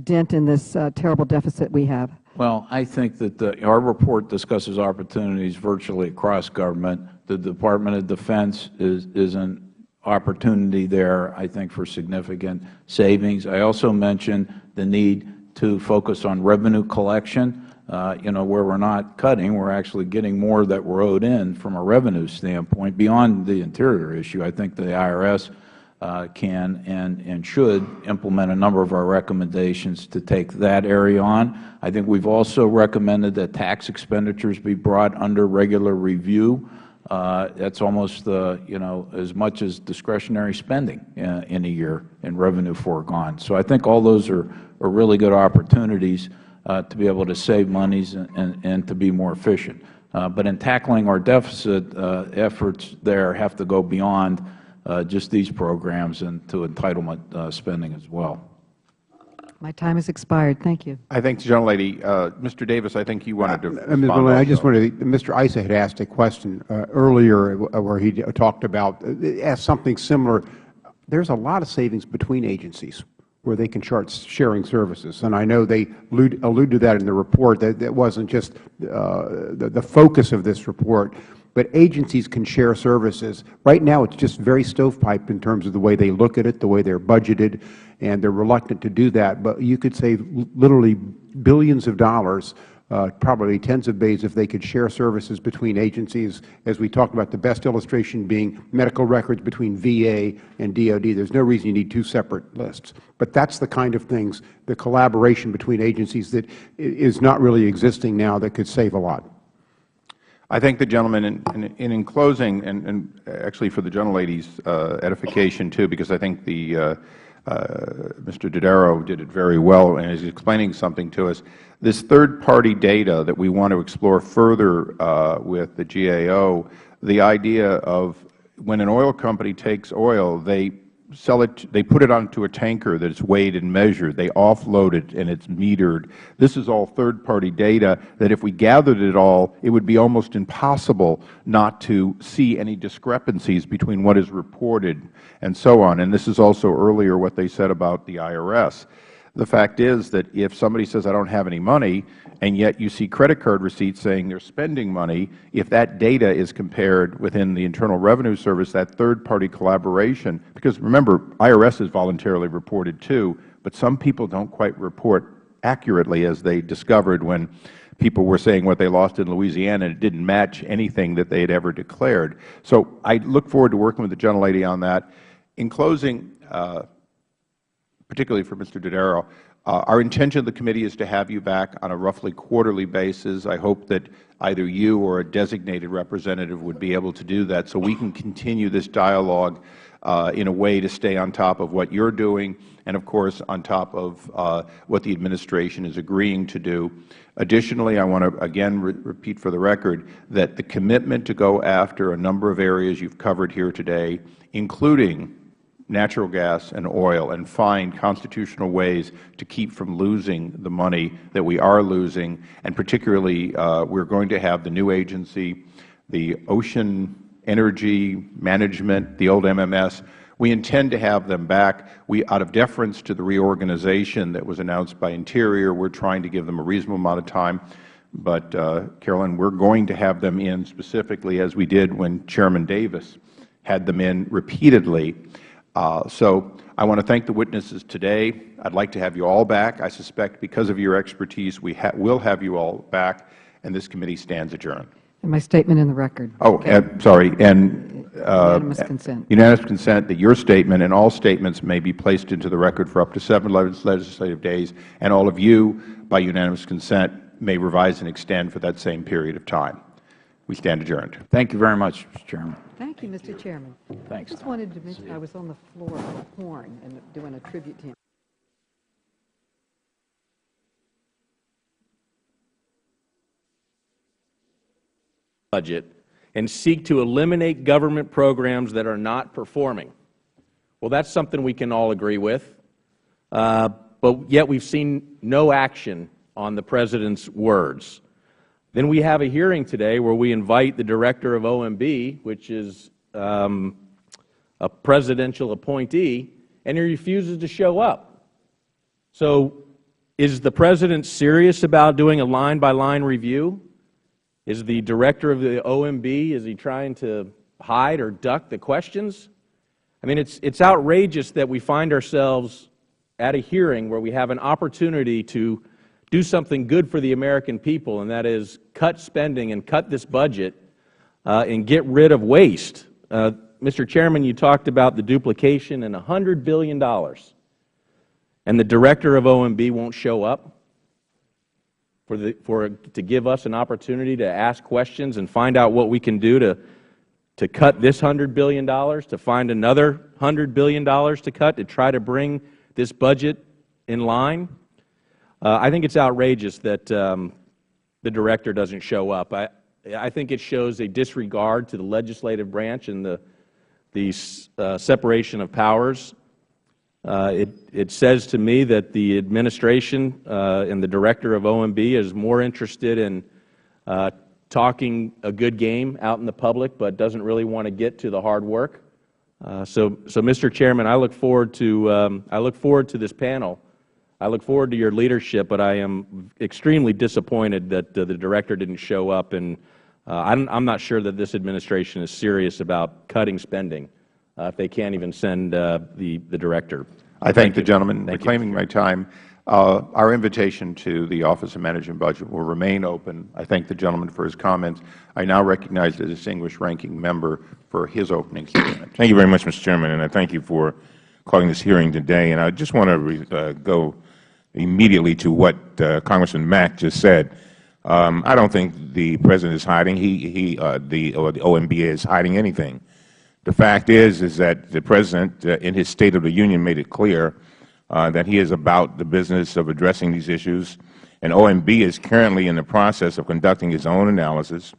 S19: dent in this terrible deficit we have?
S5: Well, I think that our report discusses opportunities virtually across government. The Department of Defense is an opportunity there, I think, for significant savings. I also mentioned the need to focus on revenue collection, where we're not cutting, we're actually getting more that we're owed in from a revenue standpoint. Beyond the Interior issue, I think the IRS can and should implement a number of our recommendations to take that area on. I think we've also recommended that tax expenditures be brought under regular review. That's almost as much as discretionary spending in a year in revenue foregone. So I think all those are really good opportunities to be able to save monies and to be more efficient. But in tackling our deficit, efforts there have to go beyond just these programs and to entitlement spending as well.
S19: My time has expired. Thank you.
S1: I thank the gentlelady. Mr. Davis, I think you wanted to respond.
S4: Ms. Miller, I just wanted to, Mr. Issa had asked a question earlier where he talked about, asked something similar. There's a lot of savings between agencies. where they can start sharing services. And I know they allude to that in the report. That wasn't just the focus of this report. But agencies can share services. Right now, it's just very stovepipe in terms of the way they look at it, the way they're budgeted, and they're reluctant to do that. But you could save literally billions of dollars, probably tens of billions, if they could share services between agencies, as we talked about, the best illustration being medical records between VA and DOD. There's no reason you need two separate lists. But that's the kind of things, the collaboration between agencies that is not really existing now that could save a lot.
S1: I thank the gentleman, and in closing, and actually for the gentlelady's edification too, because I think Mr. Dodaro did it very well and is explaining something to us. This third-party data that we want to explore further with the GAO, the idea of when an oil company takes oil, they sell it, they put it onto a tanker that is weighed and measured. They offload it and it's metered. This is all third-party data that if we gathered it all, it would be almost impossible not to see any discrepancies between what is reported and so on. And this is also earlier what they said about the IRS. The fact is that if somebody says, I don't have any money, and yet you see credit card receipts saying they're spending money, if that data is compared within the Internal Revenue Service, that third-party collaboration, because remember, IRS is voluntarily reported too, but some people don't quite report accurately, as they discovered when people were saying what they lost in Louisiana, and it didn't match anything that they had ever declared. So I look forward to working with the gentlelady on that. In closing, particularly for Mr. Dodaro, our intention of the committee is to have you back on a roughly quarterly basis. I hope that either you or a designated representative would be able to do that so we can continue this dialogue in a way to stay on top of what you're doing and, of course, on top of what the administration is agreeing to do. Additionally, I want to again repeat for the record that the commitment to go after a number of areas you've covered here today, including natural gas and oil, and find constitutional ways to keep from losing the money that we are losing. And particularly, we're going to have the new agency, the Ocean Energy Management, the old MMS. We intend to have them back. Out of deference to the reorganization that was announced by Interior, we're trying to give them a reasonable amount of time. But, Carolyn, we're going to have them in specifically as we did when Chairman Davis had them in repeatedly. So I want to thank the witnesses today. I'd like to have you all back. I suspect because of your expertise, we will have you all back, and this committee stands adjourned.
S19: And my statement in the record.
S1: Oh, sorry. And
S19: unanimous consent.
S1: Unanimous consent that your statement and all statements may be placed into the record for up to 7 legislative days, and all of you, by unanimous consent, may revise and extend for that same period of time. We stand adjourned.
S5: Thank you very much, Mr. Chairman.
S19: Thank you, Mr. Chairman.
S5: Thanks.
S19: I just wanted to mention I was on the floor with Horn and doing a tribute to him.
S2: Budget and seek to eliminate government programs that are not performing. Well, that's something we can all agree with, but yet we've seen no action on the President's words. Then we have a hearing today where we invite the Director of OMB, which is a presidential appointee, and he refuses to show up. So is the President serious about doing a line-by-line review? Is the Director of the OMB, is he trying to hide or duck the questions? I mean, it's outrageous that we find ourselves at a hearing where we have an opportunity to do something good for the American people, and that is cut spending and cut this budget and get rid of waste. Mr. Chairman, you talked about the duplication and $100 billion, and the Director of OMB won't show up to give us an opportunity to ask questions and find out what we can do to cut this $100 billion, to find another $100 billion to cut, to try to bring this budget in line. I think it's outrageous that the Director doesn't show up. I think it shows a disregard to the legislative branch and the separation of powers. It says to me that the administration and the Director of OMB is more interested in talking a good game out in the public, but doesn't really want to get to the hard work. So, Mr. Chairman, I look forward to this panel. I look forward to your leadership, but I am extremely disappointed that the Director didn't show up, and I'm not sure that this administration is serious about cutting spending if they can't even send the Director.
S1: I thank the gentleman for reclaiming my time. Our invitation to the Office of Management Budget will remain open. I thank the gentleman for his comments. I now recognize the distinguished ranking member for his opening statement.
S3: Thank you very much, Mr. Chairman, and I thank you for calling this hearing today. And I just want to go immediately to what Congressman Mack just said. I don't think the President is hiding. Or the OMB is hiding anything. The fact is that the President, in his State of the Union, made it clear that he is about the business of addressing these issues, and OMB is currently in the process of conducting its own analysis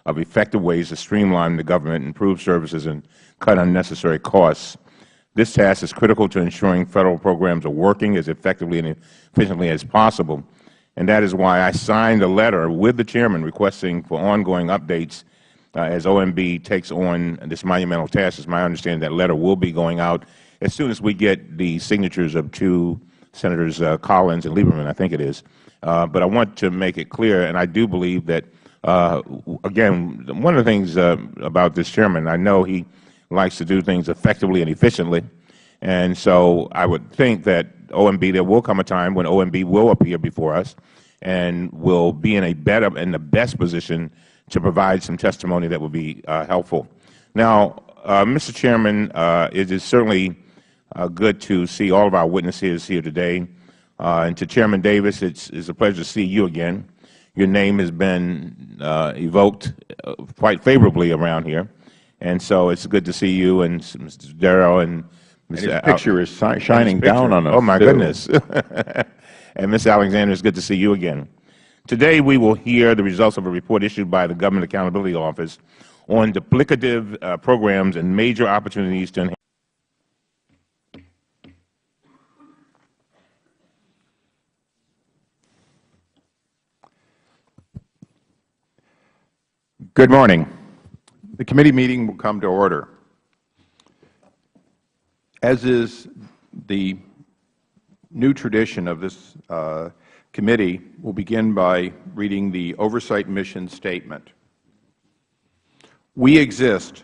S3: of effective ways to streamline the government, improve services, and cut unnecessary costs. This task is critical to ensuring Federal programs are working as effectively and efficiently as possible, and that is why I signed a letter with the Chairman requesting for ongoing updates as OMB takes on this monumental task. It's my understanding that letter will be going out as soon as we get the signatures of two Senators Collins and Lieberman, I think it is. But I want to make it clear, and I do believe that, again, one of the things about this Chairman, I know he likes to do things effectively and efficiently, and so I would think that OMB, there will come a time when OMB will appear before us and will be in the best position to provide some testimony that will be helpful. Now, Mr. Chairman, it is certainly good to see all of our witnesses here today. And to Chairman Davis, it's a pleasure to see you again. Your name has been evoked quite favorably around here, and so it's good to see you and Mr. Darrow and Ms.
S1: His picture is shining down on us.
S3: Oh, my goodness. And Ms. Alexander, it's good to see you again. Today we will hear the results of a report issued by the Government Accountability Office on duplicative programs and major opportunities to enhance.
S1: Good morning. The committee meeting will come to order. As is the new tradition of this committee, we'll begin by reading the Oversight Mission Statement. We exist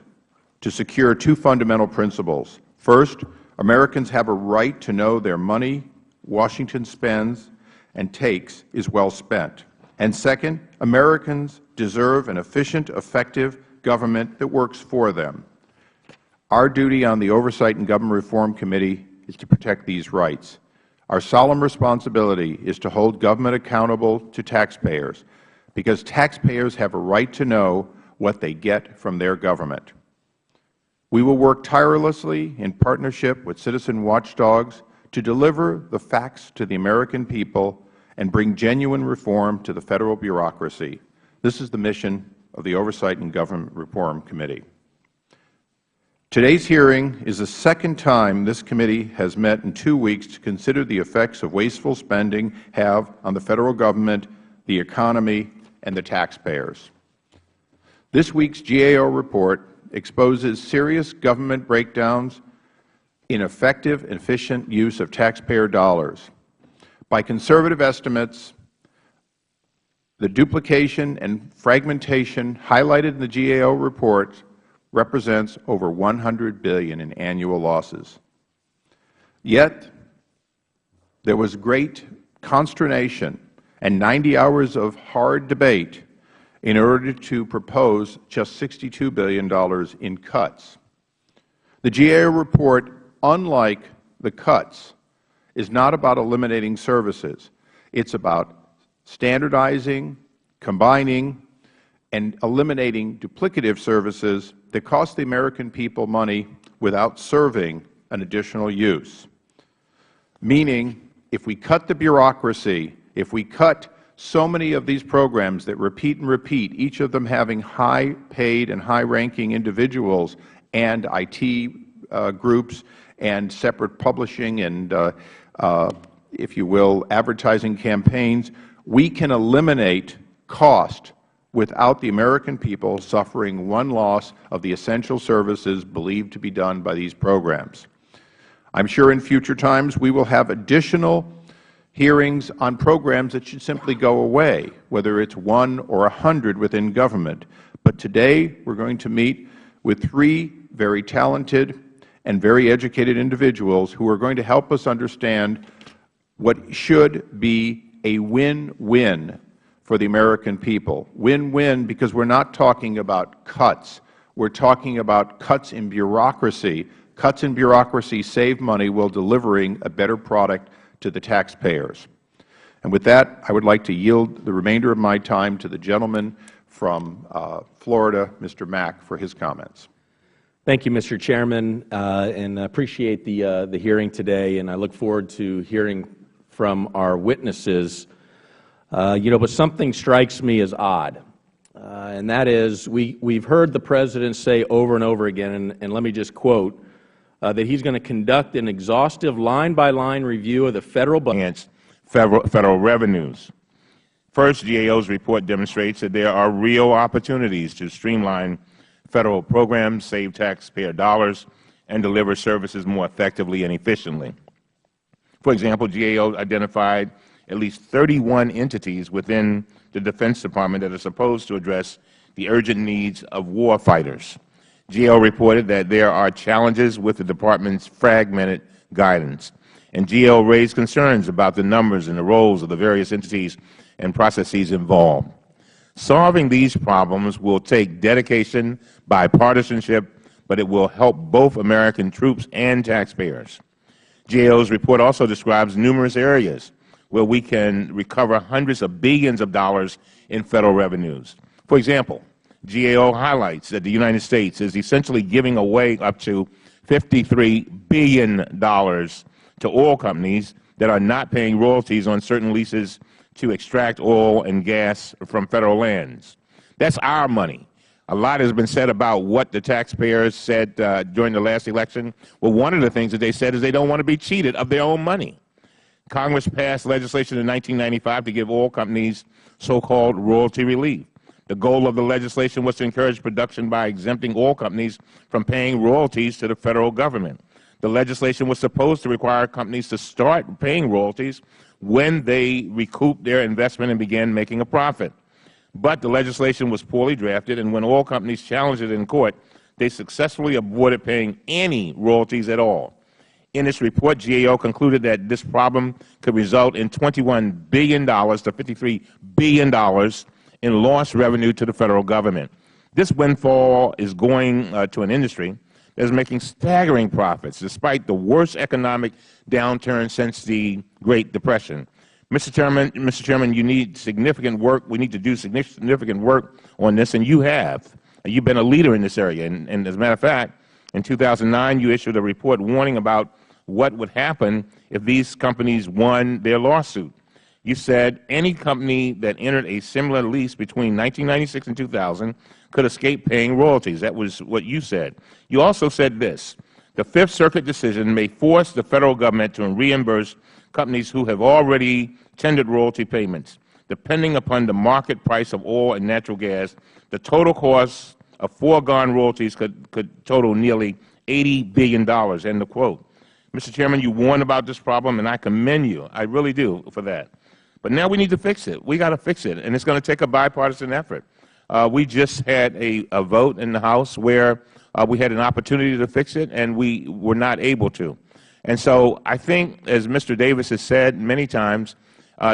S1: to secure two fundamental principles. First, Americans have a right to know their money Washington spends and takes is well spent. And second, Americans deserve an efficient, effective government that works for them. Our duty on the Oversight and Government Reform Committee is to protect these rights. Our solemn responsibility is to hold government accountable to taxpayers, because taxpayers have a right to know what they get from their government. We will work tirelessly in partnership with citizen watchdogs to deliver the facts to the American people and bring genuine reform to the Federal bureaucracy. This is the mission of the Oversight and Government Reform Committee. Today's hearing is the second time this committee has met in 2 weeks to consider the effects of wasteful spending have on the Federal Government, the economy, and the taxpayers. This week's GAO report exposes serious government breakdowns in effective and efficient use of taxpayer dollars. By conservative estimates, the duplication and fragmentation highlighted in the GAO report represents over $100 billion in annual losses. Yet, there was great consternation and 90 hours of hard debate in order to propose just $62 billion in cuts. The GAO report, unlike the cuts, is not about eliminating services. It's about standardizing, combining, and eliminating duplicative services that cost the American people money without serving an additional use. Meaning, if we cut the bureaucracy, if we cut so many of these programs that repeat and repeat, each of them having high-paid and high-ranking individuals and IT groups and separate publishing and, if you will, advertising campaigns, we can eliminate cost without the American people suffering one loss of the essential services believed to be done by these programs. I am sure in future times we will have additional hearings on programs that should simply go away, whether it is 1 or 100 within government. But today we are going to meet with 3 very talented and very educated individuals who are going to help us understand what should be a win-win for the American people. Win-win because we are not talking about cuts. We are talking about cuts in bureaucracy. Cuts in bureaucracy save money while delivering a better product to the taxpayers. And with that, I would like to yield the remainder of my time to the gentleman from Florida, Mr. Mack, for his comments.
S2: Thank you, Mr. Chairman, and appreciate the hearing today, and I look forward to hearing from our witnesses. But something strikes me as odd, and that is we've heard the President say over and over again, and let me just quote, that he's going to conduct an exhaustive line-by-line review of the Federal budget.
S3: Federal revenues. First, GAO's report demonstrates that there are real opportunities to streamline Federal programs, save taxpayer dollars, and deliver services more effectively and efficiently. For example, GAO identified at least 31 entities within the Defense Department that are supposed to address the urgent needs of war fighters. GAO reported that there are challenges with the Department's fragmented guidance, and GAO raised concerns about the numbers and the roles of the various entities and processes involved. Solving these problems will take dedication, bipartisanship, but it will help both American troops and taxpayers. GAO's report also describes numerous areas where we can recover hundreds of billions of dollars in Federal revenues. For example, GAO highlights that the United States is essentially giving away up to $53 billion to oil companies that are not paying royalties on certain leases to extract oil and gas from Federal lands. That's our money. A lot has been said about what the taxpayers said during the last election. Well, one of the things that they said is they don't want to be cheated of their own money. Congress passed legislation in 1995 to give oil companies so-called royalty relief. The goal of the legislation was to encourage production by exempting oil companies from paying royalties to the Federal Government. The legislation was supposed to require companies to start paying royalties when they recouped their investment and began making a profit. But the legislation was poorly drafted, and when oil companies challenged it in court, they successfully avoided paying any royalties at all. In its report, GAO concluded that this problem could result in $21 billion to $53 billion in lost revenue to the Federal Government. This windfall is going to an industry that is making staggering profits despite the worst economic downturn since the Great Depression. Mr. Chairman, you need significant work. We need to do significant work on this, and you have. You've been a leader in this area. And as a matter of fact, in 2009, you issued a report warning about what would happen if these companies won their lawsuit. You said any company that entered a similar lease between 1996 and 2000 could escape paying royalties. That was what you said. You also said this: the Fifth Circuit decision may force the Federal Government to reimburse companies who have already tendered royalty payments. Depending upon the market price of oil and natural gas, the total cost of foregone royalties could total nearly $80 billion, end of quote. Mr. Chairman, you warned about this problem, and I commend you. I really do for that. But now we need to fix it. We got to fix it, and it's going to take a bipartisan effort. We just had a vote in the House where we had an opportunity to fix it, and we were not able to. And so I think, as Mr. Davis has said many times,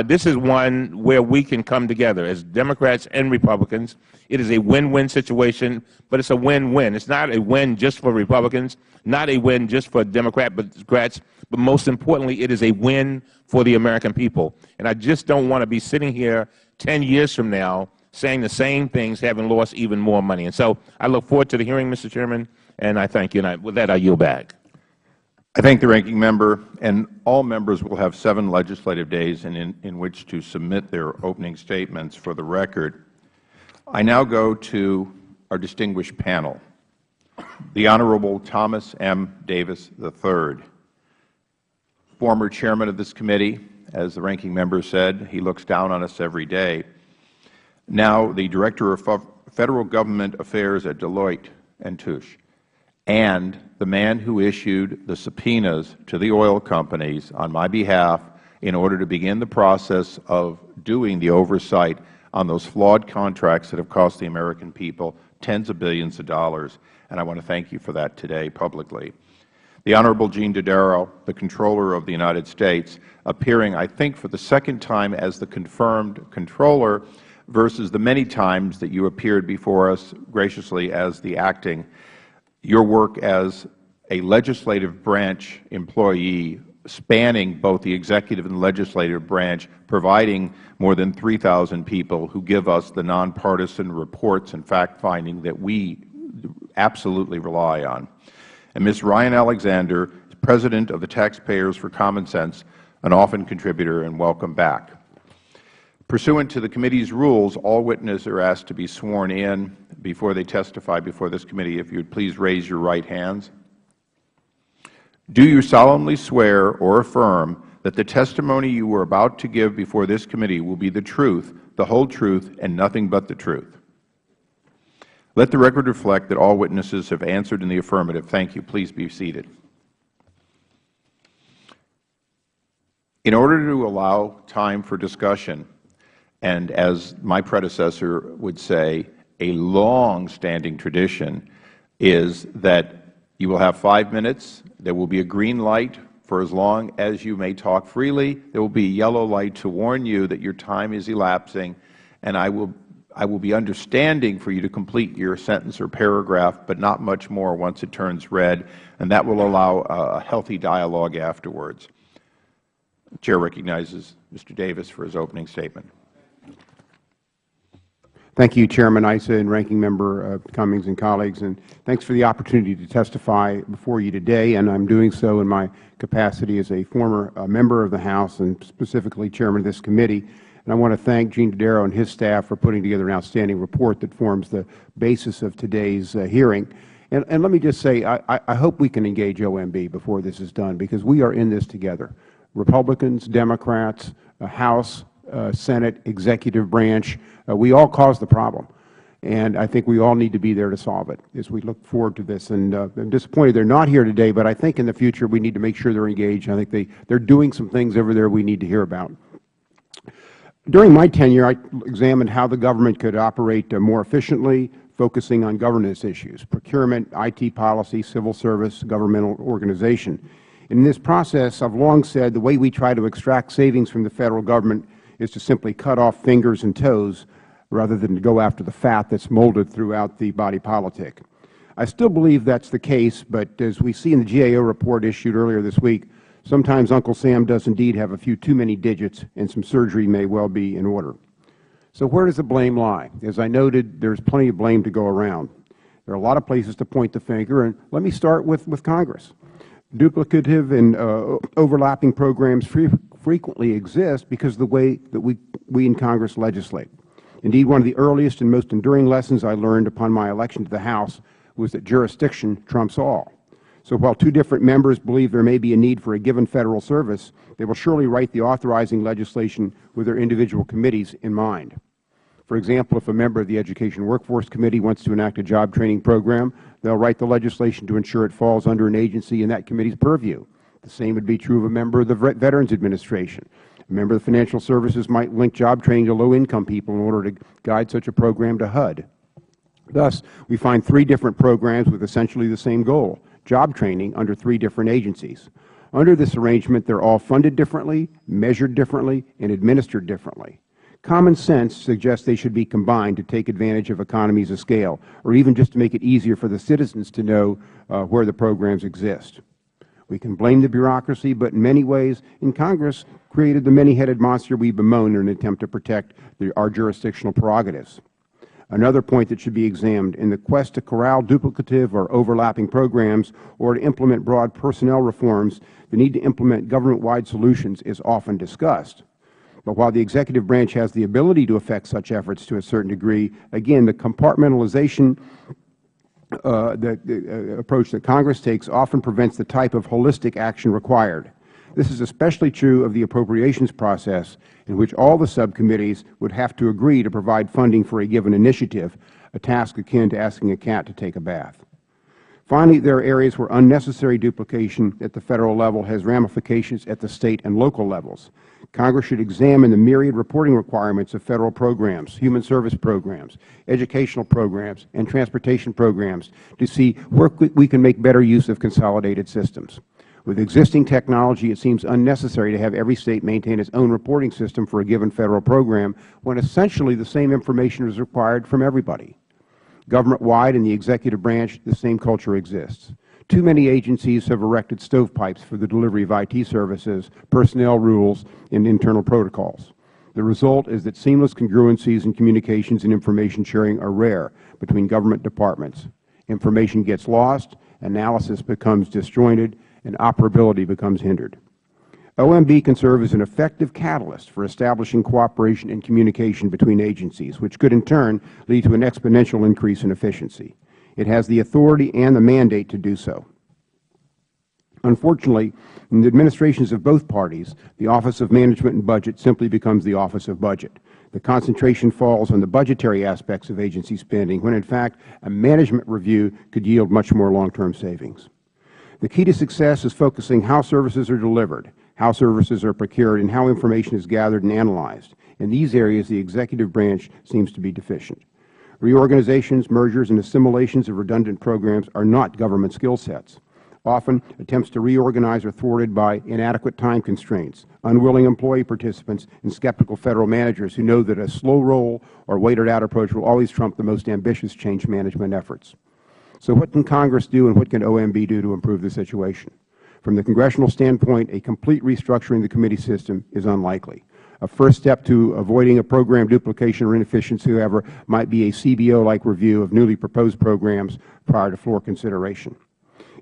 S3: this is one where we can come together as Democrats and Republicans. It is a win-win situation, but it's a win-win. It's not a win just for Republicans, not a win just for Democrats, but most importantly, it is a win for the American people. And I just don't want to be sitting here 10 years from now saying the same things, having lost even more money. And so I look forward to the hearing, Mr. Chairman, and I thank you. And with that, I yield back.
S1: I thank the ranking member, and all members will have 7 legislative days in which to submit their opening statements for the record. I now go to our distinguished panel. The Honorable Thomas M. Davis III, former chairman of this committee. As the ranking member said, he looks down on us every day. now the Director of Federal Government Affairs at Deloitte & Touche, and the man who issued the subpoenas to the oil companies on my behalf in order to begin the process of doing the oversight on those flawed contracts that have cost the American people tens of billions of dollars, and I want to thank you for that today publicly. The Honorable Gene Dodaro, the Comptroller of the United States, appearing, I think, for the second time as the confirmed Comptroller versus the many times that you appeared before us graciously as the acting. Your work as a legislative branch employee spanning both the executive and legislative branch, providing more than 3,000 people who give us the nonpartisan reports and fact-finding that we absolutely rely on. And Ms. Ryan Alexander, President of the Taxpayers for Common Sense, an often contributor, and welcome back. Pursuant to the committee's rules, all witnesses are asked to be sworn in before they testify before this committee. If you would please raise your right hands. Do you solemnly swear or affirm that the testimony you are about to give before this committee will be the truth, the whole truth, and nothing but the truth? Let the record reflect that all witnesses have answered in the affirmative. Thank you. Please be seated. In order to allow time for discussion, and as my predecessor would say, a long-standing tradition is that you will have 5 minutes. There will be a green light for as long as you may talk freely. There will be a yellow light to warn you that your time is elapsing, and I will be understanding for you to complete your sentence or paragraph, but not much more once it turns red, and that will allow a healthy dialogue afterwards. The Chair recognizes Mr. Davis for his opening statement.
S4: Thank you, Chairman Issa and Ranking Member Cummings and colleagues, and thanks for the opportunity to testify before you today, and I'm doing so in my capacity as a former member of the House and specifically Chairman of this committee. And I want to thank Gene Dodaro and his staff for putting together an outstanding report that forms the basis of today's hearing. And let me just say, I hope we can engage OMB before this is done, because we are in this together. Republicans, Democrats, House, Senate, executive branch, we all caused the problem. And I think we all need to be there to solve it as we look forward to this. And I'm disappointed they're not here today, but I think in the future we need to make sure they're engaged. I think they're doing some things over there we need to hear about. During my tenure, I examined how the government could operate more efficiently, focusing on governance issues, procurement, IT policy, civil service, governmental organization. In this process, I've long said the way we try to extract savings from the Federal Government is to simply cut off fingers and toes rather than to go after the fat that's molded throughout the body politic. I still believe that's the case, but as we see in the GAO report issued earlier this week, sometimes Uncle Sam does indeed have a few too many digits, and some surgery may well be in order. So where does the blame lie? As I noted, there's plenty of blame to go around. There are a lot of places to point the finger, and let me start with Congress. Duplicative and overlapping programs frequently exist because of the way that we in Congress legislate. Indeed, one of the earliest and most enduring lessons I learned upon my election to the House was that jurisdiction trumps all. So while two different members believe there may be a need for a given Federal service, they will surely write the authorizing legislation with their individual committees in mind. For example, if a member of the Education Workforce Committee wants to enact a job training program, they will write the legislation to ensure it falls under an agency in that committee's purview. The same would be true of a member of the Veterans Administration. A member of the Financial Services might link job training to low-income people in order to guide such a program to HUD. Thus, we find 3 different programs with essentially the same goal, job training under 3 different agencies. Under this arrangement, they are all funded differently, measured differently, and administered differently. Common sense suggests they should be combined to take advantage of economies of scale, or even just to make it easier for the citizens to know where the programs exist. We can blame the bureaucracy, but in many ways, in Congress, created the many-headed monster we bemoan in an attempt to protect our jurisdictional prerogatives. Another point that should be examined, in the quest to corral duplicative or overlapping programs or to implement broad personnel reforms, the need to implement government-wide solutions is often discussed. But while the executive branch has the ability to affect such efforts to a certain degree, again, the compartmentalization approach that Congress takes often prevents the type of holistic action required. This is especially true of the appropriations process, in which all the subcommittees would have to agree to provide funding for a given initiative, a task akin to asking a cat to take a bath. Finally, there are areas where unnecessary duplication at the Federal level has ramifications at the State and local levels. Congress should examine the myriad reporting requirements of Federal programs, human service programs, educational programs, and transportation programs to see where we can make better use of consolidated systems. With existing technology, it seems unnecessary to have every State maintain its own reporting system for a given Federal program when essentially the same information is required from everybody. Government-wide in the executive branch, the same culture exists. Too many agencies have erected stovepipes for the delivery of IT services, personnel rules, and internal protocols. The result is that seamless congruencies in communications and information sharing are rare between government departments. Information gets lost, analysis becomes disjointed, and operability becomes hindered. OMB can serve as an effective catalyst for establishing cooperation and communication between agencies, which could in turn lead to an exponential increase in efficiency. It has the authority and the mandate to do so. Unfortunately, in the administrations of both parties, the Office of Management and Budget simply becomes the Office of Budget. The concentration falls on the budgetary aspects of agency spending, when in fact a management review could yield much more long-term savings. The key to success is focusing how services are delivered, how services are procured, and how information is gathered and analyzed. In these areas, the executive branch seems to be deficient. Reorganizations, mergers, and assimilations of redundant programs are not government skill sets. Often, attempts to reorganize are thwarted by inadequate time constraints, unwilling employee participants, and skeptical Federal managers who know that a slow roll or waited-out approach will always trump the most ambitious change management efforts. So what can Congress do and what can OMB do to improve the situation? From the congressional standpoint, a complete restructuring of the committee system is unlikely. A first step to avoiding a program duplication or inefficiency, however, might be a CBO-like review of newly proposed programs prior to floor consideration.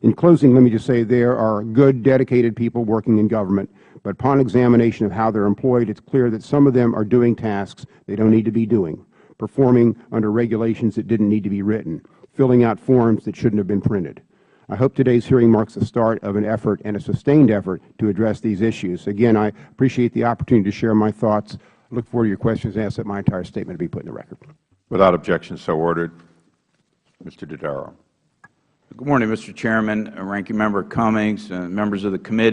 S4: In closing, let me just say there are good, dedicated people working in government, but upon examination of how they are employed, it is clear that some of them are doing tasks they don't need to be doing, performing under regulations that didn't need to be written, filling out forms that shouldn't have been printed. I hope today's hearing marks the start of an effort and a sustained effort to address these issues. Again, I appreciate the opportunity to share my thoughts. I look forward to your questions and ask that my entire statement be put in the record.
S1: Without objection, so ordered. Mr. Dodaro.
S5: Good morning, Mr. Chairman, Ranking Member Cummings, and members of the committee.